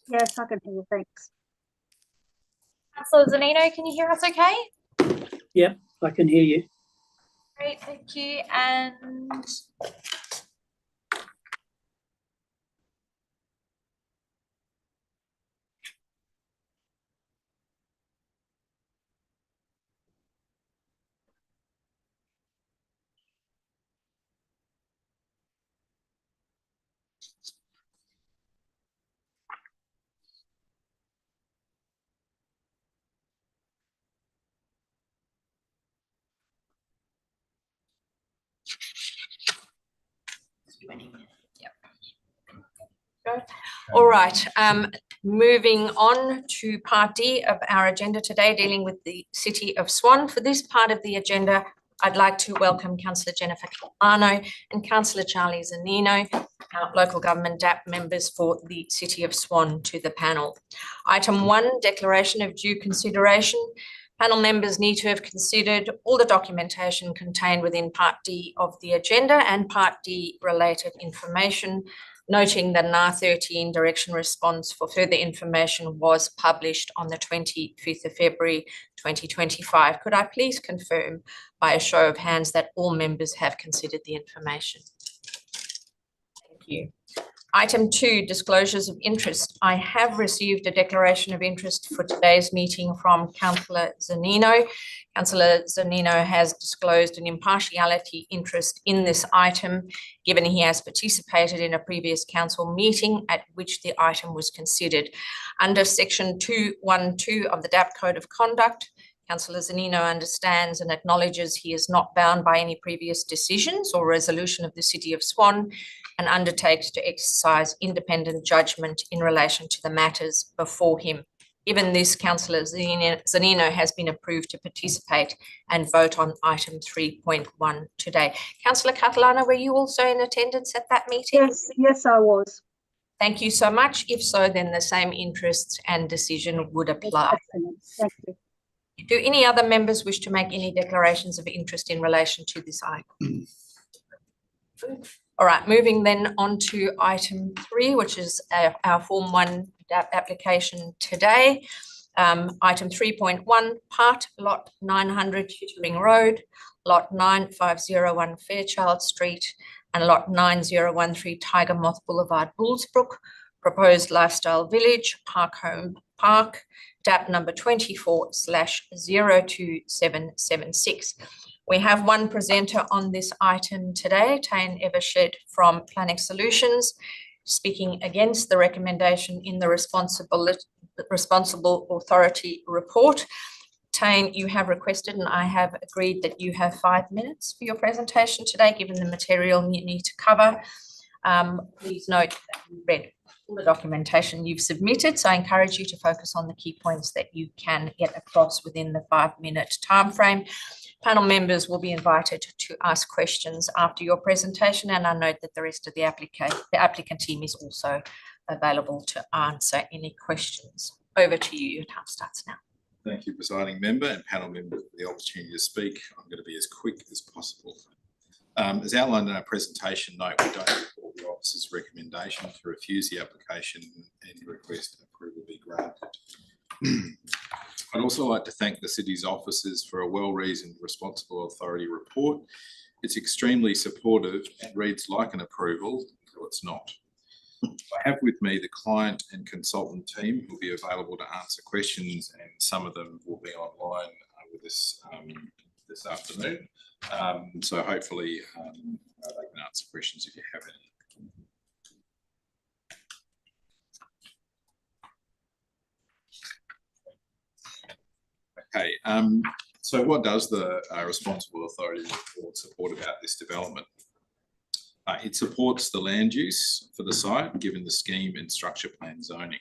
Yes, I can hear you. Thanks. Councillor Zanino, can you hear us okay? Yep, I can hear you. Great, thank you. And All right, moving on to part D of our agenda today, dealing with the City of Swan. For this part of the agenda, I'd like to welcome Councillor Jennifer Catalano and Councillor Charlie Zanino, our local government DAP members for the City of Swan, to the panel. Item 1, declaration of due consideration. Panel members need to have considered all the documentation contained within Part D of the agenda and Part D related information, noting that an R13 direction response for further information was published on the 25th of February 2025. Could I please confirm by a show of hands that all members have considered the information? Thank you. Item 2, disclosures of interest. I have received a declaration of interest for today's meeting from Councillor Zanino. Councillor Zanino has disclosed an impartiality interest in this item, given he has participated in a previous council meeting at which the item was considered. Under section 212 of the DAP Code of Conduct, Councillor Zanino understands and acknowledges he is not bound by any previous decisions or resolution of the City of Swan and undertakes to exercise independent judgment in relation to the matters before him. Given this, Councillor Zanino has been approved to participate and vote on item 3.1 today. Councillor Catalano, were you also in attendance at that meeting? Yes, I was. Thank you so much. If so, then the same interests and decision would apply. Excellent. Thank you. Do any other members wish to make any declarations of interest in relation to this item? All right, moving then on to item 3, which is our Form 1 DAP application today. Item 3.1, part lot 900 Huttering Road, lot 9501 Fairchild Street, and lot 9013 Tiger Moth Boulevard, Bullsbrook, proposed lifestyle village, Park Home Park, DAP number 24/02776. We have one presenter on this item today, Tane Evershed from Planning Solutions, speaking against the recommendation in the Responsible Authority report. Tane, you have requested and I have agreed that you have 5 minutes for your presentation today, given the material you need to cover. Please note that you read all the documentation you've submitted, so I encourage you to focus on the key points that you can get across within the 5-minute timeframe. Panel members will be invited to ask questions after your presentation, and I note that the rest of the applicant team is also available to answer any questions. Over to you. Your time starts now. Thank you, presiding member and panel member, for the opportunity to speak. I'm going to be as quick as possible. As outlined in our presentation note, we don't support the officer's recommendation to refuse the application and request approval be granted. I'd also like to thank the City's officers for a well-reasoned Responsible Authority report. It's extremely supportive and reads like an approval, though it's not. I have with me the client and consultant team who will be available to answer questions, and some of them will be online with us this afternoon. So hopefully they can answer questions if you have any. Okay, so what does the Responsible Authority report support about this development? It supports the land use for the site, given the scheme and structure plan zoning.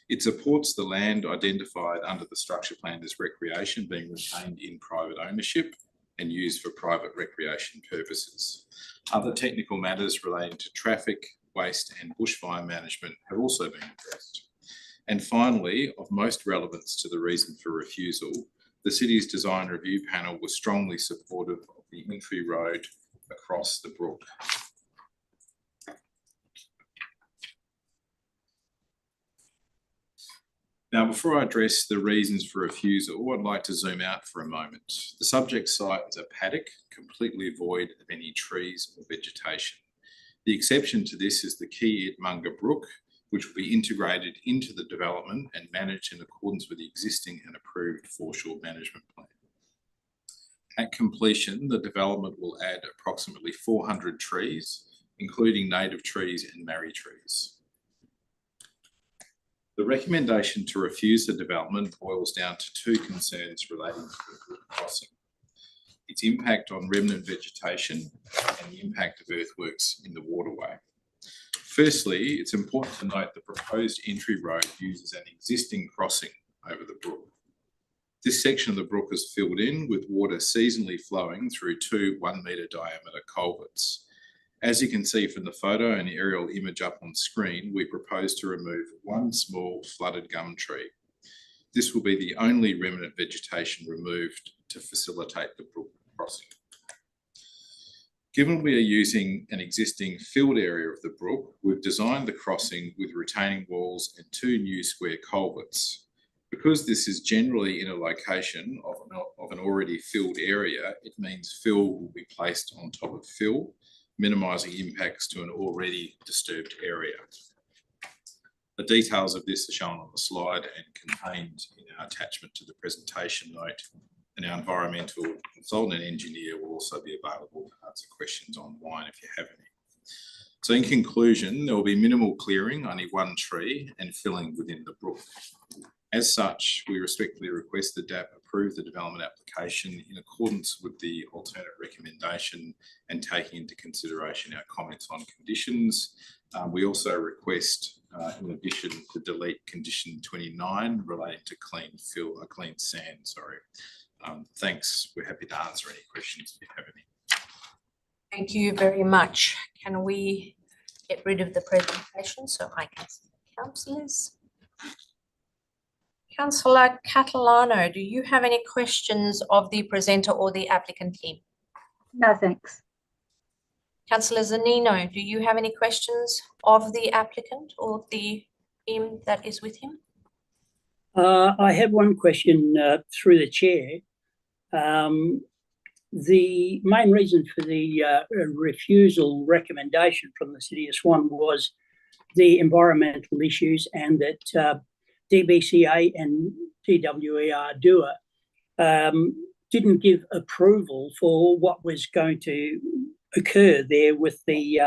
It supports the land identified under the structure plan as recreation being retained in private ownership and used for private recreation purposes. Other technical matters relating to traffic, waste and bushfire management have also been addressed. And finally, of most relevance to the reason for refusal, the City's design review panel was strongly supportive of the entry road across the brook. Now, before I address the reasons for refusal, I'd like to zoom out for a moment. The subject site is a paddock completely void of any trees or vegetation. The exception to this is the key Mundaring Brook, which will be integrated into the development and managed in accordance with the existing and approved foreshore management plan. At completion, the development will add approximately 400 trees including native trees and marri trees. The recommendation to refuse the development boils down to two concerns relating to the brook crossing: its impact on remnant vegetation and the impact of earthworks in the waterway. Firstly, it's important to note the proposed entry road uses an existing crossing over the brook. This section of the brook is filled in with water seasonally flowing through two 1 metre diameter culverts. As you can see from the photo and the aerial image up on screen, we propose to remove one small flooded gum tree. This will be the only remnant vegetation removed to facilitate the brook crossing. Given we are using an existing filled area of the brook, we've designed the crossing with retaining walls and two new square culverts. Because this is generally in a location of an already filled area, it means fill will be placed on top of fill, minimising impacts to an already disturbed area. The details of this are shown on the slide and contained in our attachment to the presentation note, and our environmental consultant and engineer will also be available to answer questions online if you have any. So in conclusion, there will be minimal clearing, only one tree, and filling within the brook. As such, we respectfully request the DAP approve the development application in accordance with the alternate recommendation and taking into consideration our comments on conditions. We also request, in addition, to delete condition 29 relating to clean sand. Thanks. We're happy to answer any questions if you have any. Thank you very much. Can we get rid of the presentation so I can see the councillors? Councillor Catalano, do you have any questions of the presenter or the applicant team? No, thanks. Councillor Zanino, do you have any questions of the applicant or the team that is with him? I have one question through the chair. The main reason for the refusal recommendation from the City of Swan was the environmental issues, and that DBCA and TWER didn't give approval for what was going to occur there with the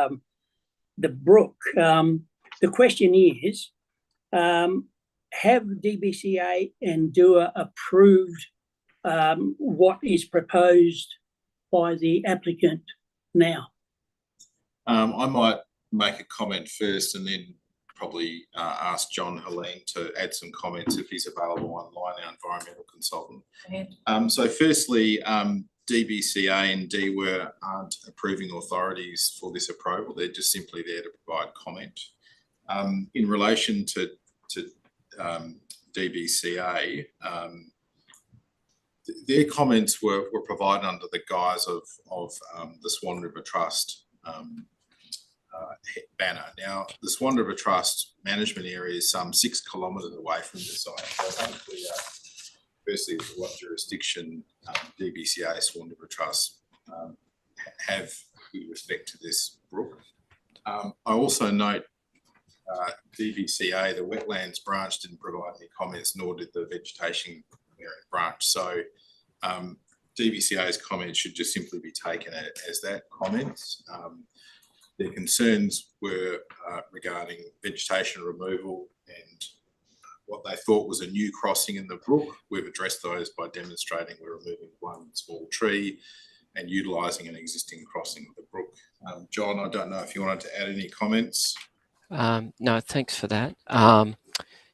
brook. The question is, have DBCA and DUA approved what is proposed by the applicant now? I might make a comment first and then probably ask John Helene to add some comments if he's available online, our environmental consultant. So firstly, DBCA and DWER aren't approving authorities for this approval. They're just simply there to provide comment. In relation to DBCA, their comments were provided under the guise of the Swan River Trust banner. Now, the Swan River Trust management area is some 6 kilometres away from the site. So it's unclear, firstly, what jurisdiction DBCA, Swan River Trust, have with respect to this brook. I also note DBCA, the wetlands branch, didn't provide any comments, nor did the vegetation branch. So DBCA's comments should just simply be taken as that comments. Their concerns were regarding vegetation removal and what they thought was a new crossing in the brook. We've addressed those by demonstrating we're removing one small tree and utilising an existing crossing of the brook. John, I don't know if you wanted to add any comments. No, thanks for that.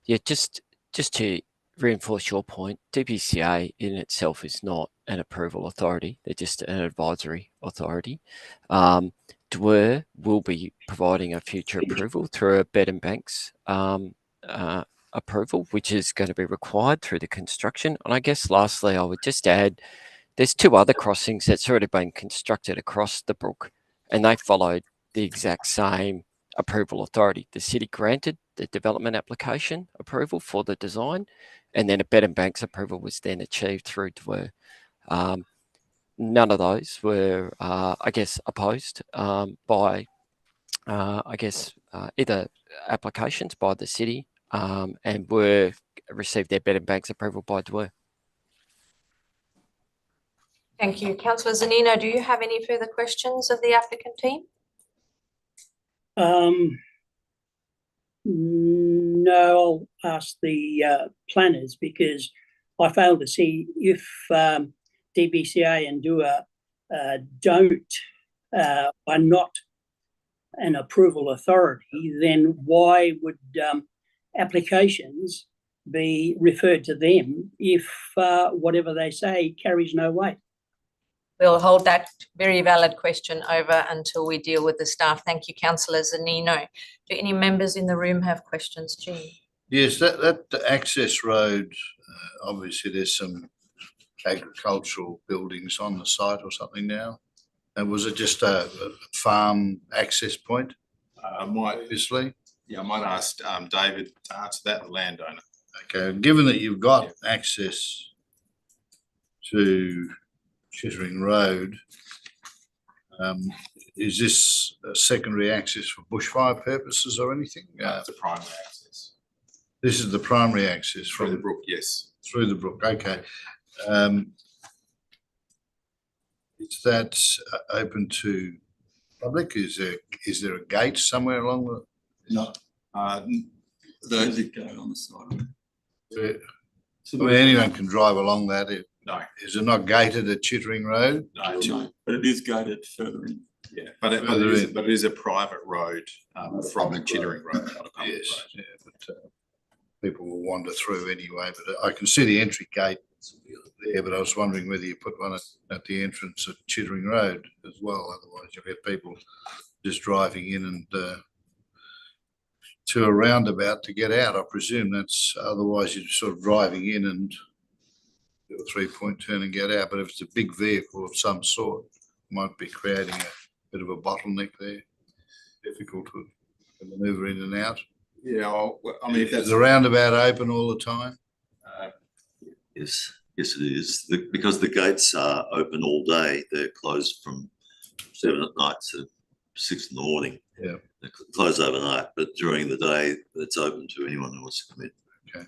Yeah, just to reinforce your point, DBCA in itself is not an approval authority. They're just an advisory authority. DWER will be providing a future approval through a bed and banks approval, which is going to be required through the construction. And I guess lastly, I would just add, there's 2 other crossings that's already been constructed across the brook, and they followed the exact same approval authority. The city granted the development application approval for the design, and then a bed and banks approval was then achieved through DWER. None of those were, I guess, opposed by, either applications by the city and received their bed and banks approval by DWER. Thank you. Councillor Zanino, do you have any further questions of the applicant team? No, I'll ask the planners because I fail to see if DBCA and DUA are not an approval authority, then why would applications be referred to them if whatever they say carries no weight? We'll hold that very valid question over until we deal with the staff. Thank you, Councillor Zanino. Do any members in the room have questions, Jean? Yes, that access road, obviously there's some agricultural buildings on the site or something now. And was it just a farm access point? Obviously. Yeah, I might ask David to answer that, the landowner. Okay, given that you've got access to Chittering Road, is this a secondary access for bushfire purposes or anything? No, it's a primary access. This is the primary access Through the brook, yes. Through the brook, okay. Is that open to public? Is there a gate somewhere along the? No. There's a gate on the side. I mean, anyone can drive along that. No. Is it not gated at Chittering Road? No, but it is gated further in. Yeah, but it is a private road from the Chittering Road, not a public road. Yeah, but people will wander through anyway. But I can see the entry gate there, but I was wondering whether you put one at the entrance of Chittering Road as well. Otherwise, you'll get people just driving in and to a roundabout to get out. I presume that's otherwise you're sort of driving in and do a 3-point turn and get out. But if it's a big vehicle of some sort, it might be creating a bit of a bottleneck there. Difficult to manoeuvre in and out. Yeah, I mean, is the roundabout open all the time? Yes, it is. Because the gates are open all day, they're closed from 7 at night to 6 in the morning. Yeah. They close overnight, but during the day, it's open to anyone who wants to come in. Okay.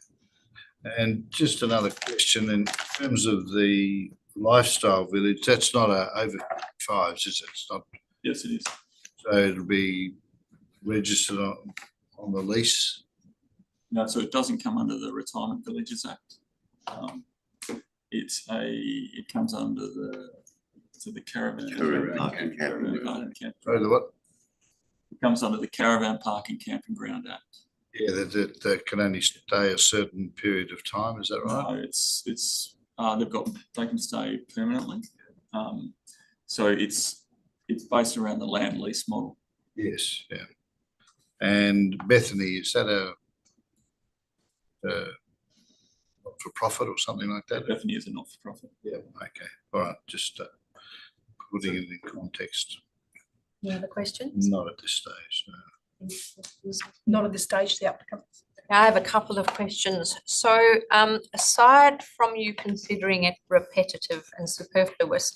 And just another question in terms of the lifestyle village, that's not a over 55s, is it? It's not. Yes, it is. So it'll be registered on the lease? No, so it doesn't come under the Retirement Villages Act. It comes under the caravan parking camp. Sorry, the what? It comes under the Caravan Park and Camping Ground Act. Yeah, that can only stay a certain period of time. Is that right? No, they can stay permanently. So it's based around the land lease model. Yes, yeah. And Bethany, is that a not-for-profit or something like that? Bethany is a not-for-profit. Yeah. Okay. All right. Just putting it in context. Any other questions? Not at this stage, no. Not at this stage, the applicant. I have a couple of questions. So aside from you considering it repetitive and superfluous,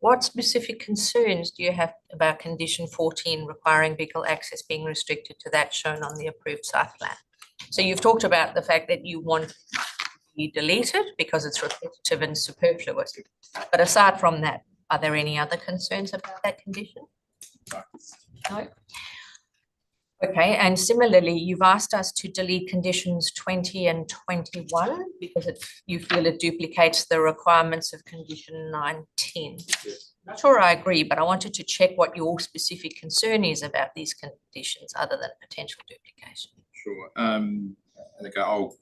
what specific concerns do you have about condition 14 requiring vehicle access being restricted to that shown on the approved site plan? So you've talked about the fact that you want it to be deleted because it's repetitive and superfluous. But aside from that, are there any other concerns about that condition? No. Okay, and similarly, you've asked us to delete conditions 20 and 21 because you feel it duplicates the requirements of condition 19. Not sure I agree, but I wanted to check what your specific concern is about these conditions other than potential duplication. Sure. I think I'll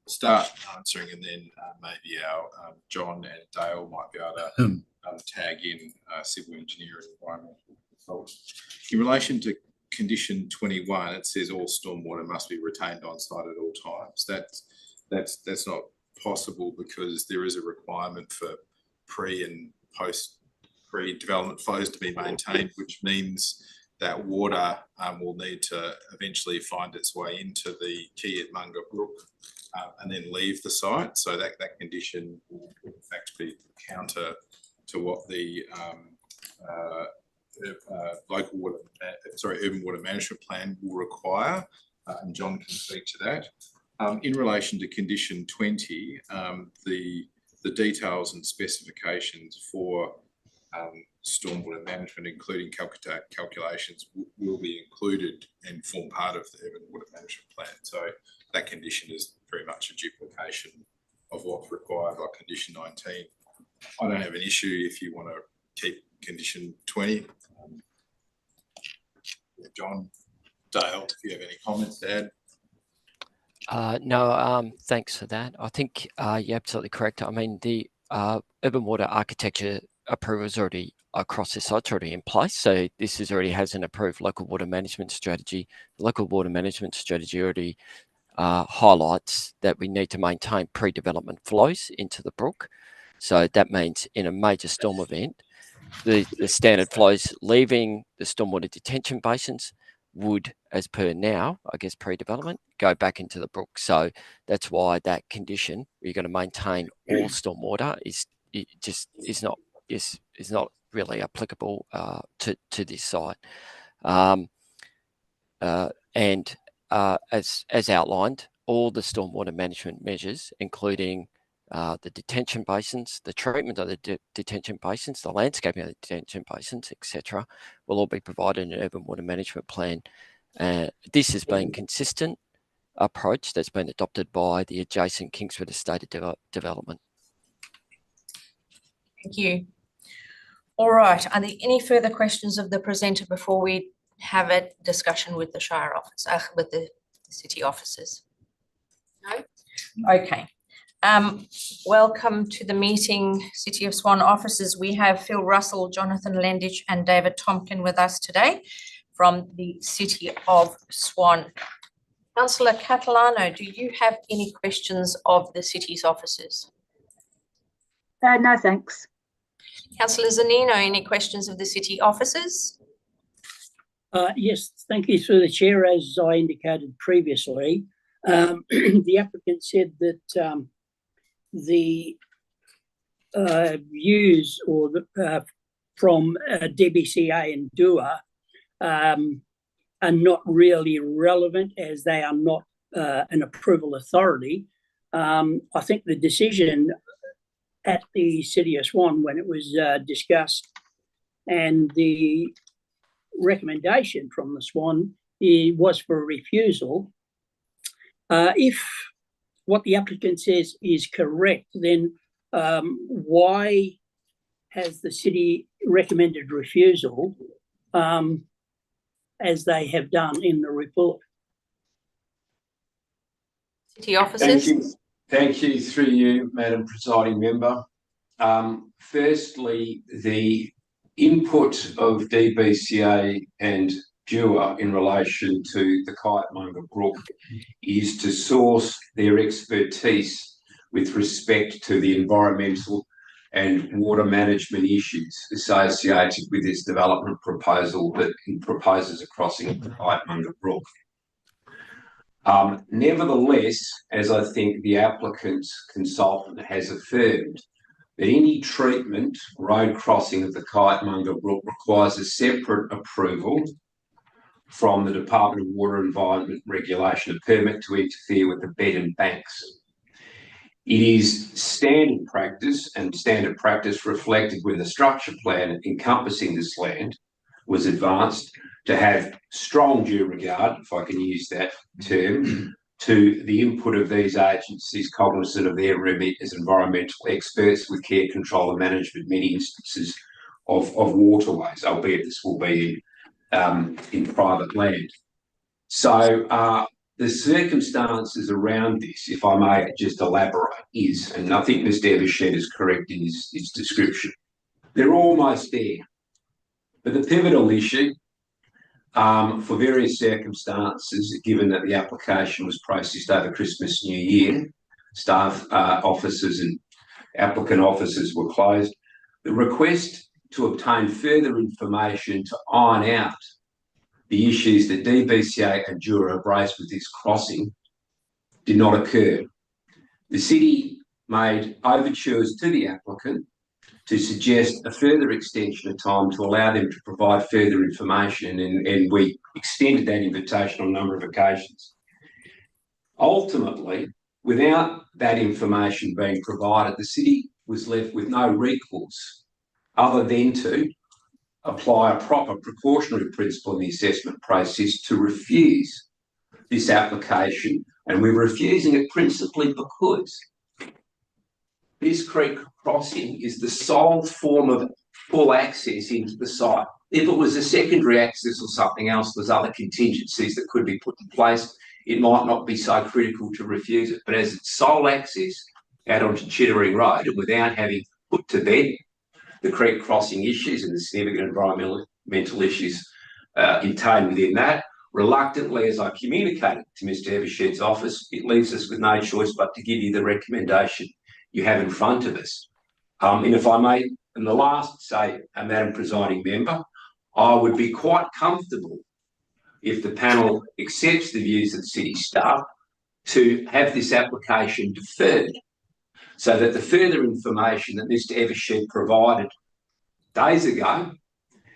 start answering and then maybe our John and Dale might be able to tag in civil engineer and environmental consultant. In relation to condition 21, it says all stormwater must be retained on site at all times. That's not possible because there is a requirement for pre and post pre-development flows to be maintained, which means that water will need to eventually find its way into the Kiatmunga Brook and then leave the site. So that condition will in fact be counter to what the urban water management plan will require, and John can speak to that. In relation to condition 20, the details and specifications for stormwater management, including calculations, will be included and form part of the urban water management plan. So that condition is very much a duplication of what's required by condition 19. I don't have an issue if you want to keep condition 20. John, Dale, if you have any comments to add. No, thanks for that. I think you're absolutely correct. I mean, the urban water architecture approval is already across the site, already in place. So this is already has an approved local water management strategy. The local water management strategy already highlights that we need to maintain pre-development flows into the brook. So that means in a major storm event, the standard flows leaving the stormwater detention basins would, as per now, I guess pre-development, go back into the brook. So that's why that condition, you're going to maintain all stormwater, is not really applicable to this site. As outlined, all the stormwater management measures, including the detention basins, the treatment of the detention basins, the landscaping of the detention basins, etc., will all be provided in an urban water management plan. This has been consistent approach that's been adopted by the adjacent Kingsford Estate development. Thank you. All right. Are there any further questions of the presenter before we have a discussion with the Shire office, with the city officers? No? Okay. Welcome to the meeting, City of Swan officers. We have Phil Russell, Jonathan Lendich and David Tompkin with us today from the City of Swan. Councillor Catalano, do you have any questions of the city's officers? No, thanks. Councillor Zanino, any questions of the city officers? Yes, thank you through the chair. As I indicated previously, the applicant said that the views or from DBCA and DUA are not really relevant as they are not an approval authority. I think the decision at the City of Swan when it was discussed and the recommendation from the Swan was for a refusal. If what the applicant says is correct, then why has the city recommended refusal as they have done in the report? City officers. Thank you through you, Madam Presiding Member. Firstly, the input of DBCA and DUA in relation to the Kitemunga Brook is to source their expertise with respect to the environmental and water management issues associated with this development proposal that proposes a crossing of the Kitemunga Brook. Nevertheless, as I think the applicant's consultant has affirmed, that any treatment road crossing of the Kitemunga Brook requires a separate approval from the Department of Water Environment Regulation, a permit to interfere with the bed and banks. It is standard practice, and standard practice reflected when the structure plan encompassing this land was advanced, to have strong due regard, if I can use that term, to the input of these agencies cognizant of their remit as environmental experts with care, control and management, many instances of waterways, albeit this will be in private land. So the circumstances around this, if I may just elaborate, is, and I think Mr. Evershed is correct in his description, they're almost there. But the pivotal issue, for various circumstances, given that the application was processed over Christmas, New Year, staff offices and applicant offices were closed, the request to obtain further information to iron out the issues that DBCA and DUA have raised with this crossing did not occur. The city made overtures to the applicant to suggest a further extension of time to allow them to provide further information, and we extended that invitation on a number of occasions. Ultimately, without that information being provided, the city was left with no recourse other than to apply a proper precautionary principle in the assessment process to refuse this application. And we're refusing it principally because this creek crossing is the sole form of full access into the site. If it was a secondary access or something else, there's other contingencies that could be put in place. It might not be so critical to refuse it, but as it's sole access out onto Chittering Road, and without having put to bed the creek crossing issues and the significant environmental issues contained within that, reluctantly, as I communicated to Mr. Evershed's office, it leaves us with no choice but to give you the recommendation you have in front of us. And if I may, in the last, say, Madam Presiding Member, I would be quite comfortable if the panel accepts the views of the city staff to have this application deferred so that the further information that Mr. Evershed provided days ago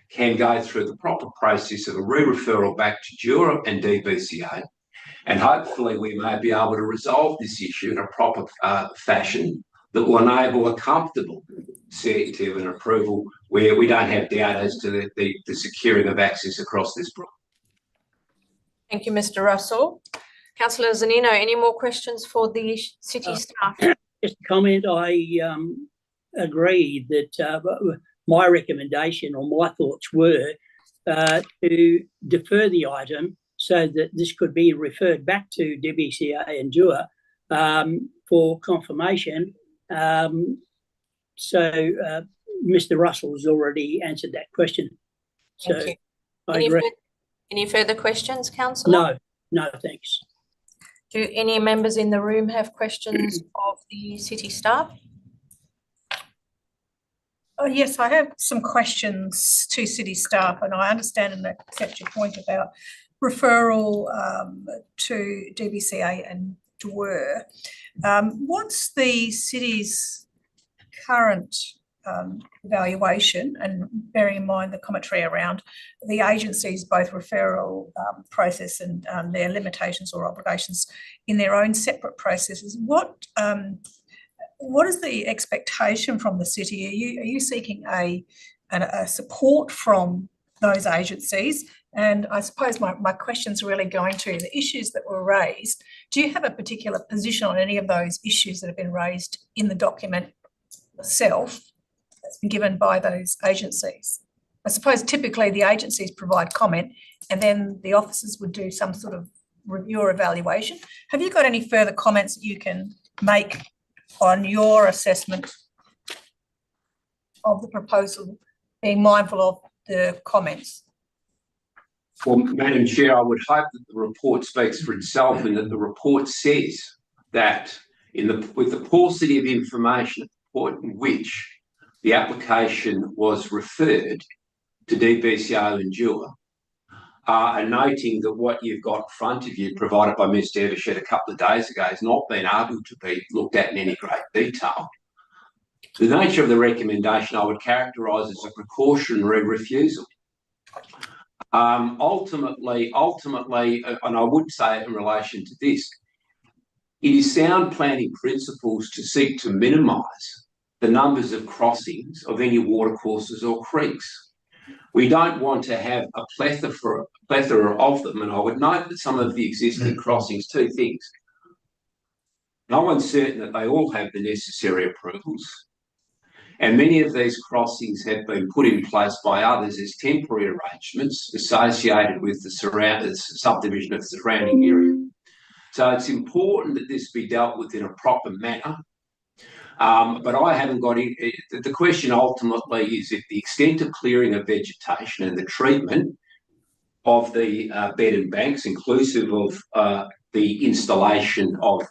can go through the proper process of a re-referral back to Jura and DBCA, and hopefully we may be able to resolve this issue in a proper fashion that will enable a comfortable certainty of an approval where we don't have doubt as to the securing of access across this brook. Thank you, Mr. Russell. Councillor Zanino, any more questions for the city staff? Just a comment. I agree that my recommendation or my thoughts were to defer the item so that this could be referred back to DBCA and Jura for confirmation. Mr. Russell has already answered that question. So Thank you. I agree. Any further questions, councillor? No, thanks. Do any members in the room have questions of the city staff? Oh, yes, I have some questions to city staff, and I understand and accept your point about referral to DBCA and Dwyer. What's the city's current evaluation, and bearing in mind the commentary around the agency's both referral process and their limitations or obligations in their own separate processes? What is the expectation from the city? Are you seeking a support from those agencies? And I suppose my question's really going to the issues that were raised. Do you have a particular position on any of those issues that have been raised in the document itself that's been given by those agencies? I suppose typically the agencies provide comment and then the officers would do some sort of review or evaluation. Have you got any further comments that you can make on your assessment of the proposal, being mindful of the comments? Well, Madam Chair, I would hope that the report speaks for itself and that the report says that with the paucity of information at the point in which the application was referred to DBCO and Jura, and noting that what you've got in front of you, provided by Mr. Evershed a couple of days ago, has not been able to be looked at in any great detail. The nature of the recommendation I would characterise as a precautionary refusal. Ultimately, and I would say in relation to this, it is sound planning principles to seek to minimise the numbers of crossings of any watercourses or creeks. We don't want to have a plethora of them, and I would note that some of the existing crossings, two things. No one's certain that they all have the necessary approvals, and many of these crossings have been put in place by others as temporary arrangements associated with the subdivision of the surrounding area. So it's important that this be dealt with in a proper manner. But I haven't got it. The question ultimately is if the extent of clearing of vegetation and the treatment of the bed and banks, inclusive of the installation of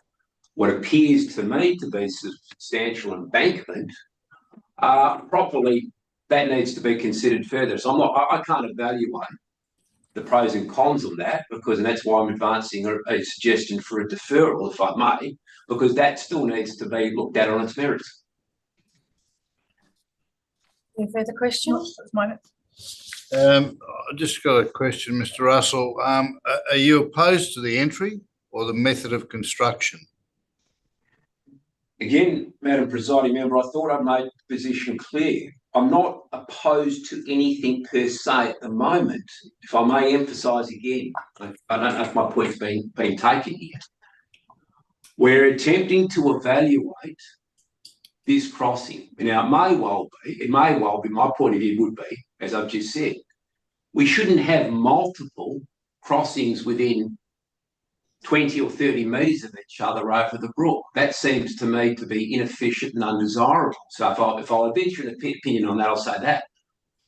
what appears to me to be substantial embankment, properly, that needs to be considered further. So I can't evaluate the pros and cons of that, and that's why I'm advancing a suggestion for a deferral, if I may, because that still needs to be looked at on its merits. Any further questions? I just got a question, Mr. Russell. Are you opposed to the entry or the method of construction? Again, Madam Presiding Member, I thought I'd made the position clear I'm not opposed to anything per se at the moment. If I may emphasise again, I don't know if my point's been taken here. We're attempting to evaluate this crossing. Now, it may well be, my point of view would be, as I've just said, we shouldn't have multiple crossings within 20 or 30 metres of each other over the brook. That seems to me to be inefficient and undesirable. So if I venture an opinion on that, I'll say that.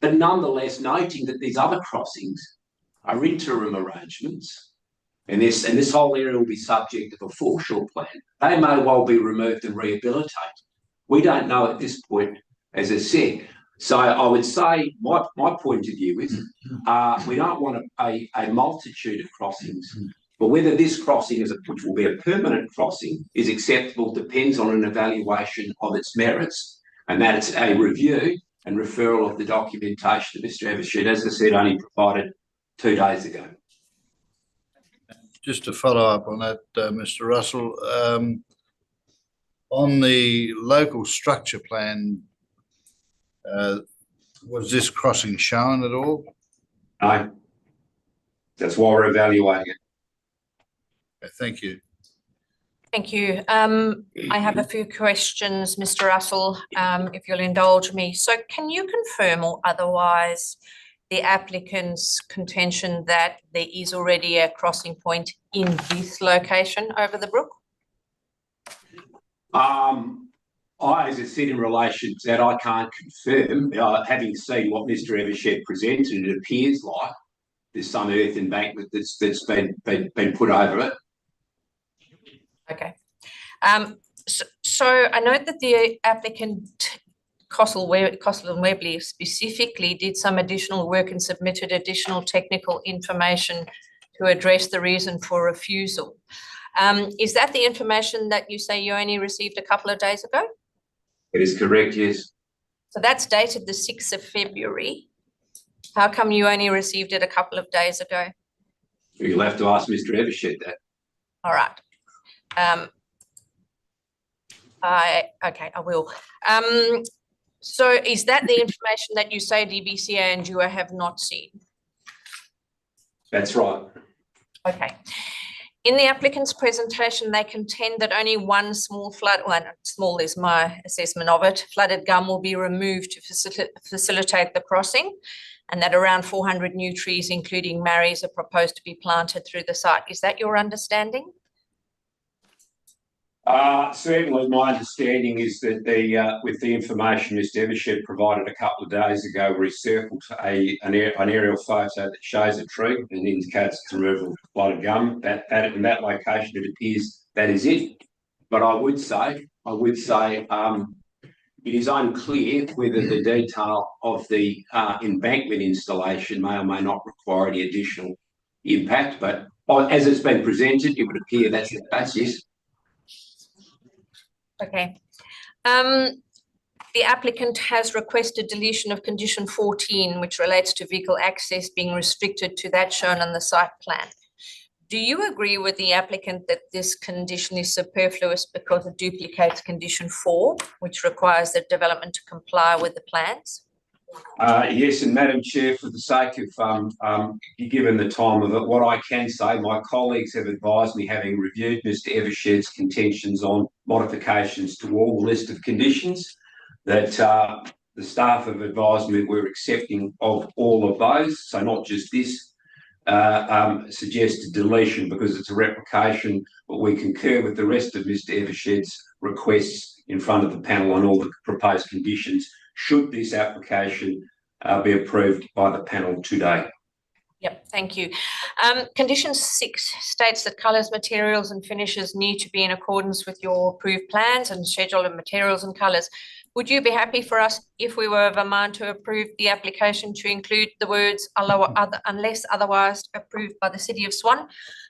But nonetheless, noting that these other crossings are interim arrangements, and this whole area will be subject of a foreshore plan, they may well be removed and rehabilitated. We don't know at this point, as I said. So I would say my point of view is we don't want a multitude of crossings, but whether this crossing, which will be a permanent crossing, is acceptable depends on an evaluation of its merits, and that's a review and referral of the documentation to Mr. Evershed, as I said, only provided 2 days ago. Just to follow up on that, Mr. Russell, on the local structure plan, was this crossing shown at all? No. That's why we're evaluating it. Okay, thank you. Thank you. I have a few questions, Mr. Russell, if you'll indulge me. So can you confirm or otherwise the applicant's contention that there is already a crossing point in this location over the brook? As I said in relation to that, I can't confirm. Having seen what Mr. Evershed presented, it appears like there's some earth embankment that's been put over it. Okay. So I note that the applicant, Cossell and Webley specifically, did some additional work and submitted additional technical information to address the reason for refusal. Is that the information that you say you only received a couple of days ago? It is correct, yes. So that's dated the 6th of February. How come you only received it a couple of days ago? You'll have to ask Mr. Evershed that. All right. Okay, I will. So is that the information that you say DBCA and you have not seen? That's right. Okay. In the applicant's presentation, they contend that only one small small is my assessment of it, flooded gum will be removed to facilitate the crossing, and that around 400 new trees, including marries, are proposed to be planted through the site. Is that your understanding? Certainly my understanding is that with the information Mr. Evershed provided a couple of days ago, we circled an aerial photo that shows a tree and indicates it's removal of flooded gum. In that location, it appears that is it. But I would say it is unclear whether the detail of the embankment installation may or may not require any additional impact. But as it's been presented, it would appear that's the case, yes. Okay. The applicant has requested deletion of condition 14, which relates to vehicle access being restricted to that shown on the site plan. Do you agree with the applicant that this condition is superfluous because it duplicates condition 4, which requires the development to comply with the plans? Yes, and Madam Chair, for the sake of given the time of it, what I can say, my colleagues have advised me, having reviewed Mr. Evershed's contentions on modifications to all the list of conditions, that the staff have advised me we're accepting of all of those, so not just this suggested deletion because it's a replication, but we concur with the rest of Mr. Evershed's requests in front of the panel on all the proposed conditions, should this application be approved by the panel today. Yep, thank you. Condition 6 states that colours, materials and finishes need to be in accordance with your approved plans and schedule of materials and colours. Would you be happy for us, if we were of a mind, to approve the application to include the words unless otherwise approved by the City of Swan?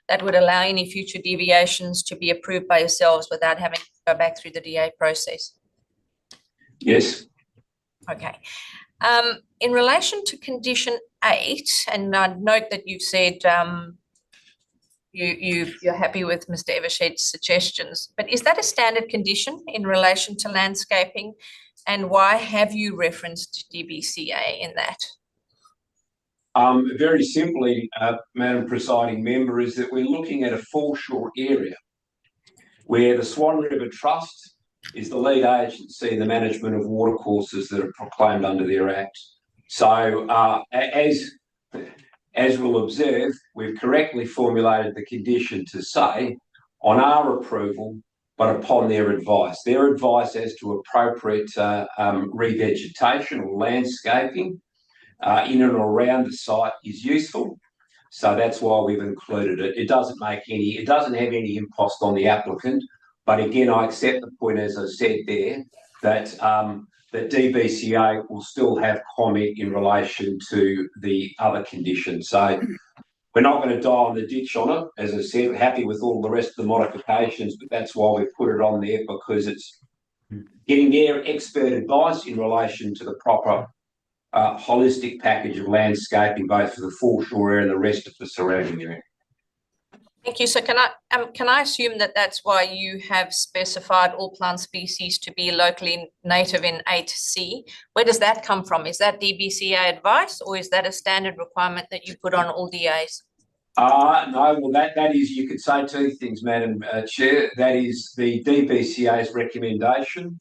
That would allow any future deviations to be approved by yourselves without having to go back through the DA process. Yes. Okay. In relation to condition 8, and I note that you've said you're happy with Mr. Evershed's suggestions, but is that a standard condition in relation to landscaping And why have you referenced DBCA in that? Very simply, Madam Presiding Member, is that we're looking at a foreshore area where the Swan River Trust is the lead agency in the management of watercourses that are proclaimed under their Act. So as we'll observe, we've correctly formulated the condition to say, on our approval, but upon their advice. Their advice as to appropriate revegetation or landscaping in and around the site is useful. So that's why we've included it. It doesn't have any impost on the applicant. But again, I accept the point, as I said there, that that DBCA will still have comment in relation to the other conditions. So we're not going to die on the ditch on it. As I said, we're happy with all the rest of the modifications, but that's why we've put it on there, because it's getting their expert advice in relation to the proper holistic package of landscaping, both for the foreshore area and the rest of the surrounding area. Thank you. So can I assume that that's why you have specified all plant species to be locally native in 8C? Where does that come from? Is that DBCA advice, or is that a standard requirement that you put on all DAs? No, well, that is, you could say two things, Madam Chair. That is the DBCA's recommendation.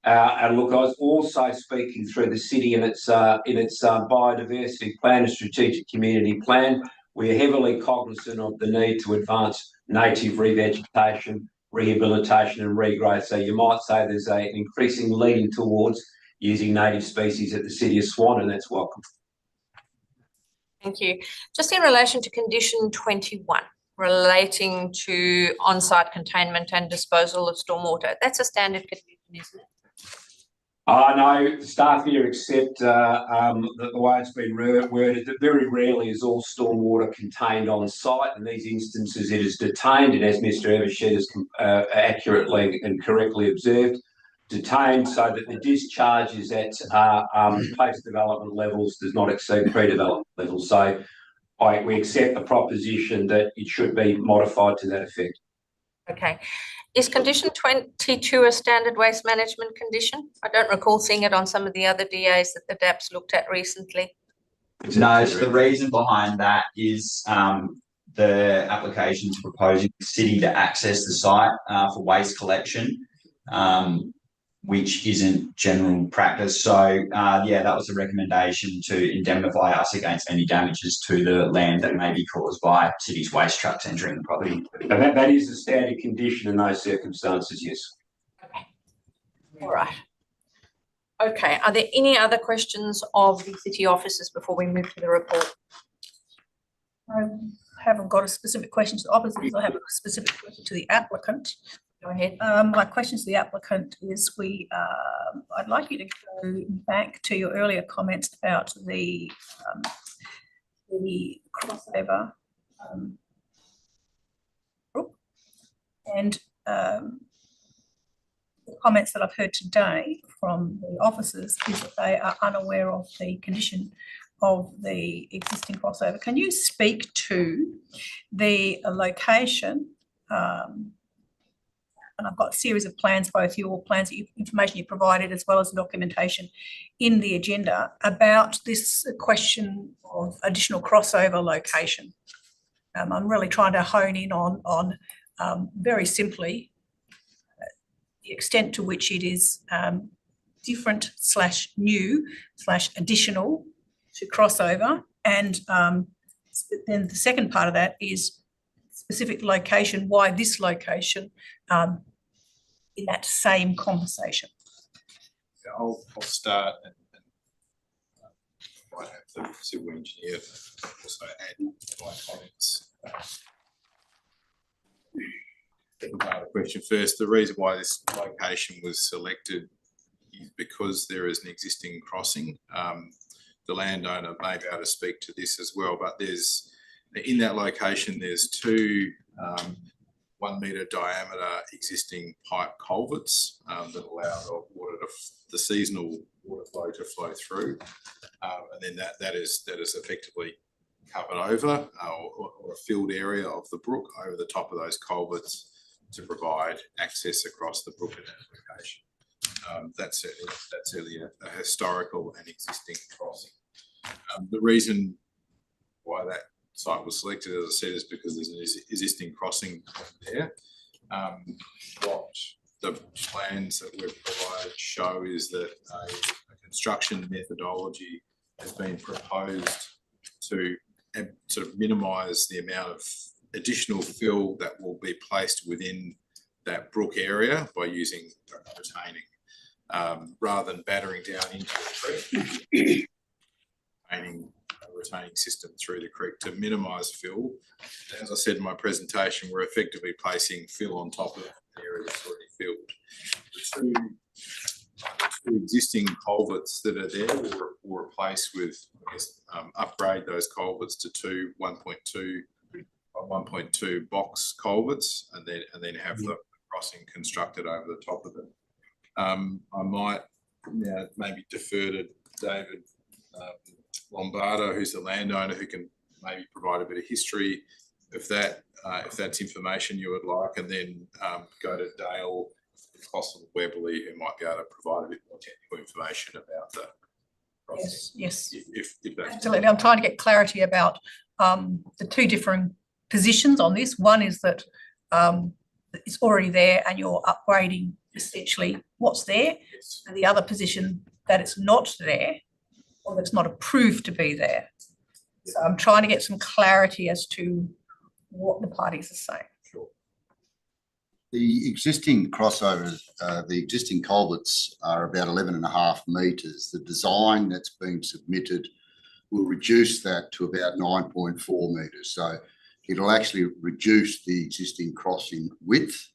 And look, I was also speaking through the city in its biodiversity plan and strategic community plan. We're heavily cognizant of the need to advance native revegetation, rehabilitation and regrowth. So you might say there's an increasing leaning towards using native species at the City of Swan, and that's welcome. Thank you. Just in relation to condition 21, relating to on-site containment and disposal of stormwater, that's a standard condition, isn't it? No, staff here accept the way it's been worded, that very rarely is all stormwater contained on site. In these instances, it is detained, and as Mr. Evershed has accurately and correctly observed, detained so that the discharges at post-development levels does not exceed pre-development levels. So we accept the proposition that it should be modified to that effect. Okay. Is condition 22 a standard waste management condition? I don't recall seeing it on some of the other DAs that the DAP's looked at recently. No, so the reason behind that is the application to proposing the city to access the site for waste collection, which isn't general practice. So yeah, that was a recommendation to indemnify us against any damages to the land that may be caused by city's waste trucks entering the property. And that is a standard condition in those circumstances, yes. Okay. All right. Okay. Are there any other questions of the city officers before we move to the report? I haven't got a specific question to the officers. I have a specific question to the applicant. Go ahead. My question to the applicant is I'd like you to go back to your earlier comments about the crossover group, and the comments that I've heard today from the officers is that they are unaware of the condition of the existing crossover. Can you speak to the location? And I've got a series of plans, both your plans, information you provided, as well as the documentation in the agenda about this question of additional crossover location. I'm really trying to hone in on very simply the extent to which it is different / new / additional to crossover. And then the second part of that is specific location, why this location in that same conversation. I'll start and might have the civil engineer also add my comments. Second part of the question first. The reason why this location was selected is because there is an existing crossing. The landowner may be able to speak to this as well, but there's in that location there's two 1 metre diameter existing pipe culverts that allow the seasonal water flow to flow through, and then that is effectively covered over or a filled area of the brook over the top of those culverts to provide access across the brook in that location. That's certainly a historical and existing crossing. The reason why that site was selected, as I said, is because there's an existing crossing there. What the plans that we've provided show is that a construction methodology has been proposed to sort of minimise the amount of additional fill that will be placed within that brook area by using retaining, rather than battering down into the creek, retaining system through the creek to minimise fill. As I said in my presentation, we're effectively placing fill on top of the area that's already filled. The two existing culverts that are there will replace with, I guess, upgrade those culverts to two 1.2 box culverts, and then have the crossing constructed over the top of it. I might now maybe defer to David Lombardo, who's the landowner, who can maybe provide a bit of history of that, if that's information you would like, and then go to Dale, if possible, Weberley, who might be able to provide a bit more technical information about the process. Yes. If that's Absolutely. I'm trying to get clarity about the two different positions on this. One is that it's already there and you're upgrading essentially what's there, and the other position that it's not there, or that's not approved to be there. So I'm trying to get some clarity as to what the parties are saying. The existing crossovers, the existing culverts are about 11.5 metres. The design that's been submitted will reduce that to about 9.4 metres. So it'll actually reduce the existing crossing width.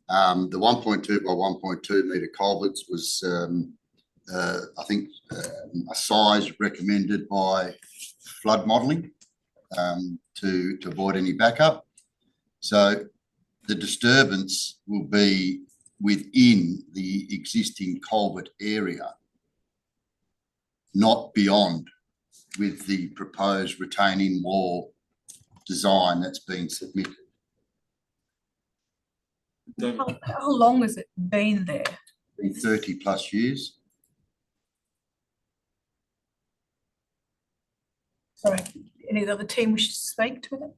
The 1.2 by 1.2 metre culverts was, I think, a size recommended by flood modelling to avoid any backup. So the disturbance will be within the existing culvert area, not beyond, with the proposed retaining wall design that's been submitted. How long has it been there? Been 30 plus years. Sorry, any of the other team wish to speak to it?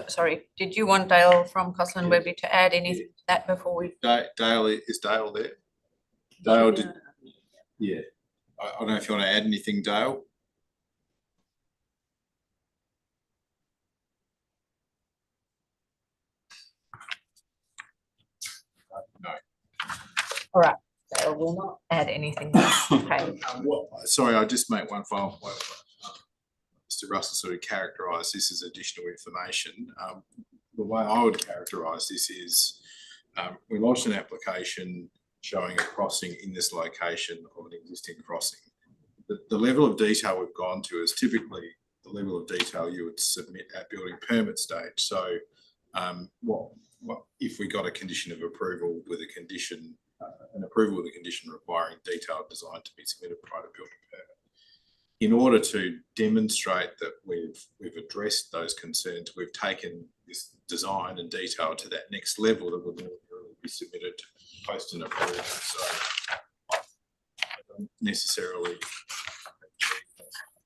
Sorry, did you want Dale from Coslin and Webley to add anything to that before we? Dale, is Dale there? Dale, yeah. I don't know if you want to add anything, Dale. No. All right, Dale will not add anything. Okay. Sorry, I'll just make one final point. Mr. Russell sort of characterised this as additional information. The way I would characterise this is we launched an application showing a crossing in this location of an existing crossing. The level of detail we've gone to is typically the level of detail you would submit at building permit stage. So what if we got a condition of approval with a condition, an approval with a condition requiring detailed design to be submitted prior to building permit? In order to demonstrate that we've addressed those concerns, we've taken this design and detail to that next level that would be submitted post an approval. So I don't necessarily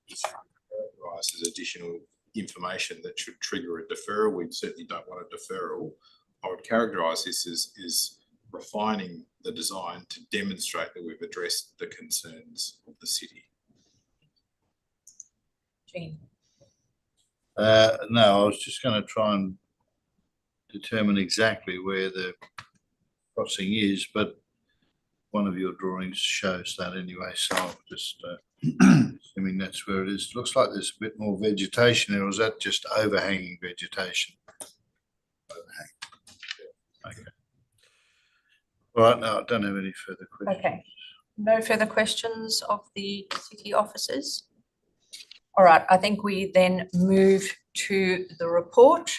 characterise as additional information that should trigger a deferral. We certainly don't want a deferral. I would characterise this as refining the design to demonstrate that we've addressed the concerns of the city. Jean. No, I was just going to try and determine exactly where the crossing is, but one of your drawings shows that anyway, so I'll just assuming that's where it is. Looks like there's a bit more vegetation there, or is that just overhanging vegetation? Okay. All right, no, I don't have any further questions. Okay, no further questions of the city officers? All right, I think we then move to the report,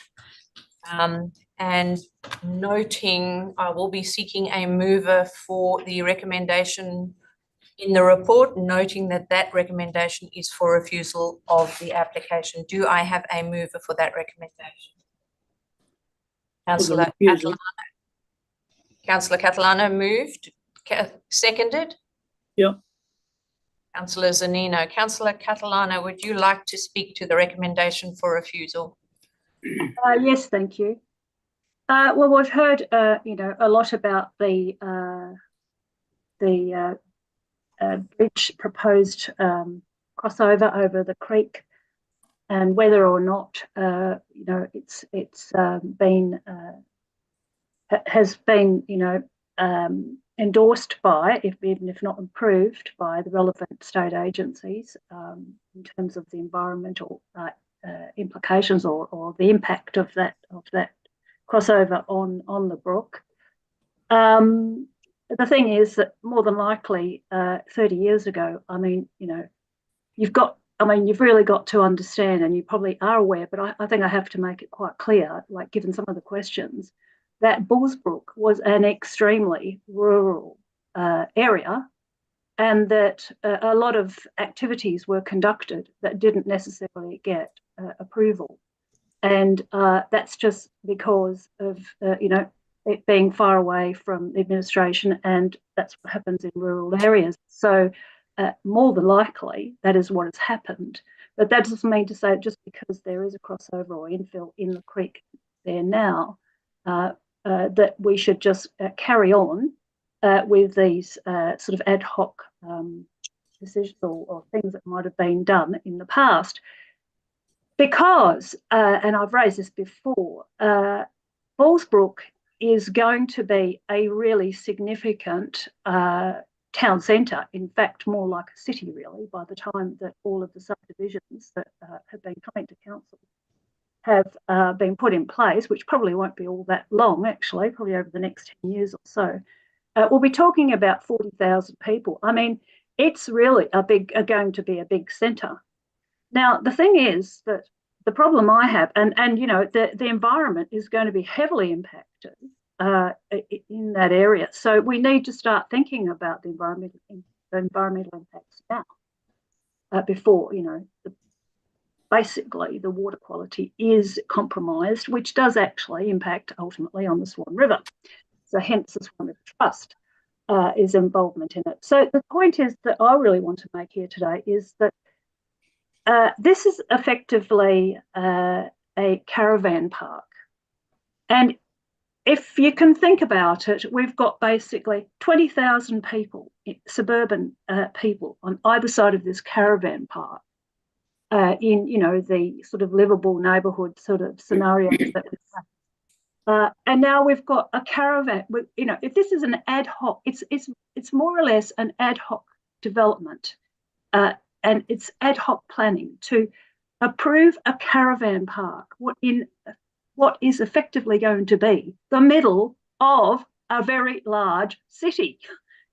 and noting I will be seeking a mover for the recommendation in the report, noting that that recommendation is for refusal of the application. Do I have a mover for that recommendation? Councillor refusal. Councillor Catalano moved, seconded. Yep. Councillor Zanino. Councillor Catalano, would you like to speak to the recommendation for refusal? Yes, thank you. Well, we've heard, a lot about the bridge proposed crossover over the creek, and whether or not it's been has been endorsed by, even if not approved by, the relevant state agencies in terms of the environmental implications or the impact of that crossover on the brook. The thing is that more than likely 30 years ago, you've really got to understand, and you probably are aware, but I think I have to make it quite clear, like given some of the questions, that Bullsbrook was an extremely rural area, and that a lot of activities were conducted that didn't necessarily get approval. And that's just because of, it being far away from the administration, and that's what happens in rural areas. So more than likely, that is what has happened. But that doesn't mean to say just because there is a crossover or infill in the creek there now, that we should just carry on with these sort of ad hoc decisions or things that might have been done in the past. Because, and I've raised this before, Bullsbrook is going to be a really significant town centre, in fact, more like a city, really, by the time that all of the subdivisions that have been coming to council have been put in place, which probably won't be all that long, actually, probably over the next 10 years or so. We'll be talking about 40,000 people. I mean, it's really going to be a big centre. Now, the thing is that the problem I have, and the environment is going to be heavily impacted in that area. So we need to start thinking about the environmental impacts now, before, basically the water quality is compromised, which does actually impact ultimately on the Swan River. So hence the Swan River Trust is involvement in it. So the point is that I really want to make here today is that this is effectively a caravan park. And if you can think about it, we've got basically 20,000 people, suburban people, on either side of this caravan park in, the sort of livable neighbourhood sort of scenarios that we have. And now we've got a caravan, if this is an ad hoc, it's more or less an ad hoc development. And it's ad hoc planning to approve a caravan park in what is effectively going to be the middle of a very large city.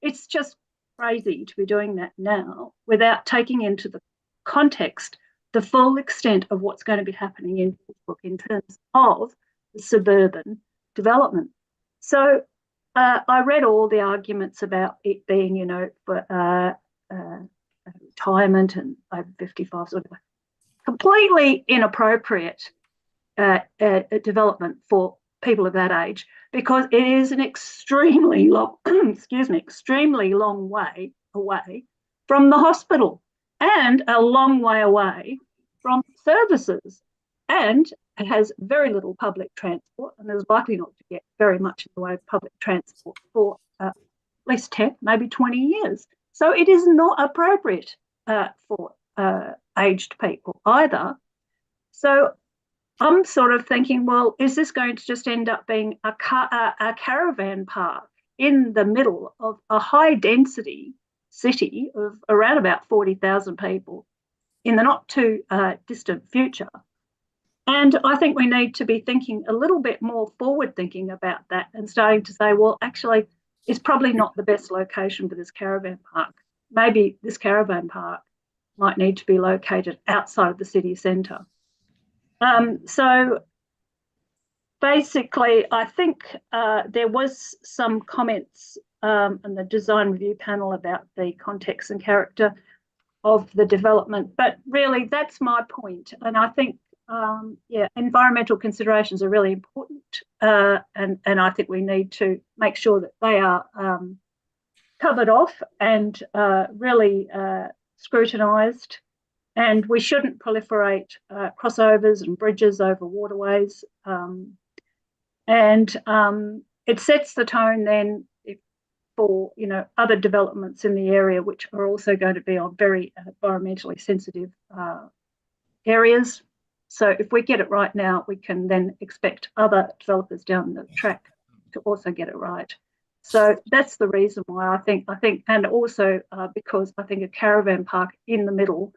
It's just crazy to be doing that now without taking into the context the full extent of what's going to be happening in Bullsbrook in terms of the suburban development. So I read all the arguments about it being, for retirement and over 55, sort of completely inappropriate development for people of that age, because it is an extremely long, extremely long way away from the hospital and a long way away from services, and it has very little public transport, and there's likely not to get very much in the way of public transport for at least 10, maybe 20 years. So it is not appropriate for aged people either. So I'm sort of thinking, well, is this going to just end up being a caravan park in the middle of a high density city of around about 40,000 people in the not too distant future? And I think we need to be thinking a little bit more forward thinking about that and starting to say, well, actually, it's probably not the best location for this caravan park. Maybe this caravan park might need to be located outside of the city centre. So basically, I think there was some comments on the design review panel about the context and character of the development, but really that's my point. And I think Yeah, environmental considerations are really important, and I think we need to make sure that they are covered off and really scrutinised. And we shouldn't proliferate crossovers and bridges over waterways. And it sets the tone then for other developments in the area, which are also going to be on very environmentally sensitive areas. So if we get it right now, we can then expect other developers down the track to also get it right. So that's the reason why I think, and also because I think a caravan park in the middle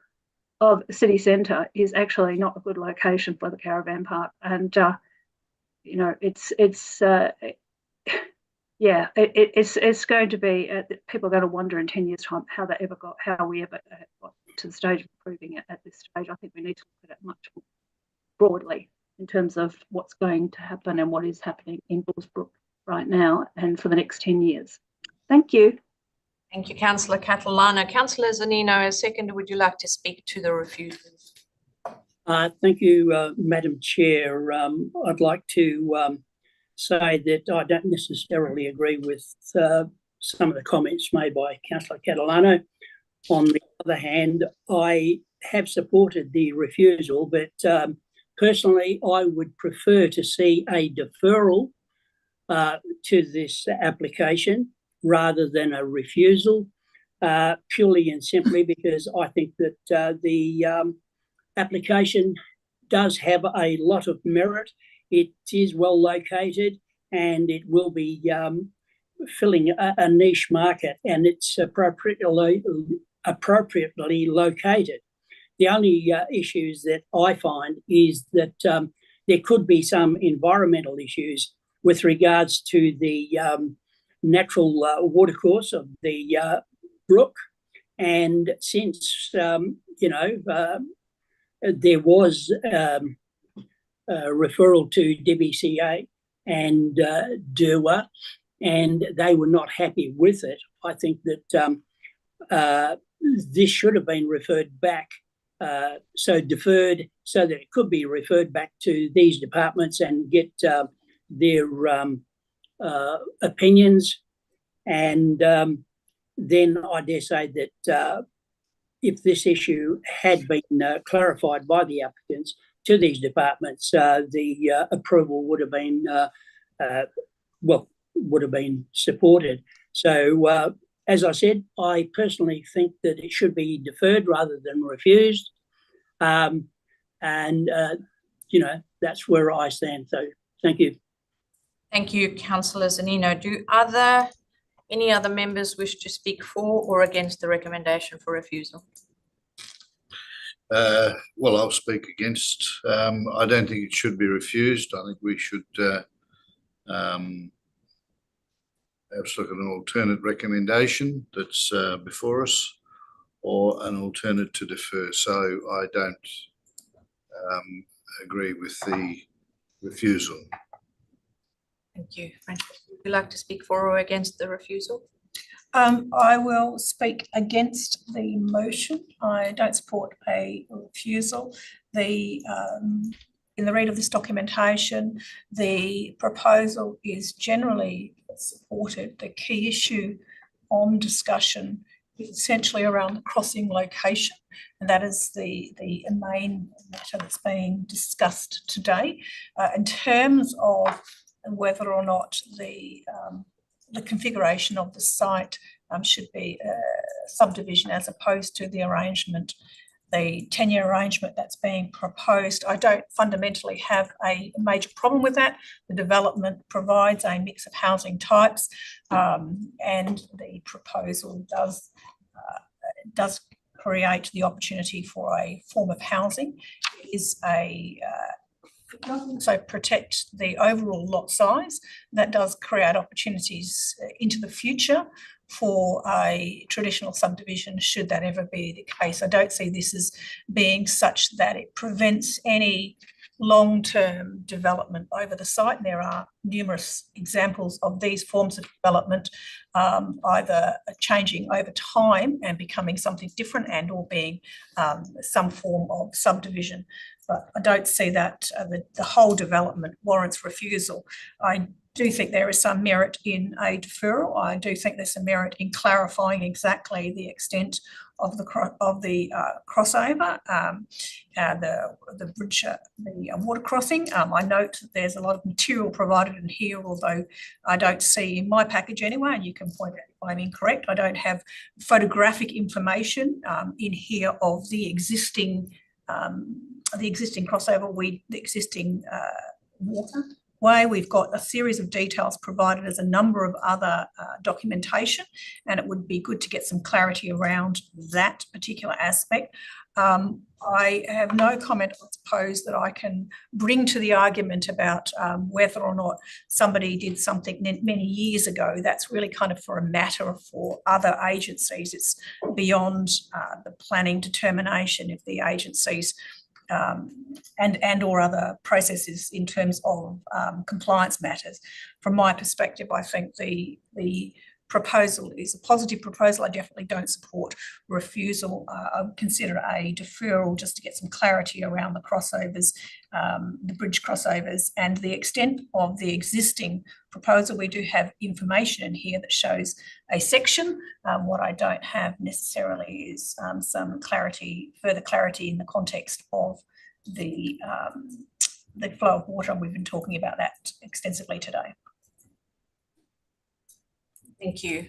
of a city centre is actually not a good location for the caravan park. And it's going to be people are going to wonder in 10 years' time how we ever got to the stage of improving it at this stage. I think we need to look at it much more broadly in terms of what's going to happen and what is happening in Bullsbrook right now and for the next 10 years. Thank you. Thank you, Councillor Catalano. Councillor Zanino, as second, would you like to speak to the refusals? Thank you, Madam Chair. I'd like to say that I don't necessarily agree with some of the comments made by Councillor Catalano. On the other hand, I have supported the refusal, but personally, I would prefer to see a deferral to this application rather than a refusal, purely and simply because I think that the application does have a lot of merit. It is well located and it will be filling a niche market, and it's appropriately located. The only issues that I find is that there could be some environmental issues with regards to the natural watercourse of the brook. And since, there was a referral to DBCA and DEWA, and they were not happy with it, I think that this should have been referred back, deferred, so that it could be referred back to these departments and get their opinions. And then I dare say that if this issue had been clarified by the applicants to these departments, the approval would have been, would have been supported. So, as I said, I personally think that it should be deferred rather than refused. That's where I stand. So, thank you. Thank you, Councillor Zanino. Do any other members wish to speak for or against the recommendation for refusal? Well, I'll speak against. I don't think it should be refused. I think we should perhaps look at an alternate recommendation that's before us, or an alternate to defer. So I don't agree with the refusal. Thank you. Francesca, would you like to speak for or against the refusal? I will speak against the motion. I don't support a refusal. In the read of this documentation, the proposal is generally supported. The key issue on discussion is essentially around the crossing location, and that is the main matter that's being discussed today. In terms of whether or not the configuration of the site should be a subdivision as opposed to the arrangement, the 10-year arrangement that's being proposed, I don't fundamentally have a major problem with that. The development provides a mix of housing types, and the proposal does create the opportunity for a form of housing. It is it does also protect the overall lot size. That does create opportunities into the future for a traditional subdivision, should that ever be the case. I don't see this as being such that it prevents any long-term development over the site. And there are numerous examples of these forms of development either changing over time and becoming something different and or being some form of subdivision. But I don't see that the whole development warrants refusal. I do think there is some merit in a deferral. I do think there's some merit in clarifying exactly the extent of the crossover, the bridge, the water crossing. I note that there's a lot of material provided in here, although I don't see in my package anyway, and you can point out if I'm incorrect, I don't have photographic information in here of the existing crossover, the existing waterway. We've got a series of details provided as a number of other documentation, and it would be good to get some clarity around that particular aspect. I have no comment, I suppose, that I can bring to the argument about whether or not somebody did something many years ago. That's really kind of for a matter for other agencies. It's beyond the planning determination if the agencies and or other processes in terms of compliance matters. From my perspective, I think the proposal is a positive proposal. I definitely don't support refusal. I would consider a deferral just to get some clarity around the crossovers, the bridge crossovers, and the extent of the existing proposal. We do have information in here that shows a section. What I don't have necessarily is some clarity, further clarity in the context of the flow of water. We've been talking about that extensively today. Thank you.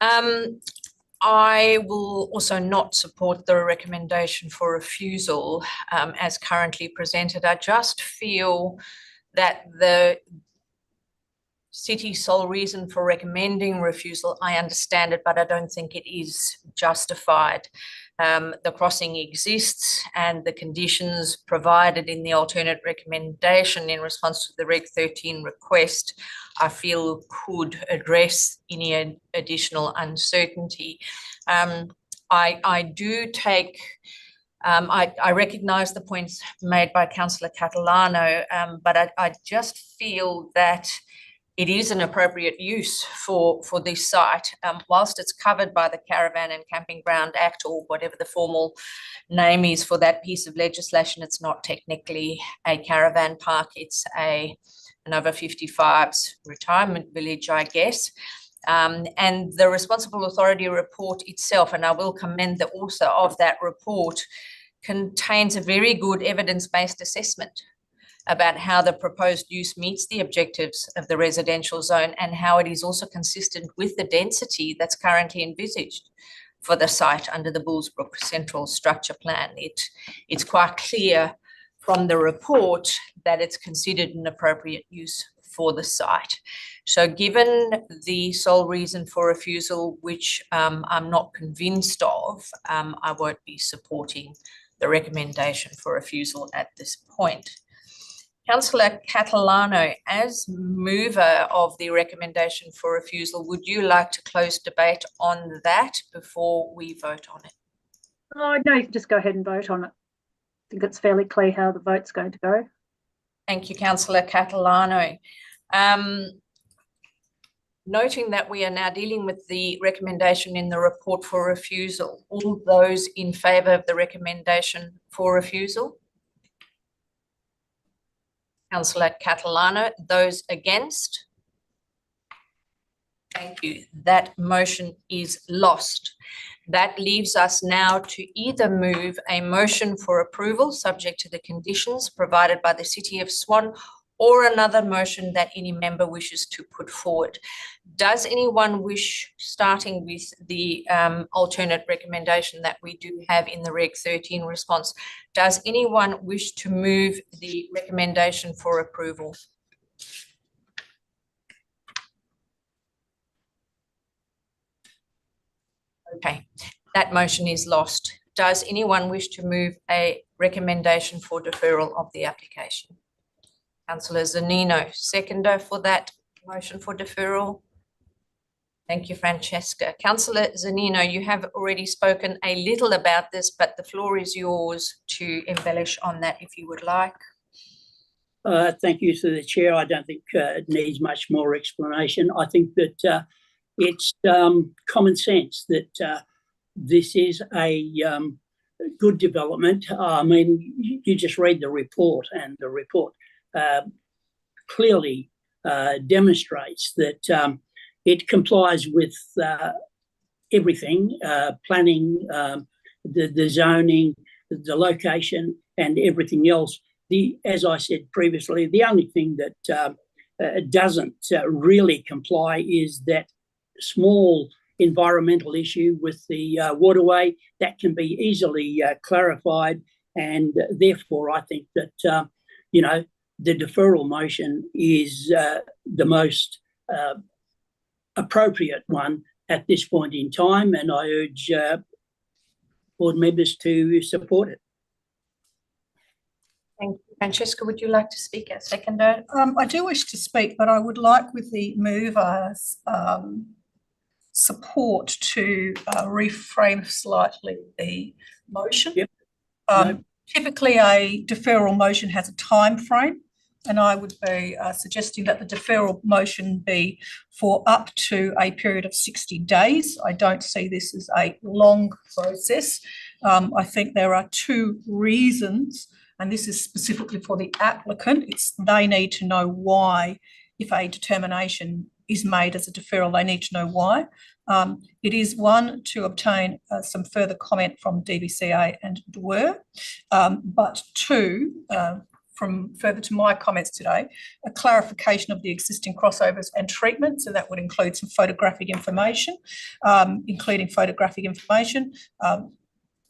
I will also not support the recommendation for refusal as currently presented. I just feel that the city's sole reason for recommending refusal, I understand it, but I don't think it is justified. The crossing exists and the conditions provided in the alternate recommendation in response to the Reg 13 request, I feel could address any additional uncertainty. I do take, I recognise the points made by Councillor Catalano, but I just feel that it is an appropriate use for this site. Whilst it's covered by the Caravan and Camping Ground Act, or whatever the formal name is for that piece of legislation, it's not technically a caravan park. It's an over 55s retirement village, I guess. And the Responsible Authority report itself, and I will commend the author of that report, contains a very good evidence-based assessment about how the proposed use meets the objectives of the residential zone and how it is also consistent with the density that's currently envisaged for the site under the Bullsbrook Central Structure Plan. It's quite clear from the report that it's considered an appropriate use for the site. So given the sole reason for refusal, which I'm not convinced of, I won't be supporting the recommendation for refusal at this point. Councillor Catalano, as mover of the recommendation for refusal, would you like to close debate on that before we vote on it? Oh, no, you can just go ahead and vote on it. I think it's fairly clear how the vote's going to go. Thank you, Councillor Catalano. Noting that we are now dealing with the recommendation in the report for refusal, all those in favour of the recommendation for refusal? Councillor Catalano, those against? Thank you. That motion is lost. That leaves us now to either move a motion for approval subject to the conditions provided by the City of Swan, or another motion that any member wishes to put forward. Does anyone wish, starting with the alternate recommendation that we do have in the Reg 13 response, does anyone wish to move the recommendation for approval? Okay, that motion is lost. Does anyone wish to move a recommendation for deferral of the application? Councillor Zanino, seconder for that motion for deferral. Thank you, Francesca. Councillor Zanino, you have already spoken a little about this, but the floor is yours to embellish on that if you would like. Thank you to the chair. I don't think it needs much more explanation. I think that it's common sense that this is a good development. I mean, you just read the report, and the report clearly demonstrates that it complies with everything, planning, the zoning, the location, and everything else. As I said previously, the only thing that doesn't really comply is that small environmental issue with the waterway. That can be easily clarified, and therefore I think that the deferral motion is the most appropriate one at this point in time, and I urge board members to support it. Thank you. Francesca, would you like to speak as seconder? I do wish to speak, but I would like, with the movers' support, to reframe slightly the motion. Yep. Typically, a deferral motion has a time frame, and I would be suggesting that the deferral motion be for up to a period of 60 days. I don't see this as a long process. I think there are two reasons, and this is specifically for the applicant. They need to know why, if a determination is made as a deferral, they need to know why. It is, one, to obtain some further comment from DBCA and DWER, but two, from further to my comments today, a clarification of the existing crossovers and treatment. So that would include some photographic information, and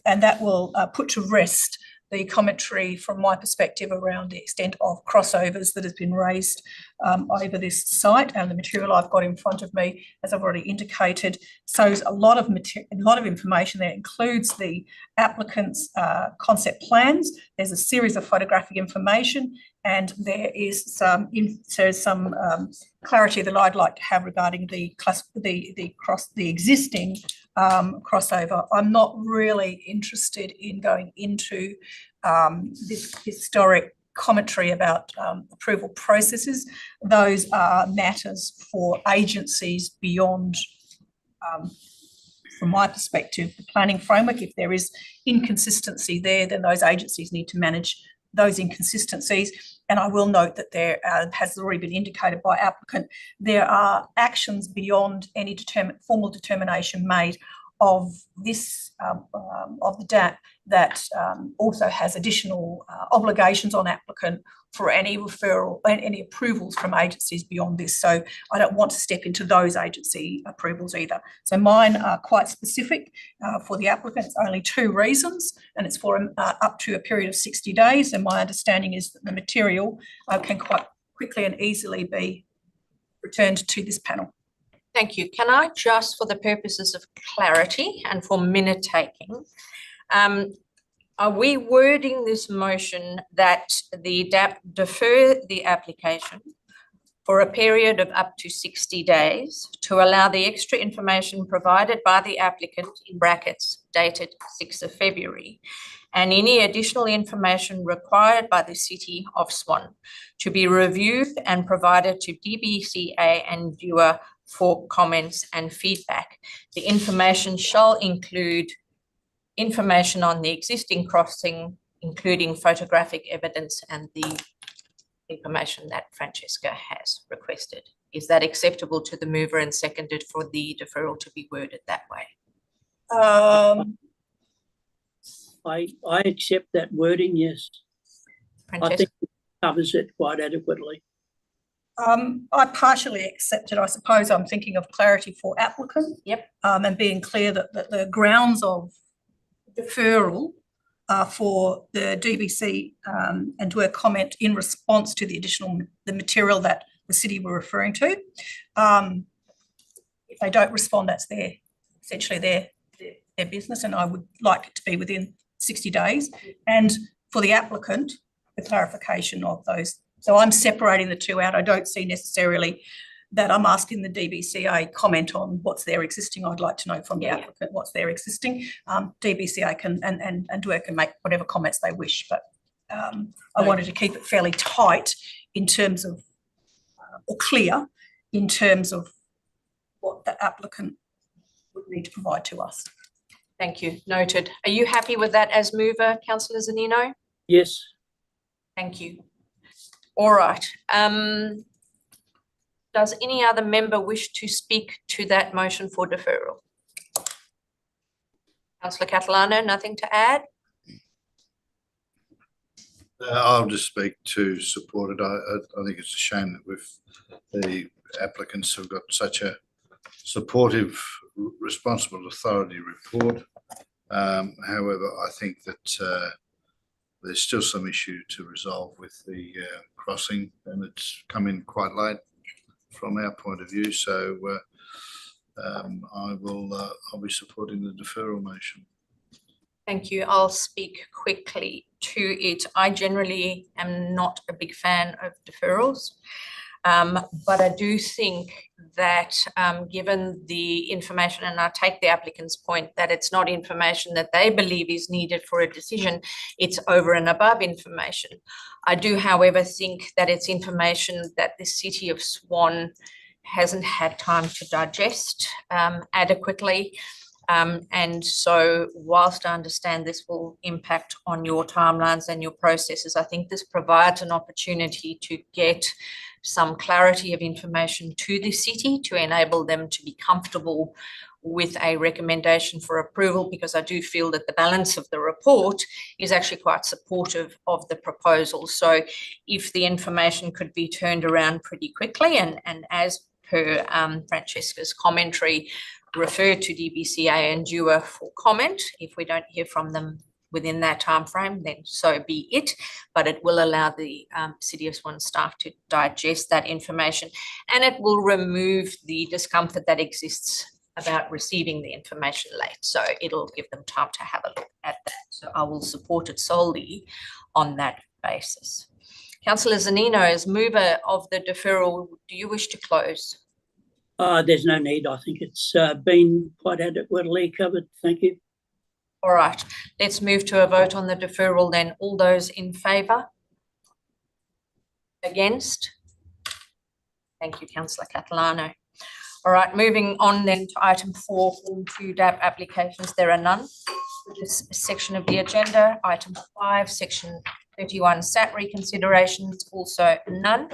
that will put to rest the commentary from my perspective around the extent of crossovers that has been raised over this site. And the material I've got in front of me, as I've already indicated, shows a lot of information there. It includes the applicant's concept plans. There's a series of photographic information, and there is some clarity that I'd like to have regarding the existing crossover. I'm not really interested in going into this historic commentary about approval processes. Those are matters for agencies beyond, from my perspective, the planning framework. If there is inconsistency there, then those agencies need to manage those inconsistencies. And I will note that there has already been indicated by applicant, there are actions beyond any formal determination made of this, of the DAP, that also has additional obligations on applicant for any referral and any approvals from agencies beyond this. So I don't want to step into those agency approvals either. So mine are quite specific for the applicants, only two reasons, and it's for up to a period of 60 days. And my understanding is that the material can quite quickly and easily be returned to this panel. Thank you. Can I just, for the purposes of clarity and for minute taking, are we wording this motion that the DAP defer the application for a period of up to 60 days to allow the extra information provided by the applicant, in brackets, dated 6th of February, and any additional information required by the City of Swan to be reviewed and provided to DBCA and DWER for comments and feedback? The information shall include information on the existing crossing, including photographic evidence and the information that Francesca has requested. Is that acceptable to the mover and seconded for the deferral to be worded that way? I accept that wording, yes. Francesca? I think it covers it quite adequately. I partially accept it. I suppose I'm thinking of clarity for applicant. Yep. And being clear that the grounds of deferral for the DBC and DWER comment in response to the material that the city were referring to. If they don't respond, that's essentially their business, and I would like it to be within 60 days. And for the applicant, the clarification of those. So I'm separating the two out. I don't see necessarily that I'm asking the DBCA comment on what's their existing. I'd like to know from the applicant what's their existing. DBCA can and DWER can make whatever comments they wish, but I wanted to keep it fairly tight in terms of, or clear in terms of what the applicant would need to provide to us. Thank you. Noted. Are you happy with that as mover, Councillor Zanino? Yes. Thank you. All right. Does any other member wish to speak to that motion for deferral? Councillor Catalano, nothing to add? I'll just speak to support it. I think it's a shame that the applicants have got such a supportive, responsible authority report. However, I think that there's still some issue to resolve with the crossing, and it's come in quite late from our point of view. So I'll be supporting the deferral motion. Thank you. I'll speak quickly to it. I generally am not a big fan of deferrals, but I do think that given the information, and I take the applicant's point that it's not information that they believe is needed for a decision, it's over and above information. I do, however, think that it's information that the City of Swan hasn't had time to digest adequately. And so whilst I understand this will impact on your timelines and your processes, I think this provides an opportunity to get some clarity of information to the city to enable them to be comfortable with a recommendation for approval, because I do feel that the balance of the report is actually quite supportive of the proposal. So if the information could be turned around pretty quickly, and as per Francesca's commentary, refer to DBCA and DUA for comment. If we don't hear from them within that time frame, then so be it. But it will allow the City of Swan staff to digest that information, and it will remove the discomfort that exists about receiving the information late. So it'll give them time to have a look at that. So I will support it solely on that basis. Councillor Zanino, as mover of the deferral, do you wish to close? There's no need. I think it's been quite adequately covered. Thank you. All right, let's move to a vote on the deferral then. All those in favour? Against? Thank you, Councillor Catalano. All right, moving on then to item 4, Form 2 DAP applications. There are none for this section of the agenda. Item 5, Section 31 SAT reconsiderations, also none.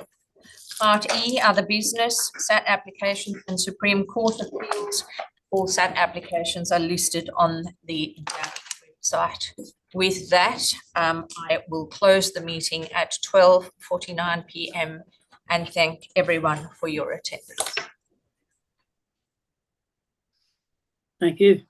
Part E, other business, SAT applications and Supreme Court appeals. All SAT applications are listed on the DAP website. With that, I will close the meeting at 12:49 p.m. and thank everyone for your attendance. Thank you.